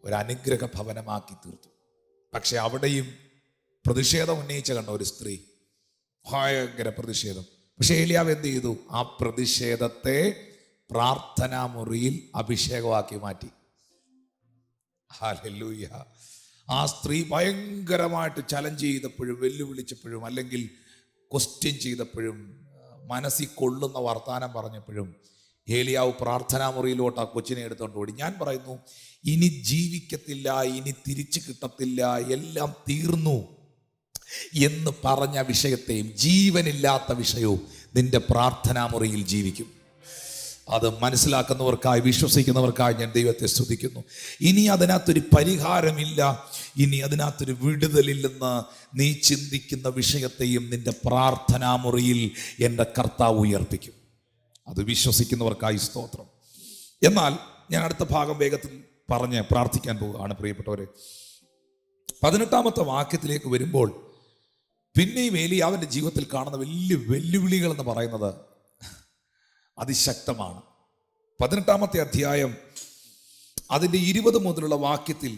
ഒരു അനുഗ്രഹ ഭവനമാക്കി തീർത്തു. പക്ഷെ അവിടെയും പ്രതിഷേധം ഉന്നയിച്ച കണ്ട ഒരു സ്ത്രീ, ഭയങ്കര പ്രതിഷേധം. പക്ഷെ ഏലിയാവ് എന്ത് ചെയ്തു? ആ പ്രതിഷേധത്തെ പ്രാർത്ഥനാ മുറിയിൽ അഭിഷേകമാക്കി മാറ്റി. ഹല്ലേലൂയ. ആ സ്ത്രീ ഭയങ്കരമായിട്ട് ചലഞ്ച് ചെയ്തപ്പോഴും, വെല്ലുവിളിച്ചപ്പോഴും, അല്ലെങ്കിൽ ക്വസ്റ്റ്യൻ ചെയ്തപ്പോഴും, മനസ്സിൽ കൊള്ളുന്ന വർത്താനം പറഞ്ഞപ്പോഴും ഏലിയാവ് പ്രാർത്ഥനാ മുറിയിലോട്ട് ആ കൊച്ചിനെ എടുത്തുകൊണ്ട് ഓടി. ഞാൻ പറയുന്നു, ഇനി ജീവിക്കത്തില്ല, ഇനി തിരിച്ചു കിട്ടത്തില്ല, എല്ലാം തീർന്നു എന്ന് പറഞ്ഞ വിഷയത്തെയും, ജീവനില്ലാത്ത വിഷയവും നിന്റെ പ്രാർത്ഥനാ മുറിയിൽ ജീവിക്കും. അത് മനസ്സിലാക്കുന്നവർക്കായി, വിശ്വസിക്കുന്നവർക്കായി ഞാൻ ദൈവത്തെ സ്തുതിക്കുന്നു. ഇനി അതിനകത്തൊരു പരിഹാരമില്ല, ഇനി അതിനകത്തൊരു വിടുതലില്ലെന്ന് നീ ചിന്തിക്കുന്ന വിഷയത്തെയും നിന്റെ പ്രാർത്ഥനാ മുറിയിൽ എൻ്റെ കർത്താവ് ഉയർപ്പിക്കും. അത് വിശ്വസിക്കുന്നവർക്കായി സ്തോത്രം. എന്നാൽ ഞാൻ അടുത്ത ഭാഗം വേഗത്തിൽ പറഞ്ഞ് പ്രാർത്ഥിക്കാൻ പോവുകയാണ് പ്രിയപ്പെട്ടവരെ. 18-ാമത്തെ വാക്യത്തിലേക്ക് വരുമ്പോൾ പിന്നെയും ഏലിയാവിൻ്റെ ജീവിതത്തിൽ കാണുന്ന വലിയ വെല്ലുവിളികൾ എന്ന് പറയുന്നത് അതിശക്തമാണ്. 18-ാമത്തെ അധ്യായം അതിൻ്റെ 20 മുതലുള്ള വാക്യത്തിൽ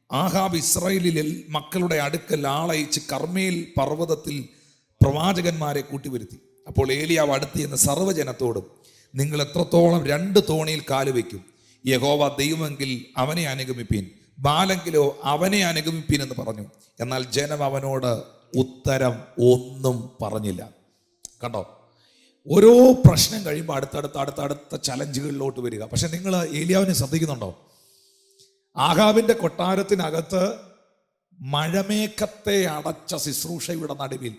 ആഹാബ് ഇസ്രായേലിൽ മക്കളുടെ അടുക്കൽ ആളയച്ച് കർമ്മേൽ പർവ്വതത്തിൽ പ്രവാചകന്മാരെ കൂട്ടിവരുത്തി. അപ്പോൾ ഏലിയാവ് അടുത്ത് ചെന്ന് സർവ്വജനത്തോടും, നിങ്ങൾ എത്രത്തോളം 2 തോണിയിൽ കാലുവെക്കും? യഹോവ ദൈവമെങ്കിൽ അവനെ അനുഗമിപ്പീൻ, ബാലെങ്കിലോ അവനെ അനുഗമിപ്പീൻ എന്ന് പറഞ്ഞു. എന്നാൽ ജനം അവനോട് ഉത്തരം ഒന്നും പറഞ്ഞില്ല. കണ്ടോ, ഓരോ പ്രശ്നം കഴിയുമ്പോൾ അടുത്തടുത്ത ചലഞ്ചുകളിലോട്ട് വരിക. പക്ഷെ നിങ്ങൾ ഏലിയാവിനെ ശ്രദ്ധിക്കുന്നുണ്ടോ? ആഹാബിന്റെ കൊട്ടാരത്തിനകത്ത് മഴമേഘത്തെ അടച്ച ശുശ്രൂഷയുടെ നടുവിൽ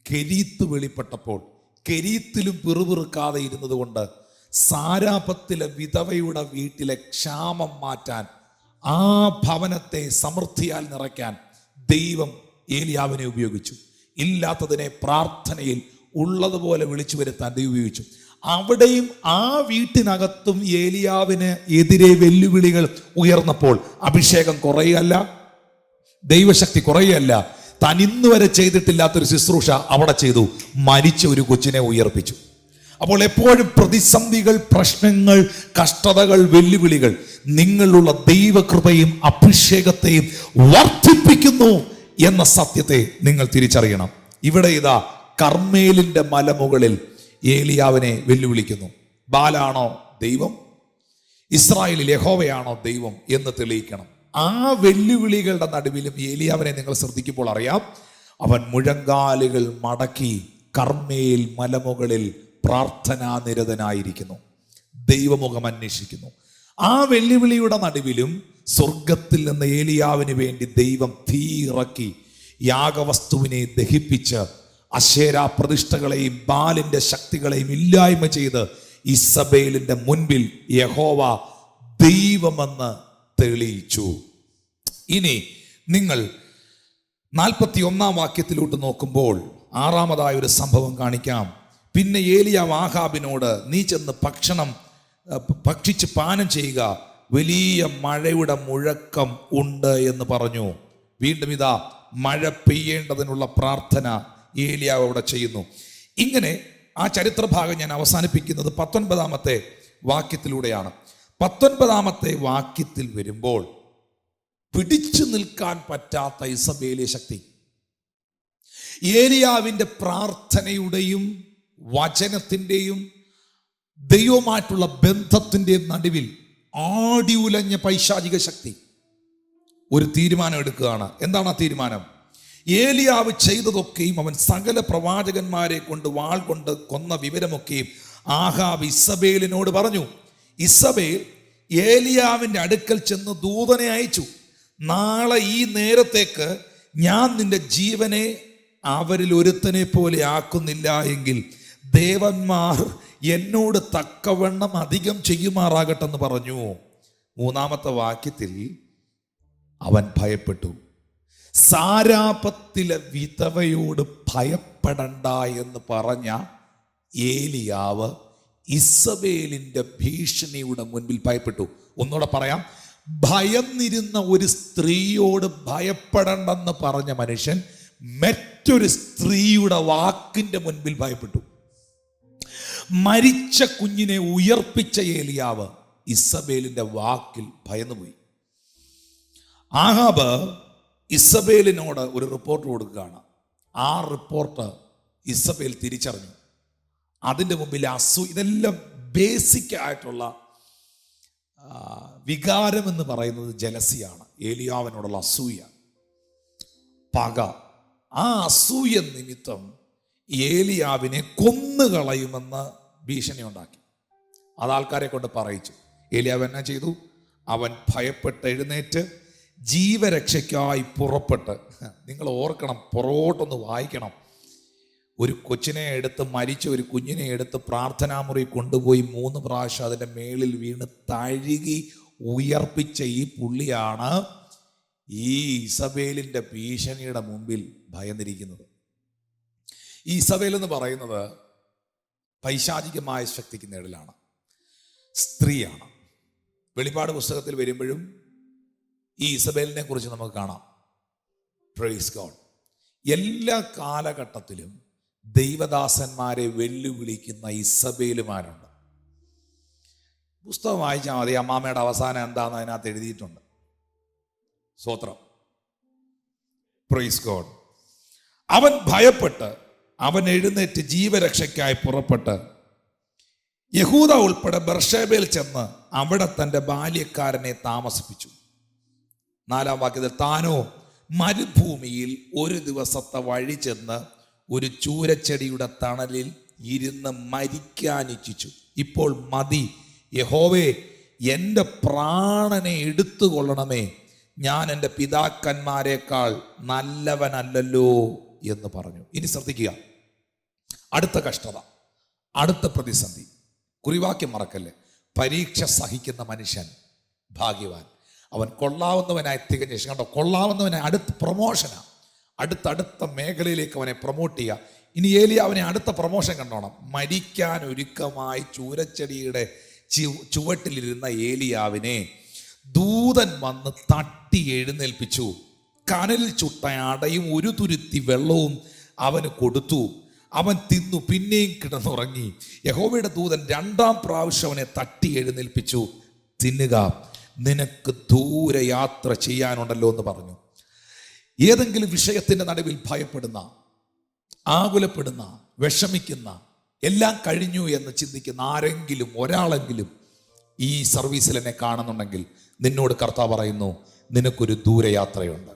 കെരീത്ത് വെളിപ്പെട്ടപ്പോൾ കെരീത്തിലും പിറുപിറുക്കാതെ ഇരുന്നത് കൊണ്ട് സാരാപത്തിലെ വിധവയുടെ വീട്ടിലെ ക്ഷാമം മാറ്റാൻ, ആ ഭവനത്തെ സമൃദ്ധിയാൽ നിറയ്ക്കാൻ ദൈവം ഏലിയാവിനെ ഉപയോഗിച്ചു. ഇല്ലാത്തതിനെ പ്രാർത്ഥനയിൽ ഉള്ളതുപോലെ വിളിച്ചു വരുത്താൻ ദൈവം ഉപയോഗിച്ചു. അവിടെയും ആ വീട്ടിനകത്തും ഏലിയാവിന് എതിരെ വെല്ലുവിളികൾ ഉയർന്നപ്പോൾ അഭിഷേകം കുറയല്ല, ദൈവശക്തി കുറയല്ല. താൻ ഇന്ന് വരെ ചെയ്തിട്ടില്ലാത്തൊരു ശുശ്രൂഷ അവിടെ ചെയ്തു. മരിച്ച ഒരു കൊച്ചിനെ ഉയർപ്പിച്ചു. അപ്പോൾ എപ്പോഴും പ്രതിസന്ധികൾ, പ്രശ്നങ്ങൾ, കഷ്ടതകൾ, വെല്ലുവിളികൾ നിങ്ങളുള്ള ദൈവകൃപയും അഭിഷേകത്തെയും വർദ്ധിപ്പിക്കുന്നു എന്ന സത്യത്തെ നിങ്ങൾ തിരിച്ചറിയണം. ഇവിടെ ഇതാ കർമ്മേലിന്റെ മലമുകളിൽ ഏലിയാവിനെ വെല്ലുവിളിക്കുന്നു. ബാലാണോ ദൈവം, ഇസ്രായേലിൽ യഹോവയാണോ ദൈവം എന്ന് തെളിയിക്കണം. ആ വെല്ലുവിളികളുടെ നടുവിലും ഏലിയാവിനെ നിങ്ങൾ ശ്രദ്ധിക്കുമ്പോൾ അറിയാം, അവൻ മുഴങ്കാലുകൾ മടക്കി കർമ്മേൽ മലമുകളിൽ പ്രാർത്ഥനാനിരതനായിരിക്കുന്നു, ദൈവമുഖം അന്വേഷിക്കുന്നു. ആ വെല്ലുവിളിയുടെ നടുവിലും സ്വർഗത്തിൽ നിന്ന് ഏലിയാവിന് വേണ്ടി ദൈവം തീ ഇറക്കി യാഗവസ്തുവിനെ ദഹിപ്പിച്ച് അശേരാ പ്രതിഷ്ഠകളെയും ബാലിന്റെ ശക്തികളെയും ഇല്ലായ്മ ചെയ്ത് ഇസബേലിന്റെ മുൻപിൽ യഹോവ ദൈവമെന്ന് തെളിയിച്ചു. ഇനി നിങ്ങൾ 41 വാക്യത്തിലോട്ട് നോക്കുമ്പോൾ ആറാമതായ ഒരു സംഭവം കാണിക്കാം. പിന്നെ ഏലിയാവ് ആഹാബിനോട്, നീ ചെന്ന് ഭക്ഷിച്ച് പാനം ചെയ്യുക, വലിയ മഴയുടെ മുഴക്കം ഉണ്ട് എന്ന് പറഞ്ഞു. വീണ്ടും ഇതാ മഴ പെയ്യേണ്ടതിനുള്ള പ്രാർത്ഥന ഏലിയാവ് അവിടെ ചെയ്യുന്നു. ഇങ്ങനെ ആ ചരിത്രഭാഗം ഞാൻ അവസാനിപ്പിക്കുന്നത് 19 വാക്യത്തിലൂടെയാണ്. 19 വാക്യത്തിൽ വരുമ്പോൾ പിടിച്ചു നിൽക്കാൻ പറ്റാത്ത ഇസബേലിയ ശക്തി ഏലിയാവിന്റെ പ്രാർത്ഥനയുടെയും വചനത്തിൻ്റെയും ദൈവമായിട്ടുള്ള ബന്ധത്തിൻ്റെയും നടുവിൽ ആടി ഉലഞ്ഞ പൈശാചിക ശക്തി ഒരു തീരുമാനം എടുക്കുകയാണ്. എന്താണ് ആ തീരുമാനം? ഏലിയാവ് ചെയ്തതൊക്കെയും, അവൻ സകല പ്രവാചകന്മാരെ കൊണ്ട് വാൾ കൊണ്ട് കൊന്ന വിവരമൊക്കെയും ആഹാബ് ഇസബേലിനോട് പറഞ്ഞു. ഇസബേൽ ഏലിയാവിൻ്റെ അടുക്കൽ ചെന്ന് ദൂതനെ അയച്ചു, നാളെ ഈ നേരത്തേക്ക് ഞാൻ നിന്റെ ജീവനെ അവരിൽ ഒരുത്തനെ പോലെ ആക്കുന്നില്ല എങ്കിൽ ദേവന്മാർ എന്നോട് തക്കവണ്ണം അധികം ചെയ്യുമാറാകട്ടെന്ന് പറഞ്ഞു. 3 വാക്യത്തിൽ അവൻ ഭയപ്പെട്ടു. സാരാപത്തിലെ വിധവയോട് ഭയപ്പെടണ്ട എന്ന് പറഞ്ഞ ഏലിയാവ് ഇസബേലിന്റെ ഭീഷണിയുടെ മുൻപിൽ ഭയപ്പെട്ടു. ഒന്നുകൂടെ പറയാം, ഭയന്നിരുന്ന ഒരു സ്ത്രീയോട് ഭയപ്പെടണ്ടെന്ന് പറഞ്ഞ മനുഷ്യൻ മറ്റൊരു സ്ത്രീയുടെ വാക്കിന്റെ മുൻപിൽ ഭയപ്പെട്ടു. മരിച്ച കുഞ്ഞിനെ ഉയർപ്പിച്ച ഏലിയാവ് ഇസബേലിന്റെ വാക്കിൽ ഭയന്നുപോയി. ആഹാബ് ഇസബേലിനോട് ഒരു റിപ്പോർട്ട് കൊടുക്കുകയാണ്. ആ റിപ്പോർട്ട് ഇസബേൽ തിരിച്ചറിഞ്ഞു. അതിൻ്റെ മുമ്പിൽ ഇതെല്ലാം ബേസിക് ആയിട്ടുള്ള വികാരം എന്ന് പറയുന്നത് ജലസിയാണ്. ഏലിയാവിനോടുള്ള അസൂയ, പക. ആ അസൂയ നിമിത്തം ഏലിയാവിനെ കൊന്നുകളയുമെന്ന് ഭീഷണി ഉണ്ടാക്കി. അത് ആൾക്കാരെ കൊണ്ട് പറയിച്ചു. ഏലിയാവ് എന്നാ ചെയ്തു? അവൻ ഭയപ്പെട്ട് എഴുന്നേറ്റ് ജീവരക്ഷയ്ക്കായി പുറപ്പെട്ട്, നിങ്ങൾ ഓർക്കണം, പുറകോട്ടൊന്ന് വായിക്കണം, ഒരു കൊച്ചിനെ എടുത്ത്, മരിച്ച ഒരു കുഞ്ഞിനെ എടുത്ത് പ്രാർത്ഥനാമുറി കൊണ്ടുപോയി 3 പ്രാവശ്യം അതിൻ്റെ മേളിൽ വീണ് തഴുകി ഉയർപ്പിച്ച ഈ പുള്ളിയാണ് ഈ ഇസബേലിൻ്റെ ഭീഷണിയുടെ മുമ്പിൽ ഭയന്നിരിക്കുന്നത്. ഈ ഇസബേൽ എന്ന് പറയുന്നത് പൈശാചികമായ ശക്തിക്ക് നിഴലാണ്, സ്ത്രീയാണ്. വെളിപ്പാട് പുസ്തകത്തിൽ വരുമ്പോഴും ഈ ഇസബേലിനെ കുറിച്ച് നമുക്ക് കാണാം. Praise God. എല്ലാ കാലഘട്ടത്തിലും ദൈവദാസന്മാരെ വെല്ലുവിളിക്കുന്ന ഇസബേലുമാരുണ്ട്. പുസ്തകം വായിച്ചാൽ മതി, അമ്മാമ്മയുടെ അവസാനം എന്താണെന്ന് അതിനകത്ത് എഴുതിയിട്ടുണ്ട്. സ്തോത്രം. Praise God. അവൻ ഭയപ്പെട്ട് അവൻ എഴുന്നേറ്റ് ജീവരക്ഷയ്ക്കായി പുറപ്പെട്ട് യഹൂദ ഉൾപ്പെടെ ബർഷേബയിൽ ചെന്ന് അവിടെ തൻ്റെ ബാല്യക്കാരനെ താമസിപ്പിച്ചു. 4 വാക്യത്തിൽ, താനോ മരുഭൂമിയിൽ ഒരു ദിവസത്തെ വഴി ചെന്ന് ഒരു ചൂരച്ചെടിയുടെ തണലിൽ ഇരുന്ന് മരിക്കാനിച്ഛിച്ചു. ഇപ്പോൾ മതി, യഹോവേ എൻ്റെ പ്രാണനെ എടുത്തുകൊള്ളണമേ, ഞാൻ എൻ്റെ പിതാക്കന്മാരെക്കാൾ നല്ലവനല്ലല്ലോ എന്ന് പറഞ്ഞു. ഇനി ശ്രദ്ധിക്കുക, അടുത്ത കഷ്ടത, അടുത്ത പ്രതിസന്ധി. കുറിവാക്യം മറക്കല്ലേ, പരീക്ഷ സഹിക്കുന്ന മനുഷ്യൻ ഭാഗ്യവാൻ. അവൻ കൊള്ളാവുന്നവനായി തികഞ്ഞ ശേഷം, കണ്ടോ, കൊള്ളാവുന്നവനായി അടുത്ത പ്രൊമോഷനാണ്, അടുത്തടുത്ത മേഖലയിലേക്ക് അവനെ പ്രൊമോട്ട് ചെയ്യുക. ഇനി ഏലിയാവിനെ അടുത്ത പ്രൊമോഷൻ കണ്ടോണം. മരിക്കാൻ ഒരുക്കമായി ചൂരച്ചെടിയുടെ ചുവട്ടിലിരുന്ന ഏലിയാവിനെ ദൂതൻ വന്ന് തട്ടി എഴുന്നേൽപ്പിച്ചു. കനലിൽ ചുട്ട അടയും ഒരു തുരുത്തി വെള്ളവും അവന് കൊടുത്തു. അവൻ തിന്നു, പിന്നെയും കിടന്നുറങ്ങി. യഹോവയുടെ ദൂതൻ 2ാം പ്രാവശ്യം അവനെ തട്ടി എഴുന്നേൽപ്പിച്ചു. തിന്നുക, നിനക്ക് ദൂരെ യാത്ര ചെയ്യാനുണ്ടല്ലോ എന്ന് പറഞ്ഞു. ഏതെങ്കിലും വിഷയത്തിൻ്റെ നടുവിൽ ഭയപ്പെടുന്ന, ആകുലപ്പെടുന്ന, വിഷമിക്കുന്ന, എല്ലാം കഴിഞ്ഞു എന്ന് ചിന്തിക്കുന്ന ആരെങ്കിലും ഒരാളെങ്കിലും ഈ സർവീസിൽ എന്നെ കാണുന്നുണ്ടെങ്കിൽ നിന്നോട് കർത്താവ് പറയുന്നു, നിനക്കൊരു ദൂരയാത്രയുണ്ട്,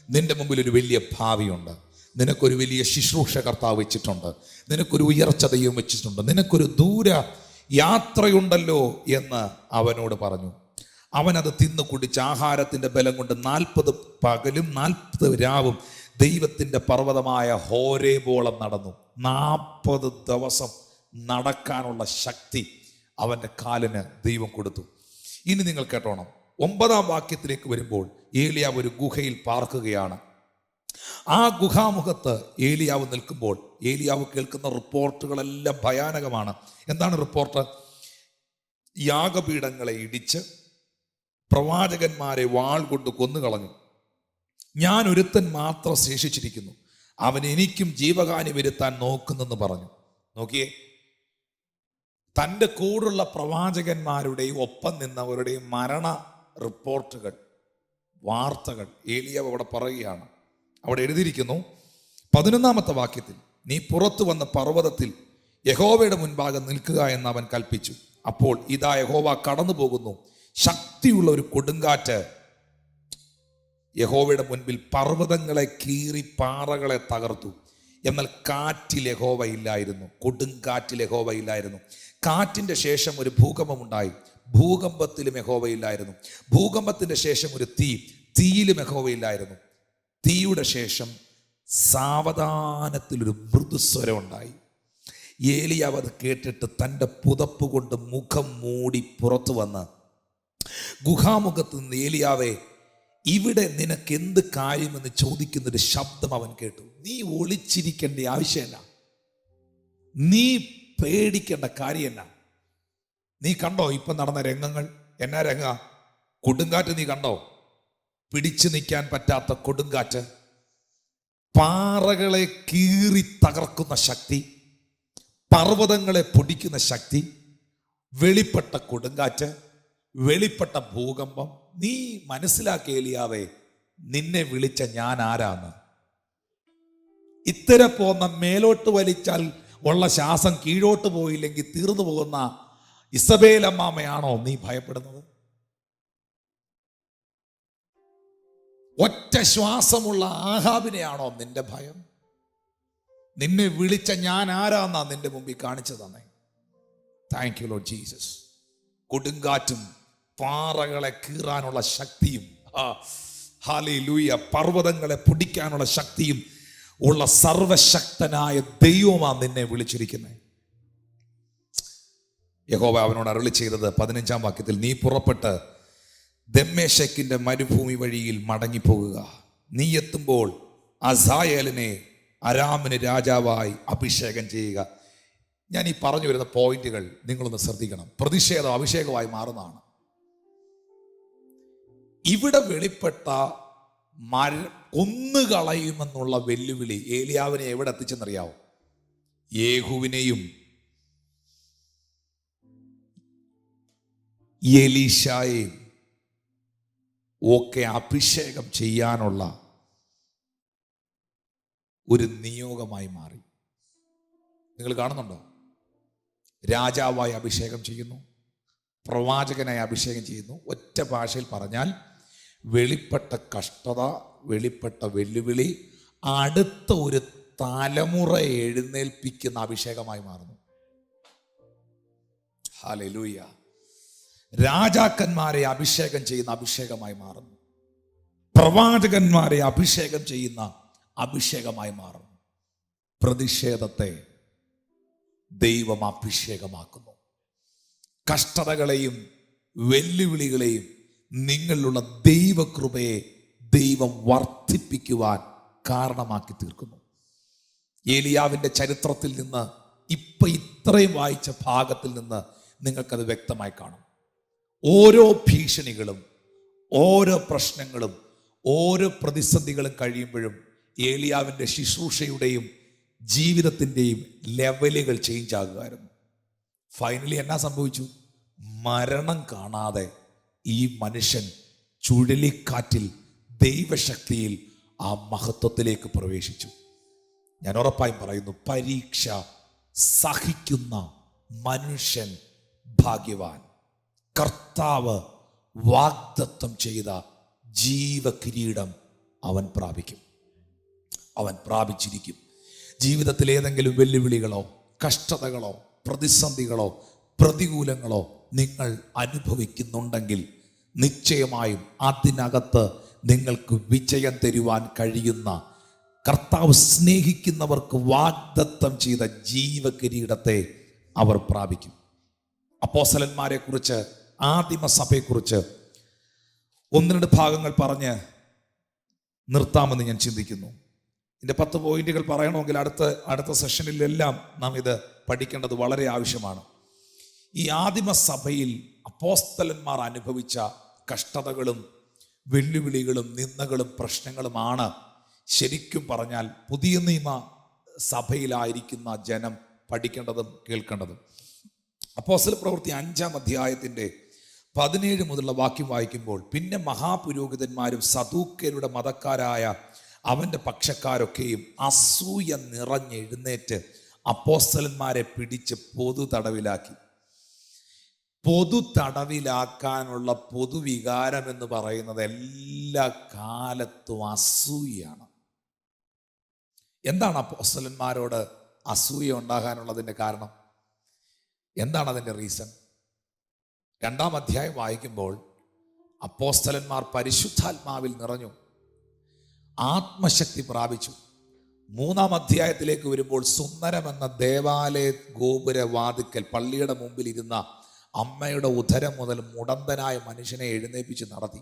നിന്റെ മുമ്പിൽ ഒരു വലിയ ഭാവിയുണ്ട്, നിനക്കൊരു വലിയ ശുശ്രൂഷ കർത്താവ് വെച്ചിട്ടുണ്ട്, നിനക്കൊരു ഉയർച്ച ദൈവം വെച്ചിട്ടുണ്ട്, നിനക്കൊരു ദൂര യാത്രയുണ്ടല്ലോ എന്ന് അവനോട് പറഞ്ഞു. അവനത് തിന്നു കുടിച്ച് ആഹാരത്തിൻ്റെ ബലം കൊണ്ട് 40 പകലും 40 രാവും ദൈവത്തിൻ്റെ പർവ്വതമായ ഹോരേബോളം നടന്നു. 40 ദിവസം നടക്കാനുള്ള ശക്തി അവൻ്റെ കാലിന് ദൈവം കൊടുത്തു. ഇനി നിങ്ങൾ കേട്ടോണം, 9ാം വാക്യത്തിലേക്ക് വരുമ്പോൾ ഏലിയാവ് ഒരു ഗുഹയിൽ പാർക്കുകയാണ്. ആ ഗുഹാമുഖത്ത് ഏലിയാവ് നിൽക്കുമ്പോൾ ഏലിയാവ് കേൾക്കുന്ന റിപ്പോർട്ടുകളെല്ലാം ഭയാനകമാണ്. എന്താണ് റിപ്പോർട്ട്? യാഗപീഠങ്ങളെ ഇടിച്ച് പ്രവാചകന്മാരെ വാൾ കൊണ്ട് കൊന്നുകളഞ്ഞു. ഞാൻ ഒരുത്തൻ മാത്രം ശേഷിച്ചിരിക്കുന്നു, അവൻ എനിക്കും ജീവഹാനി വരുത്താൻ നോക്കുന്നെന്ന് പറഞ്ഞു. നോക്കിയേ, തൻ്റെ കൂടുള്ള പ്രവാചകന്മാരുടെയും ഒപ്പം നിന്നവരുടെയും മരണ റിപ്പോർട്ടുകൾ, വാർത്തകൾ ഏലിയാവ് അവിടെ പറയുകയാണ്. അവിടെ എഴുതിയിരിക്കുന്നു 11ാമത്തെ വാക്യത്തിൽ, നീ പുറത്തു വന്ന പർവ്വതത്തിൽ യഹോവയുടെ മുൻപാകെ നിൽക്കുക എന്ന് അവൻ കൽപ്പിച്ചു. അപ്പോൾ ഇതാ യഹോവ കടന്നു പോകുന്നു, ശക്തിയുള്ള ഒരു കൊടുങ്കാറ്റ് യഹോവയുടെ മുൻപിൽ പർവ്വതങ്ങളെ കീറി പാറകളെ തകർത്തു. എന്നാൽ കാറ്റിൽ യഹോവ ഇല്ലായിരുന്നു, കൊടുങ്കാറ്റിൽ യഹോവ ഇല്ലായിരുന്നു. കാറ്റിൻ്റെ ശേഷം ഒരു ഭൂകമ്പമുണ്ടായി, ഭൂകമ്പത്തിലും യഹോവ ഇല്ലായിരുന്നു. ഭൂകമ്പത്തിൻ്റെ ശേഷം ഒരു തീ, തീയിലും യഹോവ ഇല്ലായിരുന്നു. തീയുടെ ശേഷം സാവധാനത്തിലൊരു മൃദുസ്വരം ഉണ്ടായി. ഏലിയാവ് അത് കേട്ടിട്ട് തൻ്റെ പുതപ്പ് കൊണ്ട് മുഖം മൂടി പുറത്തു വന്ന്, ഗുഹാമുഖത്ത് നിന്ന് ഏലിയാവേ, ഇവിടെ നിനക്ക് എന്ത് കാര്യമെന്ന് ചോദിക്കുന്നൊരു ശബ്ദം അവൻ കേട്ടു. നീ ഒളിച്ചിരിക്കേണ്ട ആവശ്യമില്ല, നീ പേടിക്കേണ്ട കാര്യമല്ല. നീ കണ്ടോ ഇപ്പം നടന്ന രംഗങ്ങൾ? എന്നാ രംഗ? കൊടുങ്കാറ്റ് നീ കണ്ടോ? പിടിച്ചു നിൽക്കാൻ പറ്റാത്ത കൊടുങ്കാറ്റ്, പാറകളെ കീറി തകർക്കുന്ന ശക്തി, പർവ്വതങ്ങളെ പൊടിക്കുന്ന ശക്തി, വെളിപ്പെട്ട കൊടുങ്കാറ്റ്, വെളിപ്പെട്ട ഭൂകമ്പം. നീ മനസ്സിലാക്കി ഏലിയാവേ, നിന്നെ വിളിച്ച ഞാൻ ആരാന്ന്. ഇത്തര പോന്ന മേലോട്ട് വലിച്ചാൽ ഉള്ള ശ്വാസം കീഴോട്ട് പോയില്ലെങ്കിൽ തീർന്നു പോകുന്ന ഇസബേൽ അമ്മാമയാണോ നീ ഭയപ്പെടുന്നത്? ഒറ്റ ശ്വാസമുള്ള ആഹാബിനെയാണോ നിന്റെ ഭയം? നിന്നെ വിളിച്ച ഞാൻ ആരാന്നാ നിന്റെ മുമ്പിൽ കാണിച്ചു തന്നെ. Thank you Lord Jesus. കൊടുങ്കാറ്റും പാറകളെ കീറാനുള്ള ശക്തിയും, ഹല്ലേലൂയ, പർവ്വതങ്ങളെ പൊടിക്കാനുള്ള ശക്തിയും ഉള്ള സർവശക്തനായ ദൈവമാണ് നിന്നെ വിളിച്ചിരിക്കുന്നത്. യഹോവ അവനോട് അരുളി ചെയ്തത് 15ാം വാക്യത്തിൽ, നീ പുറപ്പെട്ട് ദമ്മേശക്കിന്റെ മരുഭൂമി വഴിയിൽ മടങ്ങിപ്പോകുക. നീ എത്തുമ്പോൾ അസായേലിനെ അരാമിന് രാജാവായി അഭിഷേകം ചെയ്യുക. ഞാൻ ഈ പറഞ്ഞു വരുന്ന പോയിന്റുകൾ നിങ്ങളൊന്ന് ശ്രദ്ധിക്കണം. പ്രതിഷേധം അഭിഷേകമായി മാറുന്നതാണ്. ഇവിടെ വെളിപ്പെട്ട കൊന്നുകളയുമെന്നുള്ള വെല്ലുവിളി ഏലിയാവിനെ എവിടെ എത്തിച്ചെന്നറിയാവോ? യേഹൂവിനെയും എലീശായെയും ഒക്കെ അഭിഷേകം ചെയ്യാനുള്ള ഒരു നിയോഗമായി മാറി. നിങ്ങൾ കാണുന്നുണ്ടോ? രാജാവായി അഭിഷേകം ചെയ്യുന്നു, പ്രവാചകനായി അഭിഷേകം ചെയ്യുന്നു. ഒറ്റ ഭാഷയിൽ പറഞ്ഞാൽ, വെളിപ്പെട്ട കഷ്ടത, വെളിപ്പെട്ട വെല്ലുവിളി അടുത്ത ഒരു തലമുറ എഴുന്നേൽപ്പിക്കുന്ന അഭിഷേകമായി മാറുന്നു. ഹല്ലേലൂയ. രാജാക്കന്മാരെ അഭിഷേകം ചെയ്യുന്ന അഭിഷേകമായി മാറുന്നു. പ്രവാചകന്മാരെ അഭിഷേകം ചെയ്യുന്ന അഭിഷേകമായി മാറുന്നു. പ്രതിഷേധത്തെ ദൈവം അഭിഷേകമാക്കുന്നു. കഷ്ടതകളെയും വെല്ലുവിളികളെയും നിങ്ങളിലുള്ള ദൈവകൃപയെ ദൈവം വർദ്ധിപ്പിക്കുവാൻ കാരണമാക്കി തീർക്കുന്നു. ഏലിയാവിൻ്റെ ചരിത്രത്തിൽ നിന്ന് ഇത്രയും വായിച്ച ഭാഗത്തിൽ നിന്ന് നിങ്ങൾക്കത് വ്യക്തമായി കാണും. ഓരോ ഭീഷണികളും, ഓരോ പ്രശ്നങ്ങളും, ഓരോ പ്രതിസന്ധികളും കഴിയുമ്പോഴും ഏലിയാവിൻ്റെ ശുശ്രൂഷയുടെയും ജീവിതത്തിൻ്റെയും ലെവലുകൾ ചേഞ്ച് ആകുമായിരുന്നു. ഫൈനലി എന്നാ സംഭവിച്ചു? മരണം കാണാതെ ഈ മനുഷ്യൻ ചുഴലിക്കാറ്റിൽ ദൈവശക്തിയിൽ ആ മഹത്വത്തിലേക്ക് പ്രവേശിച്ചു. ഞാൻ ഉറപ്പായും പറയുന്നു, പരീക്ഷ സഹിക്കുന്ന മനുഷ്യൻ ഭാഗ്യവാൻ. കർത്താവ് വാഗ്ദത്തം ചെയ്ത ജീവകിരീടം അവൻ പ്രാപിക്കും, അവൻ പ്രാപിച്ചിരിക്കും. ജീവിതത്തിൽ ഏതെങ്കിലും വെല്ലുവിളികളോ കഷ്ടതകളോ പ്രതിസന്ധികളോ പ്രതികൂലങ്ങളോ നിങ്ങൾ അനുഭവിക്കുന്നുണ്ടെങ്കിൽ നിശ്ചയമായും അതിനകത്ത് നിങ്ങൾക്ക് വിജയം തരുവാൻ കഴിയുന്ന, കർത്താവ് സ്നേഹിക്കുന്നവർക്ക് വാഗ്ദത്തം ചെയ്ത ജീവകിരീടത്തെ അവർ പ്രാപിക്കും. അപ്പോസ്തലന്മാരെ കുറിച്ച്, ആദിമസഭയെക്കുറിച്ച് 1-2 ഭാഗങ്ങൾ പറഞ്ഞ് നിർത്താമെന്ന് ഞാൻ ചിന്തിക്കുന്നു. ഇതിൻ്റെ 10 പോയിന്റുകൾ പറയണമെങ്കിൽ അടുത്ത സെഷനിലെല്ലാം നാം ഇത് പഠിക്കേണ്ടത് വളരെ ആവശ്യമാണ്. ഈ ആദിമസഭയിൽ അപ്പോസ്തലന്മാർ അനുഭവിച്ച കഷ്ടതകളും വെല്ലുവിളികളും നിന്ദകളും പ്രശ്നങ്ങളുമാണ് ശരിക്കും പറഞ്ഞാൽ പുതിയ നിയമ സഭയിലായിരിക്കുന്ന ജനം പഠിക്കേണ്ടതും കേൾക്കേണ്ടതും. അപ്പോസ്തല പ്രവൃത്തി 5-ാം അധ്യായത്തിൻ്റെ 17 മുതലുള്ള വാക്യം വായിക്കുമ്പോൾ, പിന്നെ മഹാപുരോഹിതന്മാരും സദൂക്യരുടെ മതക്കാരായ അവൻ്റെ പക്ഷക്കാരൊക്കെയും അസൂയ നിറഞ്ഞെഴുന്നേറ്റ് അപ്പോസ്തലന്മാരെ പിടിച്ച് പൊതു തടവിലാക്കി. പൊതു തടവിലാക്കാനുള്ള പൊതുവികാരം എന്ന് പറയുന്നത് എല്ലാ കാലത്തും അസൂയാണ്. എന്താണ് അപ്പോസ്തലന്മാരോട് അസൂയ ഉണ്ടാകാനുള്ളതിൻ്റെ കാരണം? എന്താണ് അതിൻ്റെ റീസൺ? 2-ാം അധ്യായം വായിക്കുമ്പോൾ അപ്പോസ്തലന്മാർ പരിശുദ്ധാത്മാവിൽ നിറഞ്ഞു, ആത്മശക്തി പ്രാപിച്ചു. 3-ാം അധ്യായത്തിലേക്ക് വരുമ്പോൾ സുന്ദരമെന്ന ദേവാലയ ഗോപുര വാതിക്കൽ പള്ളിയുടെ മുമ്പിൽ ഇരുന്ന അമ്മയുടെ ഉദരം മുതൽ മുടന്തനായ മനുഷ്യനെ എഴുന്നേൽപ്പിച്ച് നടത്തി.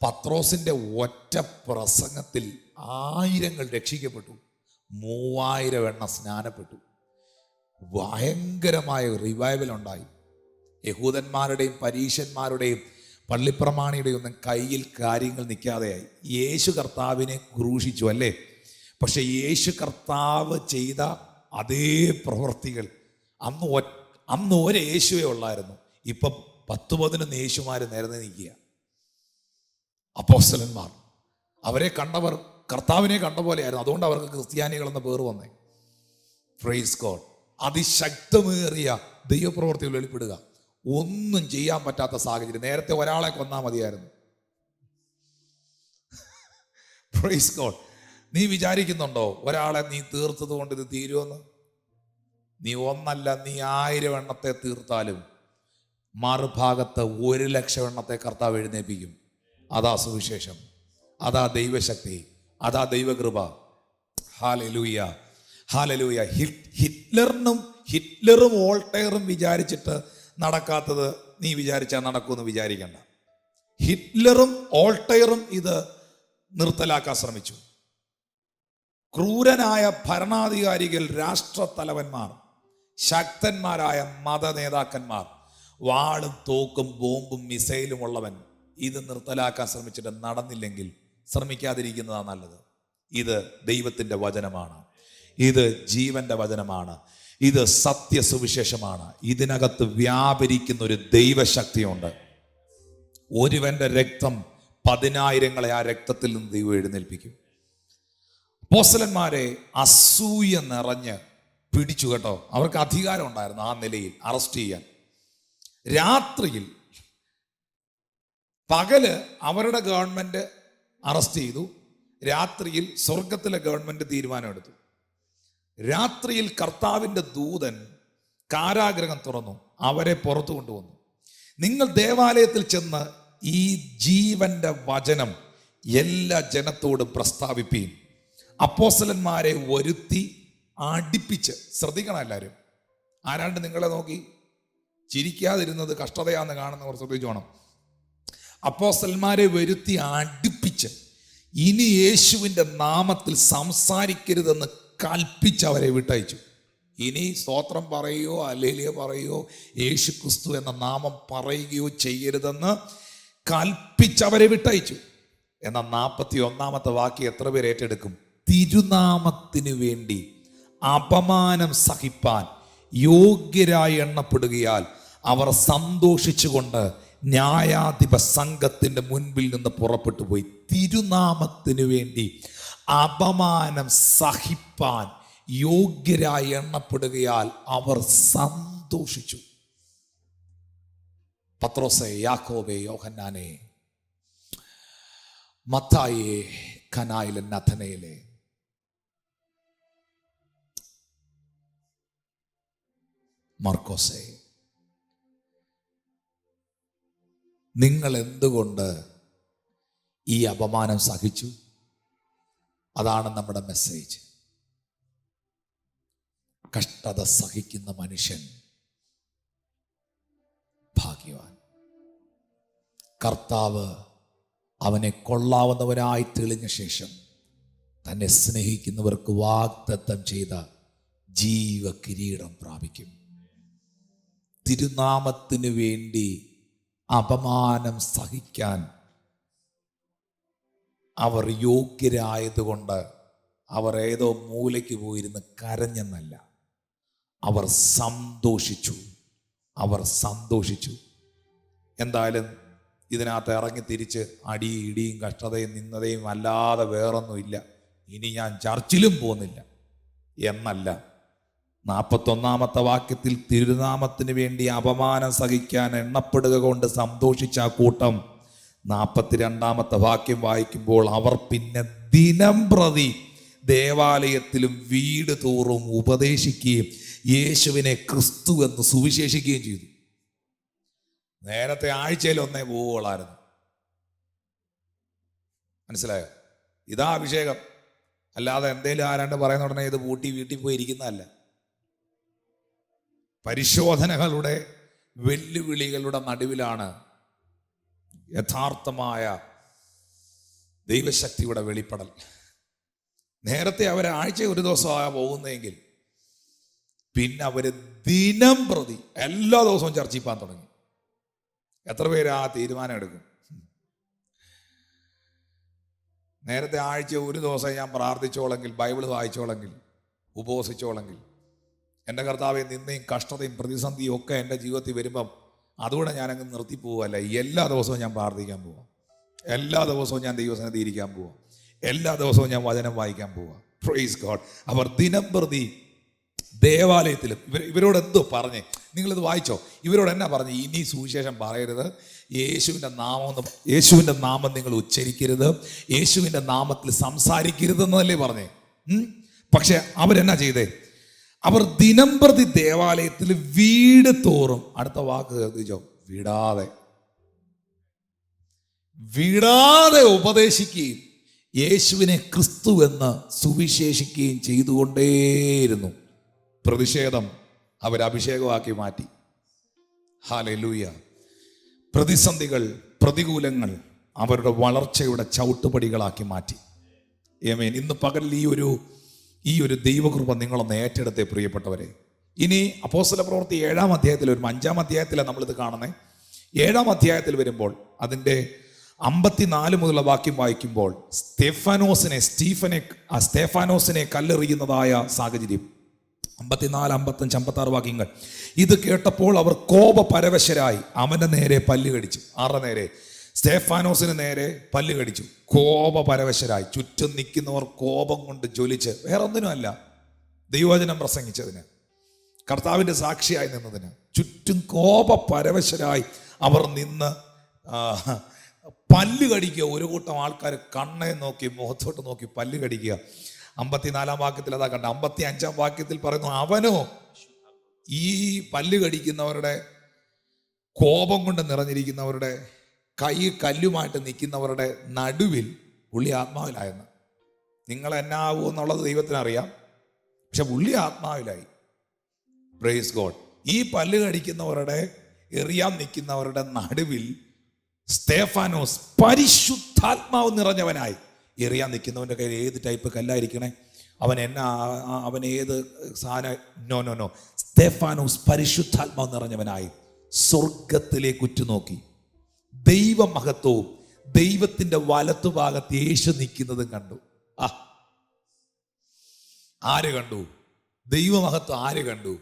പത്രോസിൻ്റെ ഒറ്റ പ്രസംഗത്തിൽ 1000 രക്ഷിക്കപ്പെട്ടു, 3000 സ്നാനപ്പെട്ടു. ഭയങ്കരമായ റിവൈവൽ ഉണ്ടായി. യഹൂദന്മാരുടെയും പരീശന്മാരുടെയും പള്ളിപ്രമാണിയുടെയും ഒന്നും കയ്യിൽ കാര്യങ്ങൾ നിൽക്കാതെയായി. യേശു കർത്താവിനെ ക്രൂശിച്ചു, അല്ലേ? പക്ഷെ യേശു കർത്താവ് ചെയ്ത അതേ പ്രവൃത്തികൾ അന്ന് ഒരു യേശുവേ ഉള്ളായിരുന്നു. ഇപ്പം 10-11 യേശുമാർ നേരെ നിൽക്കുക. അപ്പോസ്തലന്മാർ അവരെ കണ്ടവർ കർത്താവിനെ കണ്ട പോലെയായിരുന്നു. അതുകൊണ്ട് അവർക്ക് ക്രിസ്ത്യാനികളെന്ന പേർ വന്നേ. Praise God. അതിശക്തമേറിയ ദൈവപ്രവൃത്തികൾ വെളിപ്പെടുക. ഒന്നും ചെയ്യാൻ പറ്റാത്ത സാഹചര്യം. നേരത്തെ ഒരാളെ കൊന്നാൽ മതിയായിരുന്നു. Praise God. നീ വിചാരിക്കുന്നുണ്ടോ ഒരാളെ നീ തീർത്തത് കൊണ്ട് ഇത് തീരുമെന്ന്? നീ ഒന്നല്ല, നീ 1000 തീർത്താലും മറുഭാഗത്ത് 1,00,000 കർത്താവ് എഴുന്നേൽപ്പിക്കും. അതാ സുവിശേഷം, അതാ ദൈവശക്തി, അതാ ദൈവകൃപ. Hallelujah, hallelujah. ഹിറ്റ്ലറും വോൾട്ടയറും വിചാരിച്ചിട്ട് നടക്കാത്തത് നീ വിചാരിച്ചാൽ നടക്കുമെന്ന് വിചാരിക്കണ്ട. ഹിറ്റ്ലറും വോൾട്ടയറും ഇത് നിർത്തലാക്കാൻ ശ്രമിച്ചു. ക്രൂരനായ ഭരണാധികാരികൾ, രാഷ്ട്രത്തലവന്മാർ, ശക്തന്മാരായ മത നേതാക്കന്മാർ, വാളും തോക്കും ബോംബും മിസൈലും ഉള്ളവൻ ഇത് നിർത്തലാക്കാൻ ശ്രമിച്ചിട്ട് നടന്നില്ലെങ്കിൽ ശ്രമിക്കാതിരിക്കുന്നതാണ് നല്ലത്. ഇത് ദൈവത്തിൻ്റെ വചനമാണ്, ഇത് ജീവന്റെ വചനമാണ്, ഇത് സത്യസുവിശേഷമാണ്. ഇതിനകത്ത് വ്യാപരിക്കുന്ന ഒരു ദൈവശക്തിയുണ്ട്. ഒരുവന്റെ രക്തം 10,000 ആ രക്തത്തിൽ നിന്ന് ദൈവം എഴുന്നേൽപ്പിക്കും. അപ്പോസ്തലന്മാരെ അസൂയ നിറഞ്ഞ് പിടിച്ചു കേട്ടോ. അവർക്ക് അധികാരം ഉണ്ടായിരുന്നു ആ നിലയിൽ അറസ്റ്റ് ചെയ്യാൻ. രാത്രിയിൽ, പകല് അവരുടെ ഗവൺമെന്റ് അറസ്റ്റ് ചെയ്തു, രാത്രിയിൽ സ്വർഗത്തിലെ ഗവൺമെന്റ് തീരുമാനമെടുത്തു. രാത്രിയിൽ കർത്താവിൻ്റെ ദൂതൻ കാരാഗ്രഹം തുറന്നു, അവരെ പുറത്തു കൊണ്ടുവന്നു. നിങ്ങൾ ദേവാലയത്തിൽ ചെന്ന് ഈ ജീവന്റെ വചനം എല്ലാ ജനത്തോടും പ്രസ്താവിപ്പീൻ. അപ്പോസ്തലന്മാരെ ഒരുത്തി അടുപ്പിച്ച്, ശ്രദ്ധിക്കണം എല്ലാവരും, ആരാണ്ട് നിങ്ങളെ നോക്കി ചിരിക്കാതിരുന്നത് കഷ്ടതയാന്ന് കാണുന്നവർ ശ്രദ്ധിച്ചോണം. അപ്പോസ്തലന്മാരെ വരുത്തി അടുപ്പിച്ച് ഇനി യേശുവിൻ്റെ നാമത്തിൽ സംസാരിക്കരുതെന്ന് കൽപ്പിച്ച് അവരെ വിട്ടയച്ചു. ഇനി സ്തോത്രം പറയുകയോ ഹല്ലേലൂയ പറയുകയോ യേശു ക്രിസ്തു എന്ന നാമം പറയുകയോ ചെയ്യരുതെന്ന് കൽപ്പിച്ചവരെ വിട്ടയച്ചു. എന്നാൽ 41 വാക്യം എത്ര പേര് ഏറ്റെടുക്കും? തിരുനാമത്തിന് വേണ്ടി അപമാനം സഹിപ്പാൻ യോഗ്യരായി എണ്ണപ്പെടുകയാൽ അവർ സന്തോഷിച്ചുകൊണ്ട് ന്യായാധിപ സംഘത്തിൻ്റെ മുൻപിൽ നിന്ന് പുറപ്പെട്ടു പോയി. തിരുനാമത്തിന് വേണ്ടി അപമാനം സഹിപ്പാൻ യോഗ്യരായി എണ്ണപ്പെടുകയാൽ അവർ സന്തോഷിച്ചു. പത്രോസേ, യാക്കോബേ, യോഹന്നാനെ, മത്തായിയെ, കനായിലെ, നഥനയിലെ, മർക്കോസേ, നിങ്ങൾ എന്തുകൊണ്ട് ഈ അപമാനം സഹിച്ചു? അതാണ് നമ്മുടെ മെസ്സേജ്. കഷ്ടത സഹിക്കുന്ന മനുഷ്യൻ ഭാഗ്യവാൻ. കർത്താവ് അവനെ കൊള്ളാവുന്നവനായി തെളിഞ്ഞ ശേഷം തന്നെ സ്നേഹിക്കുന്നവർക്ക് വാഗ്ദത്തം ചെയ്ത ജീവകിരീടം പ്രാപിക്കും. തിരുനാമത്തിന് വേണ്ടി അപമാനം സഹിക്കാൻ അവർ യോഗ്യരായതുകൊണ്ട് അവർ ഏതോ മൂലയ്ക്ക് പോയിരുന്ന് കരഞ്ഞെന്നല്ല, അവർ സന്തോഷിച്ചു. അവർ സന്തോഷിച്ചു. എന്തായാലും ഇതിനകത്ത് ഇറങ്ങി തിരിച്ച് അടിയും ഇടിയും കഷ്ടതയും നിന്നതയും അല്ലാതെ വേറൊന്നുമില്ല, ഇനി ഞാൻ ചർച്ചിലും പോകുന്നില്ല എന്നല്ല. 41 വാക്യത്തിൽ തിരുനാമത്തിന് വേണ്ടി അപമാനം സഹിക്കാൻ എണ്ണപ്പെടുക കൊണ്ട് സന്തോഷിച്ച ആ കൂട്ടം 42 വാക്യം വായിക്കുമ്പോൾ അവർ പിന്നെ ദിനം പ്രതി ദേവാലയത്തിലും വീട് തോറും ഉപദേശിക്കുകയും യേശുവിനെ ക്രിസ്തു എന്ന് സുവിശേഷിക്കുകയും ചെയ്തു. നേരത്തെ ആഴ്ചയിൽ ഒന്നേ പോവുകളായിരുന്നു. മനസ്സിലായോ? ഇതാ അഭിഷേകം. അല്ലാതെ എന്തേലും ആരാണ്ട് പറയുന്ന ഉടനെ ഇത് പൂട്ടി വീട്ടിൽ പോയി ഇരിക്കുന്നതല്ല. പരിശോധനകളുടെ വെല്ലുവിളികളുടെ നടുവിലാണ് യഥാർത്ഥമായ ദൈവശക്തിയുടെ വെളിപ്പെടൽ. നേരത്തെ അവരെ ആഴ്ച ഒരു ദിവസമാണ് പോകുന്നതെങ്കിൽ പിന്നെ അവര് ദിനം പ്രതി എല്ലാ ദിവസവും ചർച്ചയിൽ പോകാൻ തുടങ്ങി. എത്ര പേര് ആ തീരുമാനം എടുക്കും? നേരത്തെ ആഴ്ച ഒരു ദിവസം ഞാൻ പ്രാർത്ഥിച്ചോളെങ്കിൽ, ബൈബിൾ വായിച്ചോളെങ്കിൽ, ഉപവസിച്ചോളെങ്കിൽ, എൻ്റെ കർത്താവെ നിന്നയും കഷ്ടതയും പ്രതിസന്ധിയും ഒക്കെ എൻ്റെ ജീവിതത്തിൽ വരുമ്പം അതുകൂടെ ഞാനങ്ങ് നിർത്തിപ്പോവല്ല. എല്ലാ ദിവസവും ഞാൻ പ്രാർത്ഥിക്കാൻ പോവാം, എല്ലാ ദിവസവും ഞാൻ ദൈവസന്നിധി ഇരിക്കാൻ പോവാം, എല്ലാ ദിവസവും ഞാൻ വചനം വായിക്കാൻ പോവാം. Praise God. അവർ ദിനം പ്രതി ദേവാലയത്തിലും ഇവരോട് എന്തോ പറഞ്ഞേ, നിങ്ങളിത് വായിച്ചോ, ഇവരോട് എന്നാ പറഞ്ഞു? ഇനി സുവിശേഷം പറയരുത്, യേശുവിൻ്റെ നാമം നിങ്ങൾ ഉച്ചരിക്കരുത്, യേശുവിൻ്റെ നാമത്തിൽ സംസാരിക്കരുതെന്നല്ലേ പറഞ്ഞേ. പക്ഷെ അവരെന്നാ ചെയ്തേ? അവർ ദിനം പ്രതി ദേവാലയത്തിൽ വീട് തോറും, അടുത്ത വാക്ക് കേൾപ്പിച്ചോ, വിടാതെ ഉപദേശിക്കുകയും യേശുവിനെ ക്രിസ്തു എന്ന് സുവിശേഷിക്കുകയും ചെയ്തുകൊണ്ടേയിരുന്നു. പ്രതിഷേധം അവരഭിഷേകമാക്കി മാറ്റി. ഹല്ലേലൂയ. പ്രതിസന്ധികൾ, പ്രതികൂലങ്ങൾ അവരുടെ വളർച്ചയുടെ ചവിട്ടുപടികളാക്കി മാറ്റി. ആമേൻ. ഇന്ന് പകലിൽ ഈ ഒരു ദൈവകൃപ നിങ്ങളൊന്ന് ഏറ്റെടുത്തേ പ്രിയപ്പെട്ടവരെ. ഇനി അപ്പോസ്തല പ്രവൃത്തി 7-ാം അധ്യായത്തിൽ വരും. 5-ാം അധ്യായത്തിലാണ് നമ്മളിത് കാണുന്നത്. 7-ാം അധ്യായത്തിൽ വരുമ്പോൾ അതിൻ്റെ 54 മുതലുള്ള വാക്യം വായിക്കുമ്പോൾ സ്തേഫാനോസിനെ കല്ലെറിയുന്നതായ സാഹചര്യം. 54, 55, 56 വാക്യങ്ങൾ. ഇത് കേട്ടപ്പോൾ അവർ കോപപരവശരായി അവൻ്റെ നേരെ പല്ല് കടിച്ചു. ആരുടെ നേരെ? സ്തേഫാനോസിന് നേരെ പല്ല് കടിച്ചു. കോപപരവശരായി. ചുറ്റും നിൽക്കുന്നവർ കോപം കൊണ്ട് ജ്വലിച്ച്, വേറെ ഒന്നിനുമല്ല, ദൈവവചനം പ്രസംഗിച്ചതിന്, കർത്താവിൻ്റെ സാക്ഷിയായി നിന്നതിന് ചുറ്റും കോപപരവശരായി അവർ നിന്ന് പല്ല് കടിക്കുക. ഒരു കൂട്ടം ആൾക്കാർ കണ്ണെ നോക്കി, മുഖത്തോട്ട് നോക്കി പല്ല് കടിക്കുക. 54-ാം വാക്യത്തിൽ അതാ കണ്ട. 55-ാം വാക്യത്തിൽ പറയുന്നു, അവനോ ഈ പല്ല് കടിക്കുന്നവരുടെ, കോപം കൊണ്ട് നിറഞ്ഞിരിക്കുന്നവരുടെ, കൈ കല്ലുമായിട്ട് നിൽക്കുന്നവരുടെ നടുവിൽ പുള്ളി ആത്മാവിലായെന്ന്. നിങ്ങൾ എന്നാവൂ എന്നുള്ളത് ദൈവത്തിനറിയാം, പക്ഷെ പുള്ളി ആത്മാവിലായി. Praise God. ഈ പല്ല് കടിക്കുന്നവരുടെ എറിയാൻ നിൽക്കുന്നവരുടെ നടുവിൽ സ്തേഫാനോസ് പരിശുദ്ധാത്മാവ് നിറഞ്ഞവനായി. എറിയാൻ നിൽക്കുന്നവൻ്റെ കയ്യിൽ ഏത് ടൈപ്പ് കല്ലായിരിക്കണേ, അവൻ ഏത് സാധനം, നോ. സ്തേഫാനോസ് പരിശുദ്ധാത്മാവ് നിറഞ്ഞവനായി സ്വർഗത്തിലേക്ക് ഉറ്റുനോക്കി. ദൈവമഹത്വവും ദൈവത്തിന്റെ വലത്തുഭാഗത്ത് യേശു നിൽക്കുന്നതും കണ്ടു. ആര് കണ്ടു? ദൈവമഹത്വം ആര് കണ്ടു?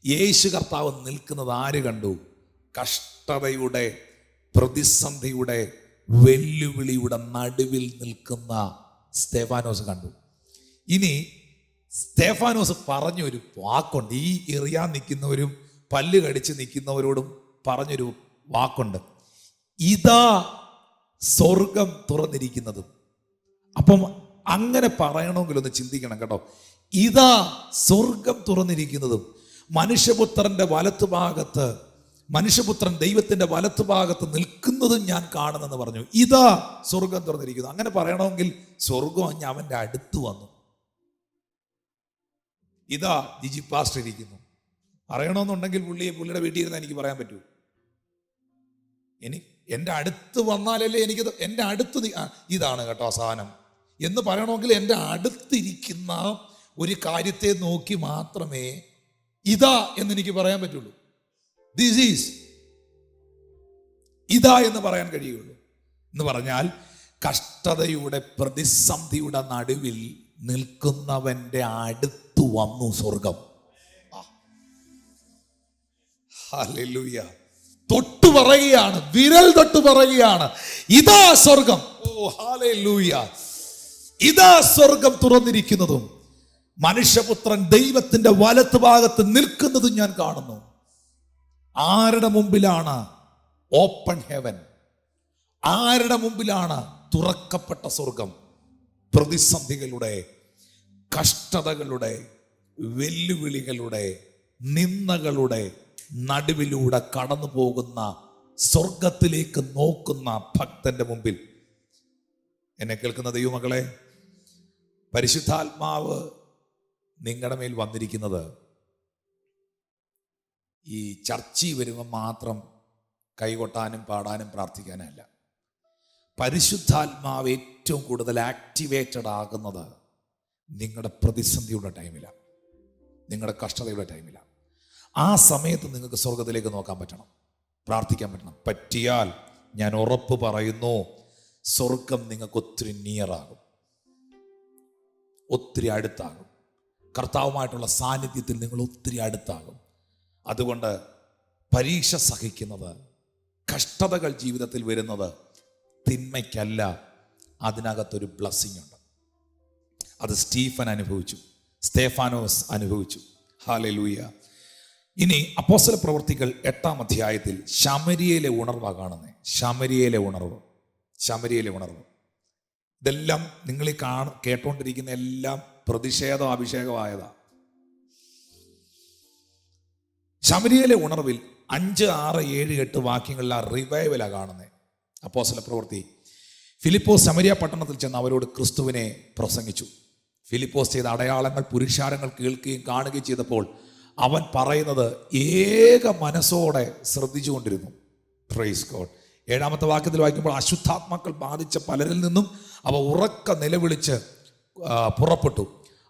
യേശു കർത്താവ് നിൽക്കുന്നത് ആര് കണ്ടു? കഷ്ടതയുടെ, പ്രതിസന്ധിയുടെ, വെല്ലുവിളിയുടെ നടുവിൽ നിൽക്കുന്ന സ്തേഫാനോസ് കണ്ടു. ഇനി സ്തേഫാനോസ് പറഞ്ഞൊരു വാക്കുണ്ട്. ഈ എറിയാൻ നിൽക്കുന്നവരും പല്ല് കടിച്ച് നിൽക്കുന്നവരോടും പറഞ്ഞൊരു വാക്കുണ്ട്, ഇതാ സ്വർഗം തുറന്നിരിക്കുന്നതും. അപ്പം അങ്ങനെ പറയണമെങ്കിൽ ഒന്ന് ചിന്തിക്കണം കേട്ടോ. ഇതാ സ്വർഗം തുറന്നിരിക്കുന്നതും, മനുഷ്യപുത്രന്റെ വലത്തുഭാഗത്ത്, മനുഷ്യപുത്രൻ ദൈവത്തിന്റെ വലത്തുഭാഗത്ത് നിൽക്കുന്നതും ഞാൻ കാണുന്നെന്ന് പറഞ്ഞു. ഇതാ സ്വർഗം തുറന്നിരിക്കുന്നു. അങ്ങനെ പറയണമെങ്കിൽ സ്വർഗം അങ്ങ് അവന്റെ അടുത്ത് വന്നു. ഇതാ ജിജി പാസ്റ്റർ ഇരിക്കുന്നു പറയണമെന്നുണ്ടെങ്കിൽ പുള്ളിയുടെ വീട്ടിൽ ഇരുന്ന് എനിക്ക് പറയാൻ പറ്റൂ. എൻ്റെ അടുത്ത് വന്നാലല്ലേ എനിക്കത്, എൻ്റെ അടുത്ത് ഇതാണ് കേട്ടോ സാധനം എന്ന് പറയണമെങ്കിൽ എൻ്റെ അടുത്തിരിക്കുന്ന ഒരു കാര്യത്തെ നോക്കി മാത്രമേ ഇതാ എന്നെനിക്ക് പറയാൻ പറ്റുള്ളൂ. ദിസ് ഈസ്, ഇതാ എന്ന് പറയാൻ കഴിയുള്ളൂ. എന്ന് പറഞ്ഞാൽ കഷ്ടതയുടെ, പ്രതിസന്ധിയുടെ നടുവിൽ നിൽക്കുന്നവന്റെ അടുത്ത് വന്നു സ്വർഗം. ഹല്ലേലൂയ. തൊട്ടു പറയുകയാണ്, വിരൽ തൊട്ട് പറയുകയാണ്, ഇതാ സ്വർഗം. ഓ ഹല്ലേലൂയ. ഇതാ സ്വർഗം തുറന്നിരിക്കുന്നതും മനുഷ്യപുത്രൻ ദൈവത്തിന്റെ വലത്ത് ഭാഗത്ത് നിൽക്കുന്നതും ഞാൻ കാണുന്നു. ആരുടെ മുമ്പിലാണ് ഓപ്പൺ ഹെവൻ? ആരുടെ മുമ്പിലാണ് തുറക്കപ്പെട്ട സ്വർഗം? പ്രതിസന്ധികളുടെ, കഷ്ടതകളുടെ, വെല്ലുവിളികളുടെ, നിന്ദകളുടെ നടുവിലൂടെ കടന്നു പോകുന്ന, സ്വർഗത്തിലേക്ക് നോക്കുന്ന ഭക്തന്റെ മുമ്പിൽ. എന്നെ കേൾക്കുന്ന ദൈവമക്കളെ, പരിശുദ്ധാത്മാവ് നിങ്ങളുടെ മേൽ വന്നിരിക്കുന്നത് ഈ ചർച്ചിൽ വരുമ്പോൾ മാത്രം കൈകൊട്ടാനും പാടാനും പ്രാർത്ഥിക്കാനല്ല. പരിശുദ്ധാത്മാവ് ഏറ്റവും കൂടുതൽ ആക്ടിവേറ്റഡ് ആകുന്നത് നിങ്ങളുടെ പ്രതിസന്ധിയുടെ ടൈമിലാണ്, നിങ്ങളുടെ കഷ്ടതയുടെ ടൈമിലാണ്. ആ സമയത്ത് നിങ്ങൾക്ക് സ്വർഗത്തിലേക്ക് നോക്കാൻ പറ്റണം, പ്രാർത്ഥിക്കാൻ പറ്റണം. പറ്റിയാൽ ഞാൻ ഉറപ്പ് പറയുന്നു, സ്വർഗം നിങ്ങൾക്ക് ഒത്തിരി നിയറാകും, ഒത്തിരി അടുത്താകും. കർത്താവുമായിട്ടുള്ള സാന്നിധ്യത്തിൽ നിങ്ങൾ ഒത്തിരി അടുത്താകും. അതുകൊണ്ട് പരീക്ഷ സഹിക്കുന്നത്, കഷ്ടതകൾ ജീവിതത്തിൽ വരുന്നത് തിന്മയ്ക്കല്ല, അതിനകത്തൊരു ബ്ലെസ്സിങ് ഉണ്ട്. അത് സ്റ്റീഫൻ അനുഭവിച്ചു, സ്തേഫാനോസ് അനുഭവിച്ചു. ഹല്ലേലൂയ. ഇനി അപ്പോസ്തല പ്രവൃത്തികൾ 8-ാം അധ്യായത്തിൽ ശമരിയയിലെ ഉണർവാണ് കാണുന്നത്. ശമരിയയിലെ ഉണർവ്. ഇതെല്ലാം നിങ്ങൾ കേട്ടോണ്ടിരിക്കുന്ന എല്ലാം പ്രതിഷേധം, അഭിഷേകമായതാ. ശമരിയയിലെ ഉണർവിൽ 5, 6, 7, 8 വാക്യങ്ങളിലെ റിവൈവലാണ് കാണുന്നത്. അപ്പോസ്തല പ്രവൃത്തി. ഫിലിപ്പോസ് ശമരിയ പട്ടണത്തിൽ ചെന്ന് അവരോട് ക്രിസ്തുവിനെ പ്രസംഗിച്ചു. ഫിലിപ്പോസ് ചെയ്ത അടയാളങ്ങൾ പുരുഷാരങ്ങൾ കേൾക്കുകയും കാണുകയും ചെയ്തപ്പോൾ അവൻ പറയുന്നത് ഏക മനസ്സോടെ ശ്രദ്ധിച്ചുകൊണ്ടിരുന്നു. Praise God. 7-ാമത്തെ വാക്യത്തിൽ വായിക്കുമ്പോൾ അശുദ്ധാത്മാക്കൾ ബാധിച്ച പലരിൽ നിന്നും അവ ഉറക്ക നിലവിളിച്ച് പുറപ്പെട്ടു.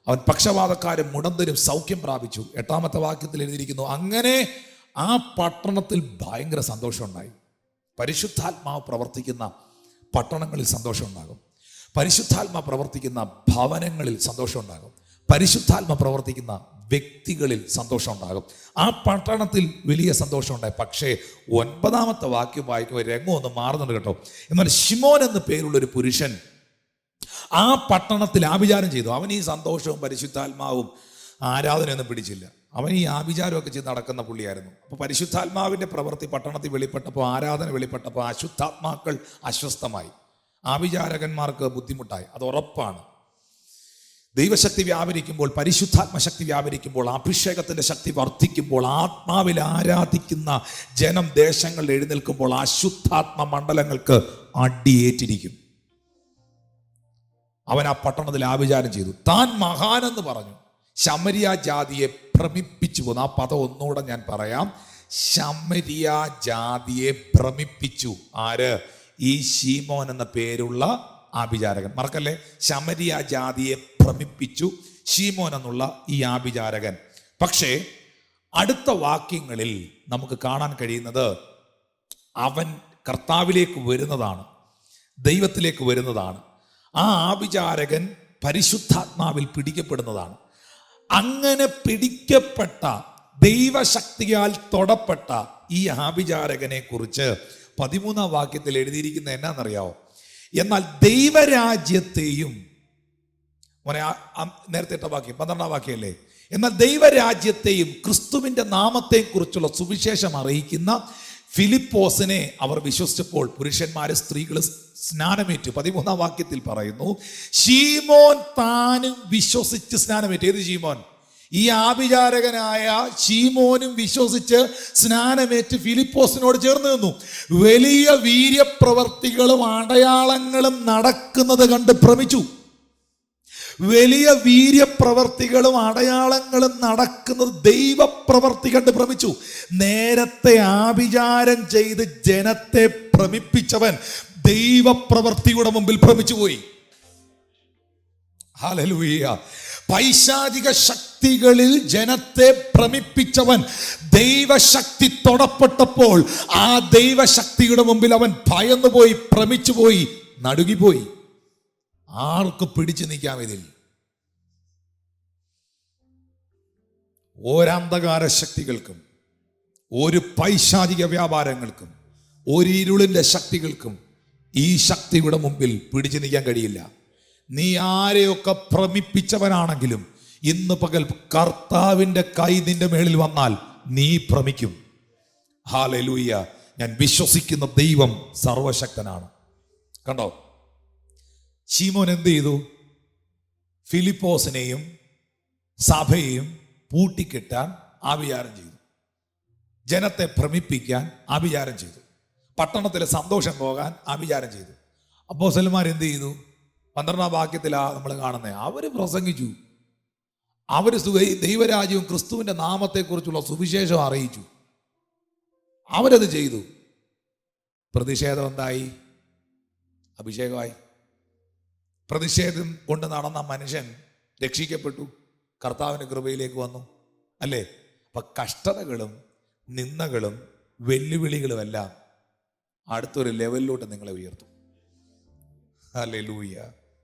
അവൻ പക്ഷപാതക്കാരും മുടന്തരും സൗഖ്യം പ്രാപിച്ചു. 8-ാമത്തെ വാക്യത്തിൽ എഴുതിയിരിക്കുന്നു, അങ്ങനെ ആ പട്ടണത്തിൽ ഭയങ്കര സന്തോഷമുണ്ടായി. പരിശുദ്ധാത്മാവ് പ്രവർത്തിക്കുന്ന പട്ടണങ്ങളിൽ സന്തോഷം ഉണ്ടാകും. പരിശുദ്ധാത്മ പ്രവർത്തിക്കുന്ന ഭവനങ്ങളിൽ സന്തോഷം ഉണ്ടാകും. പരിശുദ്ധാത്മ പ്രവർത്തിക്കുന്ന വ്യക്തികളിൽ സന്തോഷം ഉണ്ടാകും. ആ പട്ടണത്തിൽ വലിയ സന്തോഷം ഉണ്ടായി. പക്ഷേ 9-ാമത്തെ വാക്യം വായിക്കുമ്പോൾ രംഗം ഒന്ന് മാറുന്നുണ്ട് കേട്ടോ. എന്നാൽ ശിമോൻ എന്ന പേരുള്ളൊരു പുരുഷൻ ആ പട്ടണത്തിൽ ആഭിചാരം ചെയ്തു. അവൻ ഈ സന്തോഷവും പരിശുദ്ധാത്മാവും ആരാധനയൊന്നും പിടിച്ചില്ല. അവൻ ഈ ആഭിചാരമൊക്കെ ചെയ്ത് നടക്കുന്ന പുള്ളിയായിരുന്നു. അപ്പോൾ പരിശുദ്ധാത്മാവിൻ്റെ പ്രവൃത്തി പട്ടണത്തിൽ വെളിപ്പെട്ടപ്പോൾ, ആരാധന വെളിപ്പെട്ടപ്പോൾ അശുദ്ധാത്മാക്കൾ അസ്വസ്ഥമായി, ആഭിചാരകന്മാർക്ക് ബുദ്ധിമുട്ടായി. അത് ഉറപ്പാണ്. ദൈവശക്തി വ്യാപരിക്കുമ്പോൾ, പരിശുദ്ധാത്മശക്തി വ്യാപരിക്കുമ്പോൾ, അഭിഷേകത്തിൻ്റെ ശക്തി വർദ്ധിക്കുമ്പോൾ, ആത്മാവിൽ ആരാധിക്കുന്ന ജനം ദേശങ്ങളിൽ എഴുന്നേൽക്കുമ്പോൾ അശുദ്ധാത്മ മണ്ഡലങ്ങൾക്ക് അടിയേറ്റിരിക്കും. അവൻ ആ പട്ടണത്തിൽ ആഭിചാരം ചെയ്തു. താൻ മഹാനെന്ന് പറഞ്ഞു. ശമരിയ ജാതിയെ ഭ്രമിപ്പിച്ചു പോന്നു. ആ പദം ഒന്നുകൂടെ ഞാൻ പറയാം. ശമരിയ ജാതിയെ ഭ്രമിപ്പിച്ചു. ആര്? ഈ ശീമോൻ എന്ന പേരുള്ള ആഭിചാരകൻ. മറക്കല്ലേ, ശമരിയ ജാതിയെ ഭ്രമിപ്പിച്ചു ശീമോൻ എന്നുള്ള ഈ ആഭിചാരകൻ. പക്ഷേ അടുത്ത വാക്യങ്ങളിൽ നമുക്ക് കാണാൻ കഴിയുന്നത് അവൻ കർത്താവിലേക്ക് വരുന്നതാണ്, ദൈവത്തിലേക്ക് വരുന്നതാണ്. ആ ആഭിചാരകൻ പരിശുദ്ധാത്മാവിൽ പിടിക്കപ്പെടുന്നതാണ്. അങ്ങനെ പിടിക്കപ്പെട്ട, ദൈവശക്തിയാൽ തൊടപ്പെട്ട ഈ ആഭിചാരകനെ കുറിച്ച് 13-ാം വാക്യത്തിൽ എഴുതിയിരിക്കുന്ന എന്നാന്നറിയാവോ? എന്നാൽ ദൈവരാജ്യത്തെയും, നേരത്തെ ഇട്ട വാക്യം 12-ാം വാക്യമല്ലേ? എന്നാൽ ദൈവരാജ്യത്തെയും ക്രിസ്തുവിന്റെ നാമത്തെയും കുറിച്ചുള്ള സുവിശേഷം അറിയിക്കുന്ന ഫിലിപ്പോസിനെ അവർ വിശ്വസിച്ചപ്പോൾ പുരുഷന്മാരെ സ്ത്രീകൾ സ്നാനമേറ്റു. 13-ാം വാക്യത്തിൽ പറയുന്നു, ശീമോൻ താനും വിശ്വസിച്ച് സ്നാനമേറ്റു. ഏത് ശീമോൻ? ഈ ആഭിചാരകനായ ശീമോനും വിശ്വസിച്ച് സ്നാനമേറ്റ് ഫിലിപ്പോസിനോട് ചേർന്ന് നിന്നു. വലിയ വീര്യപ്രവർത്തികളും അടയാളങ്ങളും നടക്കുന്നത് കണ്ട് ഭ്രമിച്ചു. വലിയ വീര്യപ്രവർത്തികളും അടയാളങ്ങളും നടക്കുന്നത് ദൈവപ്രവർത്തി കണ്ട് ഭ്രമിച്ചു. നേരത്തെ ആഭിചാരം ചെയ്ത് ജനത്തെ ഭ്രമിപ്പിച്ചവൻ ദൈവപ്രവർത്തിയുടെ മുമ്പിൽ ഭ്രമിച്ചുപോയി. ഹല്ലേലൂയ. പൈശാചിക ശക്തികളിൽ ജനത്തെ ഭ്രമിപ്പിച്ചവൻ ദൈവശക്തി തൊടപ്പെട്ടപ്പോൾ ആ ദൈവശക്തിയുടെ മുമ്പിൽ അവൻ ഭയന്നുപോയി, ഭ്രമിച്ചുപോയി, നടുങ്ങിപ്പോയി. ആർക്ക് പിടിച്ചു നിൽക്കാം ഇതിൽ? ഒരന്ധകാര ശക്തികൾക്കും, ഒരു പൈശാചിക വ്യാപാരങ്ങൾക്കും, ഒരു ഇരുളിന്റെ ശക്തികൾക്കും ഈ ശക്തിയുടെ മുമ്പിൽ പിടിച്ചു നിൽക്കാൻ കഴിയില്ല. നീ ആരെയൊക്കെ ഭ്രമിപ്പിച്ചവനാണെങ്കിലും ഇന്ന് പകൽ കർത്താവിന്റെ കൈ നിന്റെ മേളിൽ വന്നാൽ നീ ഭ്രമിക്കും. ഹല്ലേലൂയ. ഞാൻ വിശ്വസിക്കുന്ന ദൈവം സർവശക്തനാണ്. കണ്ടോ, ശീമോൻ എന്ത് ചെയ്തു? ഫിലിപ്പോസിനെയും സഭയെയും പൂട്ടിക്കെട്ടാൻ ആഭിചാരം ചെയ്തു. ജനത്തെ ഭ്രമിപ്പിക്കാൻ ആഭിചാരം ചെയ്തു. പട്ടണത്തിലെ സന്തോഷം പോകാൻ ആഭിചാരം ചെയ്തു. അപ്പോസ്തലന്മാർ എന്ത് ചെയ്തു? 12-ാം വാക്യത്തിലാണ് നമ്മൾ കാണുന്നത്. അവര് പ്രസംഗിച്ചു, അവര് ദൈവരാജ്യവും ക്രിസ്തുവിന്റെ നാമത്തെക്കുറിച്ചുള്ള സുവിശേഷം അറിയിച്ചു. അവരത് ചെയ്തു. പ്രതിഷേധം എന്തായി? അഭിഷേകമായി. പ്രതിഷേധം കൊണ്ട് നടന്ന മനുഷ്യൻ രക്ഷിക്കപ്പെട്ടു, കർത്താവിന്റെ കൃപയിലേക്ക് വന്നു, അല്ലേ? അപ്പൊ കഷ്ടതകളും നിന്ദകളും വെല്ലുവിളികളും എല്ലാം അടുത്തൊരു ലെവലിലോട്ട് നിങ്ങളെ ഉയർത്തും. Hallelujah.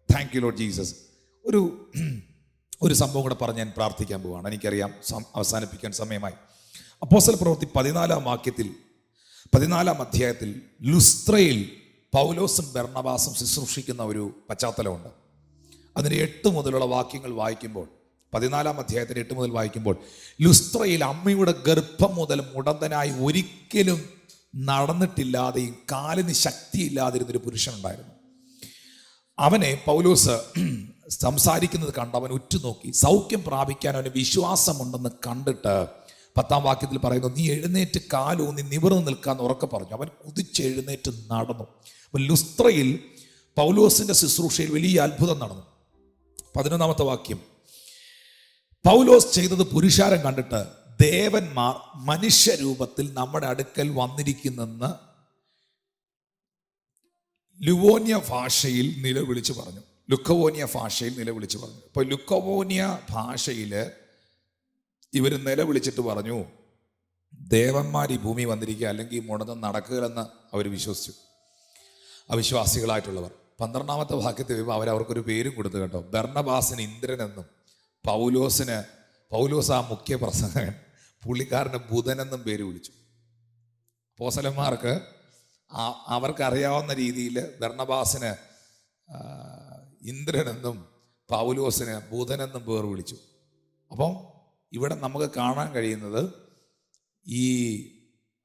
Thank you Lord Jesus. ഒരു സംഭവം കൂടെ പറഞ്ഞ് ഞാൻ പ്രാർത്ഥിക്കാൻ പോവാണ്. എനിക്കറിയാം അവസാനിപ്പിക്കാൻ സമയമായി. അപ്പോസ്തല പ്രവൃത്തി 14-ാം വാക്യത്തിൽ, 14-ാം അധ്യായത്തിൽ ലുസ്ത്രയിൽ പൗലോസും ബർന്നബാസും ശുശ്രൂഷിക്കുന്ന ഒരു പശ്ചാത്തലമുണ്ട്. അതിന് 8 മുതലുള്ള വാക്യങ്ങൾ വായിക്കുമ്പോൾ, 14-ാം അധ്യായത്തിന് 8 മുതൽ വായിക്കുമ്പോൾ, ലുസ്ത്രയിൽ അമ്മയുടെ ഗർഭം മുതൽ മുടന്തനായി ഒരിക്കലും നടന്നിട്ടില്ലാതെയും കാലിന് ശക്തിയില്ലാതിരുന്നൊരു പുരുഷനുണ്ടായിരുന്നു. അവനെ പൗലോസ് സംസാരിക്കുന്നത് കണ്ട് അവൻ ഉറ്റുനോക്കി. സൗഖ്യം പ്രാപിക്കാൻ അവന് വിശ്വാസമുണ്ടെന്ന് കണ്ടിട്ട് 10-ാം വാക്യത്തിൽ പറയുന്നു, നീ എഴുന്നേറ്റ് കാലൂന്നി നിവർന്ന് നിൽക്കാന്ന് ഉറക്കെ പറഞ്ഞു. അവൻ കുതിച്ചെഴുന്നേറ്റ് നടന്നു. അപ്പം ലുസ്ത്രയിൽ പൗലോസിന്റെ ശുശ്രൂഷയിൽ വലിയ അത്ഭുതം നടന്നു. 11-ാമത്തെ വാക്യം, പൗലോസ് ചെയ്തത് പുരുഷാരം കണ്ടിട്ട് ദേവന്മാർ മനുഷ്യരൂപത്തിൽ നമ്മുടെ അടുക്കൽ വന്നിരിക്കുന്നെന്ന് ലുവോന്യ ഭാഷയിൽ നിലവിളിച്ചു പറഞ്ഞു. ലുക്കവോന്യ ഭാഷയിൽ നിലവിളിച്ചു പറഞ്ഞു. അപ്പോൾ ലുക്കവോന്യ ഭാഷയിൽ ഇവർ നിലവിളിച്ചിട്ട് പറഞ്ഞു, ദേവന്മാർ ഈ ഭൂമി വന്നിരിക്കുക, അല്ലെങ്കിൽ മുടന്ന് നടക്കുകയെന്ന് അവർ വിശ്വസിച്ചു. അവിശ്വാസികളായിട്ടുള്ളവർ 12-ാമത്തെ വാക്യത്തിൽ അവർക്കൊരു പേരും കൊടുത്തു കേട്ടോ. ബർന്നബാസിന് ഇന്ദ്രനെന്നും പൗലോസ് ആ മുഖ്യ പ്രസംഗകൻ, പുള്ളിക്കാരന് ബുധനെന്നും പേര് വിളിച്ചു. അപ്പോസ്തലന്മാർക്ക് അവർക്കറിയാവുന്ന രീതിയിൽ ബർന്നബാസിന് ഇന്ദ്രനെന്നും പൗലോസിന് ബുധനെന്നും പേർ വിളിച്ചു. അപ്പം ഇവിടെ നമുക്ക് കാണാൻ കഴിയുന്നത്, ഈ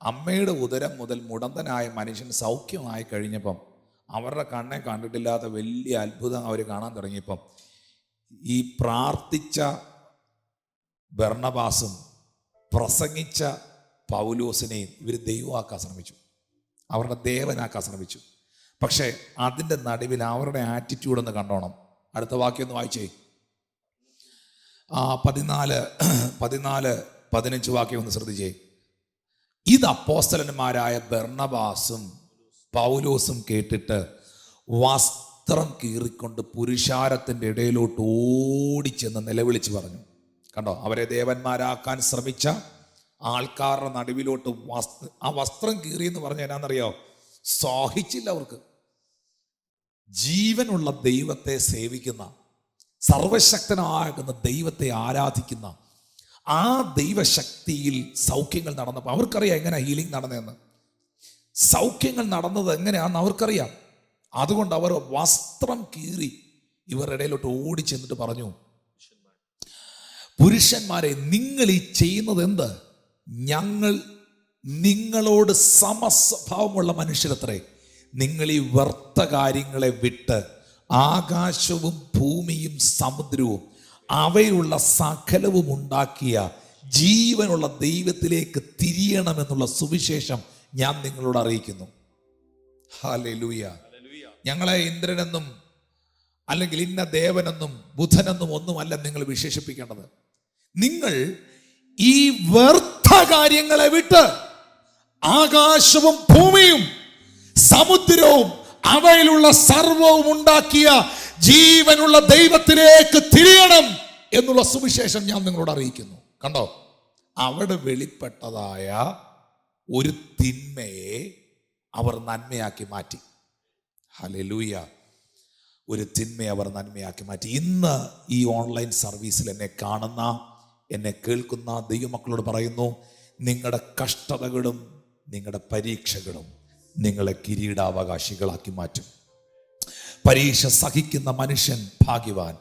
അമ്മയുടെ ഉദരം മുതൽ മുടന്തനായ മനുഷ്യൻ സൗഖ്യമായി കഴിഞ്ഞപ്പം അവരുടെ കണ്ണെ കണ്ടിട്ടില്ലാത്ത വലിയ അത്ഭുതം അവർ കാണാൻ തുടങ്ങിയപ്പം ഈ പ്രാർത്ഥിച്ച ബർന്നബാസും പ്രസംഗിച്ച പൗലോസിനെയും ഇവർ ദൈവമാക്കാൻ ശ്രമിച്ചു, അവരുടെ ദേവനാക്കാൻ ശ്രമിച്ചു. പക്ഷേ അതിൻ്റെ നടുവിൽ അവരുടെ ആറ്റിറ്റ്യൂഡ് ഒന്ന് കണ്ടോണം. അടുത്ത വാക്യം ഒന്ന് വായിച്ചേ. 14-15 വാക്യം ഒന്ന് ശ്രദ്ധിച്ചേ. ഇത് അപ്പോസ്തലന്മാരായ ബർന്നബാസും പൗലോസും കേട്ടിട്ട് വസ്ത്രം കീറിക്കൊണ്ട് പുരുഷാരത്തിൻ്റെ ഇടയിലോട്ട് ഓടിച്ചെന്ന് നിലവിളിച്ച് പറഞ്ഞു. കണ്ടോ, അവരെ ദേവന്മാരാക്കാൻ ശ്രമിച്ച ആൾക്കാരുടെ നടുവിലോട്ട് ആ വസ്ത്രം കീറി എന്ന് പറഞ്ഞാൽ എന്നാന്നറിയോ? സഹിച്ചില്ല അവർക്ക്. ജീവനുള്ള ദൈവത്തെ സേവിക്കുന്ന, സർവശക്തനാകുന്ന ദൈവത്തെ ആരാധിക്കുന്ന ആ ദൈവശക്തിയിൽ സൗഖ്യങ്ങൾ നടന്നപ്പോൾ അവർക്കറിയാം എങ്ങനെ ഹീലിംഗ് നടന്നതെന്ന്. സൗഖ്യങ്ങൾ നടന്നത് എങ്ങനെയാണെന്ന് അവർക്കറിയാം. അതുകൊണ്ട് അവർ വസ്ത്രം കീറി ഇവരുടെ ഇടയിലോട്ട് ഓടിച്ചെന്നിട്ട് പറഞ്ഞു, പുരുഷന്മാരെ, നിങ്ങൾ ഈ ചെയ്യുന്നത് എന്ത്? ഞങ്ങൾ നിങ്ങളോട് സമസ്വഭാവമുള്ള മനുഷ്യരത്രേ. നിങ്ങൾ ഈ വ്യർത്ഥ കാര്യങ്ങളെ വിട്ട് ആകാശവും ഭൂമിയും സമുദ്രവും അവയുള്ള സകലവും ഉണ്ടാക്കിയ ജീവനുള്ള ദൈവത്തിലേക്ക് തിരിയണമെന്നുള്ള സുവിശേഷം ഞാൻ നിങ്ങളോട് അറിയിക്കുന്നു. ഹല്ലേലൂയ. ഞങ്ങളെ ഇന്ദ്രനെന്നും അല്ലെങ്കിൽ ഇന്ന ദേവനെന്നും ബുധനെന്നും ഒന്നുമല്ല നിങ്ങൾ വിശേഷിപ്പിക്കേണ്ടത്. നിങ്ങൾ ഈ വ്യർത്ഥ കാര്യങ്ങളെ വിട്ട് ആകാശവും ഭൂമിയും സമുദ്രവും അവയിലുള്ള സർവവും ഉണ്ടാക്കിയ ജീവനുള്ള ദൈവത്തിലേക്ക് തിരിയണം എന്നുള്ള സുവിശേഷം ഞാൻ നിങ്ങളോട് അറിയിക്കുന്നു. കണ്ടോ, അവിടെ വെളിപ്പെട്ടതായ ഒരു തിന്മയെ അവർ നന്മയാക്കി മാറ്റി. ഹല്ലേലൂയ. ഒരു തിന്മയെ അവർ നന്മയാക്കി മാറ്റി. ഇന്ന് ഈ ഓൺലൈൻ സർവീസിൽ എന്നെ കാണുന്ന, എന്നെ കേൾക്കുന്ന ദൈവമക്കളോട് പറയുന്നു, നിങ്ങളുടെ കഷ്ടതകളും നിങ്ങളുടെ പരീക്ഷകളും നിങ്ങളെ കിരീടാവകാശികളാക്കി മാറ്റും. പരീക്ഷ സഹിക്കുന്ന മനുഷ്യൻ ഭാഗ്യവാൻ.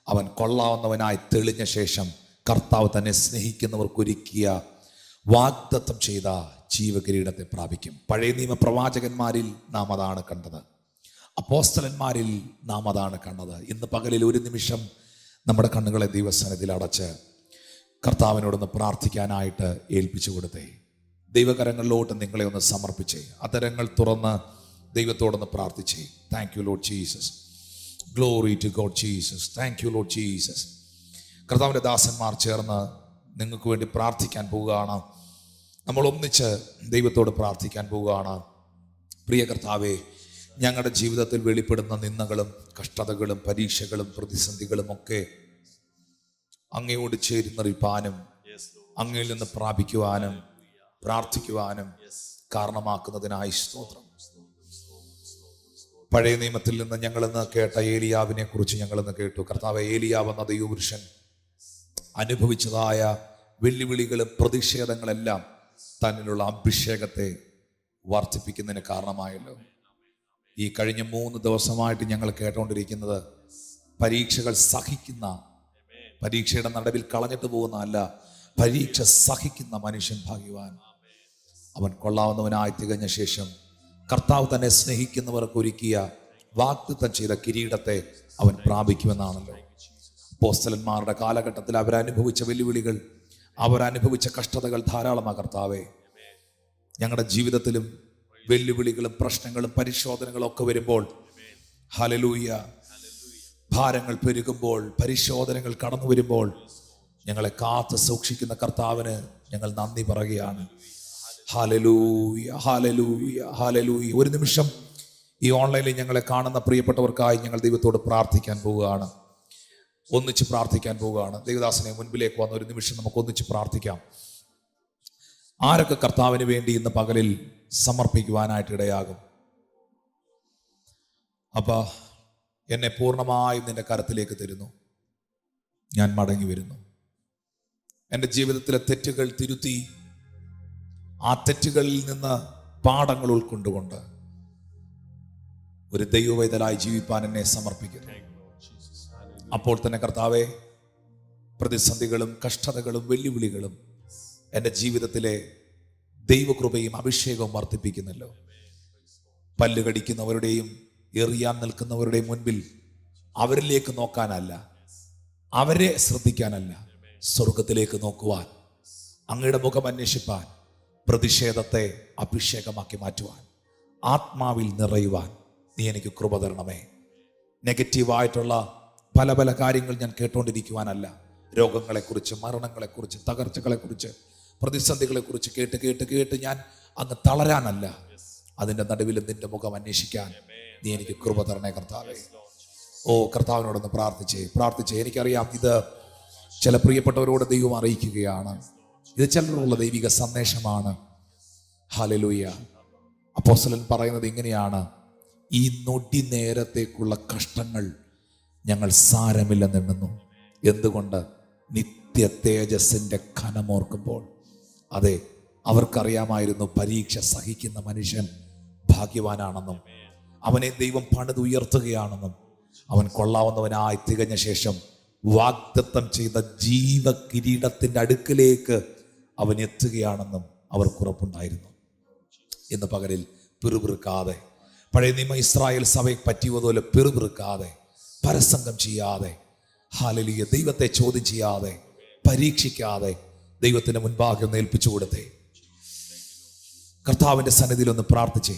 അവൻ കൊള്ളാവുന്നവനായി തെളിഞ്ഞ ശേഷം കർത്താവ് തന്നെ സ്നേഹിക്കുന്നവർക്കൊരുക്കിയ വാഗ്ദത്തം ചെയ്ത ജീവകിരീടത്തെ പ്രാപിക്കും. പഴയ നിയമ പ്രവാചകന്മാരിൽ നാം അതാണ് കണ്ടത്. അപ്പോസ്തലന്മാരിൽ നാം അതാണ് കണ്ടത്. ഇന്ന് പകലിൽ ഒരു നിമിഷം നമ്മുടെ കണ്ണുകളെ ദൈവസന്നിധിയിൽ അടച്ച് കർത്താവിനോടൊന്ന് പ്രാർത്ഥിക്കാനായിട്ട് ഏൽപ്പിച്ചു കൊടുത്തേ. ദൈവകരങ്ങളിലോട്ട് നിങ്ങളെ ഒന്ന് സമർപ്പിച്ചേ. അതരങ്ങൾ തുറന്ന് ദൈവത്തോടൊന്ന് പ്രാർത്ഥിച്ചേ. Thank you Lord Jesus. Glory to God Jesus. Thank you Lord Jesus. കർത്താവിൻ്റെ ദാസന്മാർ ചേർന്ന് നിങ്ങൾക്ക് വേണ്ടി പ്രാർത്ഥിക്കാൻ പോവുകയാണ്. നമ്മൾ ഒന്നിച്ച് ദൈവത്തോട് പ്രാർത്ഥിക്കാൻ പോവുകയാണ്. പ്രിയ കർത്താവേ, ഞങ്ങളുടെ ജീവിതത്തിൽ വെളിപ്പെടുന്ന നിന്ദകളും കഷ്ടതകളും പരീക്ഷകളും പ്രതിസന്ധികളും ഒക്കെ അങ്ങയോട് ചേരുന്നറിയിപ്പാനും അങ്ങയിൽ നിന്ന് പ്രാപിക്കുവാനും പ്രാർത്ഥിക്കുവാനും കാരണമാക്കുന്നതിനായി സ്തോത്രം. പഴയ നിയമത്തിൽ നിന്ന് ഞങ്ങളിന്ന് കേട്ട ഏലിയാവിനെ കുറിച്ച് ഞങ്ങളിന്ന് കേട്ടു. കർത്താവ്, ഏലിയാവ് എന്ന ദൈവപുരുഷൻ അനുഭവിച്ചതായ വെല്ലുവിളികളും പ്രതിഷേധങ്ങളെല്ലാം തന്നിലുള്ള അഭിഷേകത്തെ വർദ്ധിപ്പിക്കുന്നതിന് കാരണമായല്ലോ. ഈ കഴിഞ്ഞ 3 ദിവസമായിട്ട് ഞങ്ങൾ കേട്ടുകൊണ്ടിരിക്കുന്നത് പരീക്ഷകൾ സഹിക്കുന്ന, പരീക്ഷയുടെ നടുവിൽ കളഞ്ഞിട്ട് പോകുന്ന അല്ല, പരീക്ഷ സഹിക്കുന്ന മനുഷ്യൻ ഭാഗ്യവാൻ. അവൻ കൊള്ളാവുന്നവനായി തികഞ്ഞ ശേഷം കർത്താവ് തന്നെ സ്നേഹിക്കുന്നവർക്ക് ഒരുക്കിയ വാഗ്ദത്തം ചെയ്ത കിരീടത്തെ അവൻ പ്രാപിക്കുമെന്നാണല്ലോ. അപ്പോസ്തലന്മാരുടെ കാലഘട്ടത്തിൽ അവരനുഭവിച്ച വെല്ലുവിളികൾ, അവരനുഭവിച്ച കഷ്ടതകൾ ധാരാളമാണ്. കർത്താവേ, ഞങ്ങളുടെ ജീവിതത്തിലും വെല്ലുവിളികളും പ്രശ്നങ്ങളും പരിശോധനകളും ഒക്കെ വരുമ്പോൾ, ഹല്ലേലൂയ, ഭാരങ്ങൾ പെരുകുമ്പോൾ, പരിശോധനകൾ കടന്നു വരുമ്പോൾ ഞങ്ങളെ കാത്ത് സൂക്ഷിക്കുന്ന കർത്താവിന് ഞങ്ങൾ നന്ദി പറയുകയാണ്. Hallelujah, hallelujah, hallelujah. ഒരു നിമിഷം ഈ ഓൺലൈനിൽ ഞങ്ങളെ കാണുന്ന പ്രിയപ്പെട്ടവർക്കായി ഞങ്ങൾ ദൈവത്തോട് പ്രാർത്ഥിക്കാൻ പോവുകയാണ്. ഒന്നിച്ച് പ്രാർത്ഥിക്കാൻ പോവുകയാണ്. ദൈവദാസനെ മുൻപിലേക്ക് വന്ന ഒരു നിമിഷം നമുക്ക് ഒന്നിച്ച് പ്രാർത്ഥിക്കാം. ആരൊക്കെ കർത്താവിന് വേണ്ടി ഇന്ന് പകലിൽ സമർപ്പിക്കുവാനായിട്ട് ഇടയാകും? അപ്പാ, എന്നെ പൂർണ്ണമായും നിന്റെ കരത്തിലേക്ക് തരുന്നു. ഞാൻ മടങ്ങി വരുന്നു. എൻ്റെ ജീവിതത്തിലെ തെറ്റുകൾ തിരുത്തി ആ തെറ്റുകളിൽ നിന്ന് പാഠങ്ങൾ ഉൾക്കൊണ്ടുകൊണ്ട് ഒരു ദൈവവൈതലായി ജീവിപ്പാൻ എന്നെ സമർപ്പിക്കുന്നു. അപ്പോൾ തന്നെ കർത്താവെ, പ്രതിസന്ധികളും കഷ്ടതകളും വെല്ലുവിളികളും എൻ്റെ ജീവിതത്തിലെ ദൈവകൃപയും അഭിഷേകവും വർദ്ധിപ്പിക്കുന്നല്ലോ. പല്ല് കടിക്കുന്നവരുടെയും എറിയാൻ നിൽക്കുന്നവരുടെയും മുൻപിൽ അവരിലേക്ക് നോക്കാനല്ല, അവരെ ശ്രദ്ധിക്കാനല്ല, സ്വർഗത്തിലേക്ക് നോക്കുവാൻ, അങ്ങയുടെ മുഖം അന്വേഷിപ്പാൻ, പ്രതിഷേധത്തെ അഭിഷേകമാക്കി മാറ്റുവാൻ, ആത്മാവിൽ നിറയുവാൻ നീ എനിക്ക് കൃപ തരണമേ. നെഗറ്റീവായിട്ടുള്ള പല പല കാര്യങ്ങൾ ഞാൻ കേട്ടുകൊണ്ടിരിക്കുവാനല്ല, രോഗങ്ങളെക്കുറിച്ച്, മരണങ്ങളെക്കുറിച്ച്, തകർച്ചകളെക്കുറിച്ച്, പ്രതിസന്ധികളെക്കുറിച്ച് കേട്ട് കേട്ട് കേട്ട് ഞാൻ അങ്ങ് തളരാനല്ല, അതിൻ്റെ നടുവിൽ നിന്റെ മുഖം അന്വേഷിക്കാൻ നീ എനിക്ക് കൃപ തരണേ കർത്താവേ. ഓ കർത്താവിനോടൊന്ന് പ്രാർത്ഥിച്ചേ. എനിക്കറിയാം ഇത് ചില പ്രിയപ്പെട്ടവരോട് ദൈവം അറിയിക്കുകയാണ്. ഇത് ചിലരോടുള്ള ദൈവിക സന്ദേശമാണ്. ഹല്ലേലൂയ. അപ്പോസ്തലൻ പറയുന്നത് ഇങ്ങനെയാണ്: ഈ നൊടി നേരത്തേക്കുള്ള കഷ്ടങ്ങൾ ഞങ്ങൾ സാരമില്ലെന്നെണ്ണുന്നു. എന്തുകൊണ്ട്? നിത്യ തേജസ്സിന്റെ ഘനമോർക്കുമ്പോൾ. അതെ, അവർക്കറിയാമായിരുന്നു പരീക്ഷ സഹിക്കുന്ന മനുഷ്യൻ ഭാഗ്യവാനാണെന്നും അവനെ ദൈവം പണിതുയർത്തുകയാണെന്നും അവൻ കൊള്ളാവുന്നവനായി തികഞ്ഞ ശേഷം വാഗ്ദത്തം ചെയ്ത ജീവകിരീടത്തിന്റെ അടുക്കിലേക്ക് അവൻ എത്തുകയാണെന്നും അവർക്കുറപ്പുണ്ടായിരുന്നു. ഇന്ന് പകലിൽ പിറുപിറുക്കാതെ, പഴയ നിയമ ഇസ്രായേൽ സഭയെ പറ്റിയതുപോലെ പിറുപിറുക്കാതെ, പരസംഗം ചെയ്യാതെ, ഹല്ലേലൂയ, ദൈവത്തെ ചോദ്യം ചെയ്യാതെ, പരീക്ഷിക്കാതെ ദൈവത്തിന്റെ മുൻപാകെ ഒന്ന് ഏൽപ്പിച്ചു കൊടുത്തേ. കർത്താവിന്റെ സന്നിധിയിൽ ഒന്ന് പ്രാർത്ഥിച്ചേ.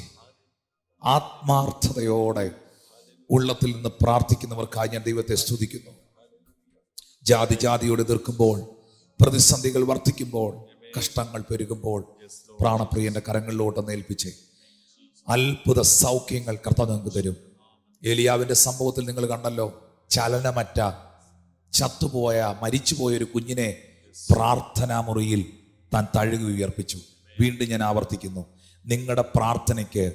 ആത്മാർത്ഥതയോടെ ഉള്ളത്തിൽ നിന്ന് പ്രാർത്ഥിക്കുന്നവർക്കായി ഞാൻ ദൈവത്തെ സ്തുതിക്കുന്നു. ജാതിയോട് എതിർക്കുമ്പോൾ, പ്രതിസന്ധികൾ വർദ്ധിക്കുമ്പോൾ, കഷ്ടങ്ങൾ പെരുകുമ്പോൾ പ്രാണപ്രിയന്റെ കരങ്ങളിലോട്ടൊന്ന് ഏൽപ്പിച്ചേ. അത്ഭുത സൗഖ്യങ്ങൾ കർത്താവ് നിങ്ങൾക്ക് തരും. ഏലിയാവിന്റെ സംഭവത്തിൽ നിങ്ങൾ കണ്ടല്ലോ, ചലനമറ്റ, ചത്തുപോയ, മരിച്ചുപോയ ഒരു കുഞ്ഞിനെ പ്രാർത്ഥനാ മുറിയിൽ താൻ തഴുകി ഉയർപ്പിച്ചു. വീണ്ടും ഞാൻ ആവർത്തിക്കുന്നു, നിങ്ങളുടെ പ്രാർത്ഥനയ്ക്ക്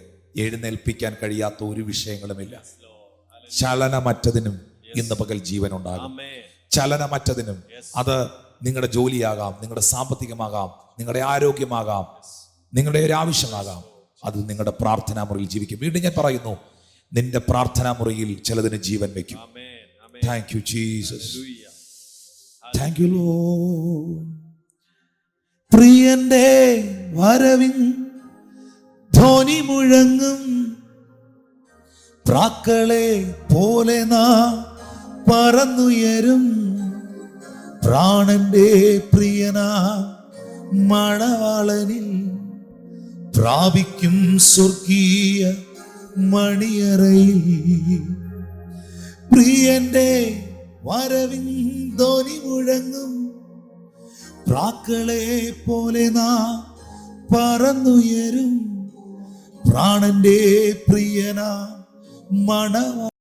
എഴുന്നേൽപ്പിക്കാൻ കഴിയാത്ത ഒരു വിഷയങ്ങളുമില്ല. ചലനമറ്റതിനും ഇന്ന് പകൽ ജീവൻ ഉണ്ടാകും. ചലനമറ്റതിനും, അത് നിങ്ങളുടെ ജോലിയാകാം, നിങ്ങളുടെ സാമ്പത്തികമാകാം, നിങ്ങളുടെ ആരോഗ്യമാകാം, നിങ്ങളുടെ ഒരു ആവശ്യമാകാം, അത് നിങ്ങളുടെ പ്രാർത്ഥനാ മുറിയിൽ ജീവിക്കും. വീണ്ടും ഞാൻ പറയുന്നു, നിന്റെ പ്രാർത്ഥനാ മുറിയിൽ ചിലതിന് ജീവൻ വയ്ക്കും. Thank you Jesus, thank you Lord. പ്രിയന്റെ വരവിൻ ധ്വനി മുഴങ്ങും, പ്രാക്കളെ പോലെ നാം പറന്നുയരും. പ്രാണന്റെ പ്രിയനാ മണവാളനിൽ പ്രാപിക്കും സ്വർഗീയ മണിയറയിൽ. പ്രിയന്റെ വരവിൻ ധ്വനി മുഴങ്ങും, പ്രാക്കളെ പോലെ നാം പറന്നുയരും. പ്രാണന്റെ പ്രിയനാ മണവാളനിൽ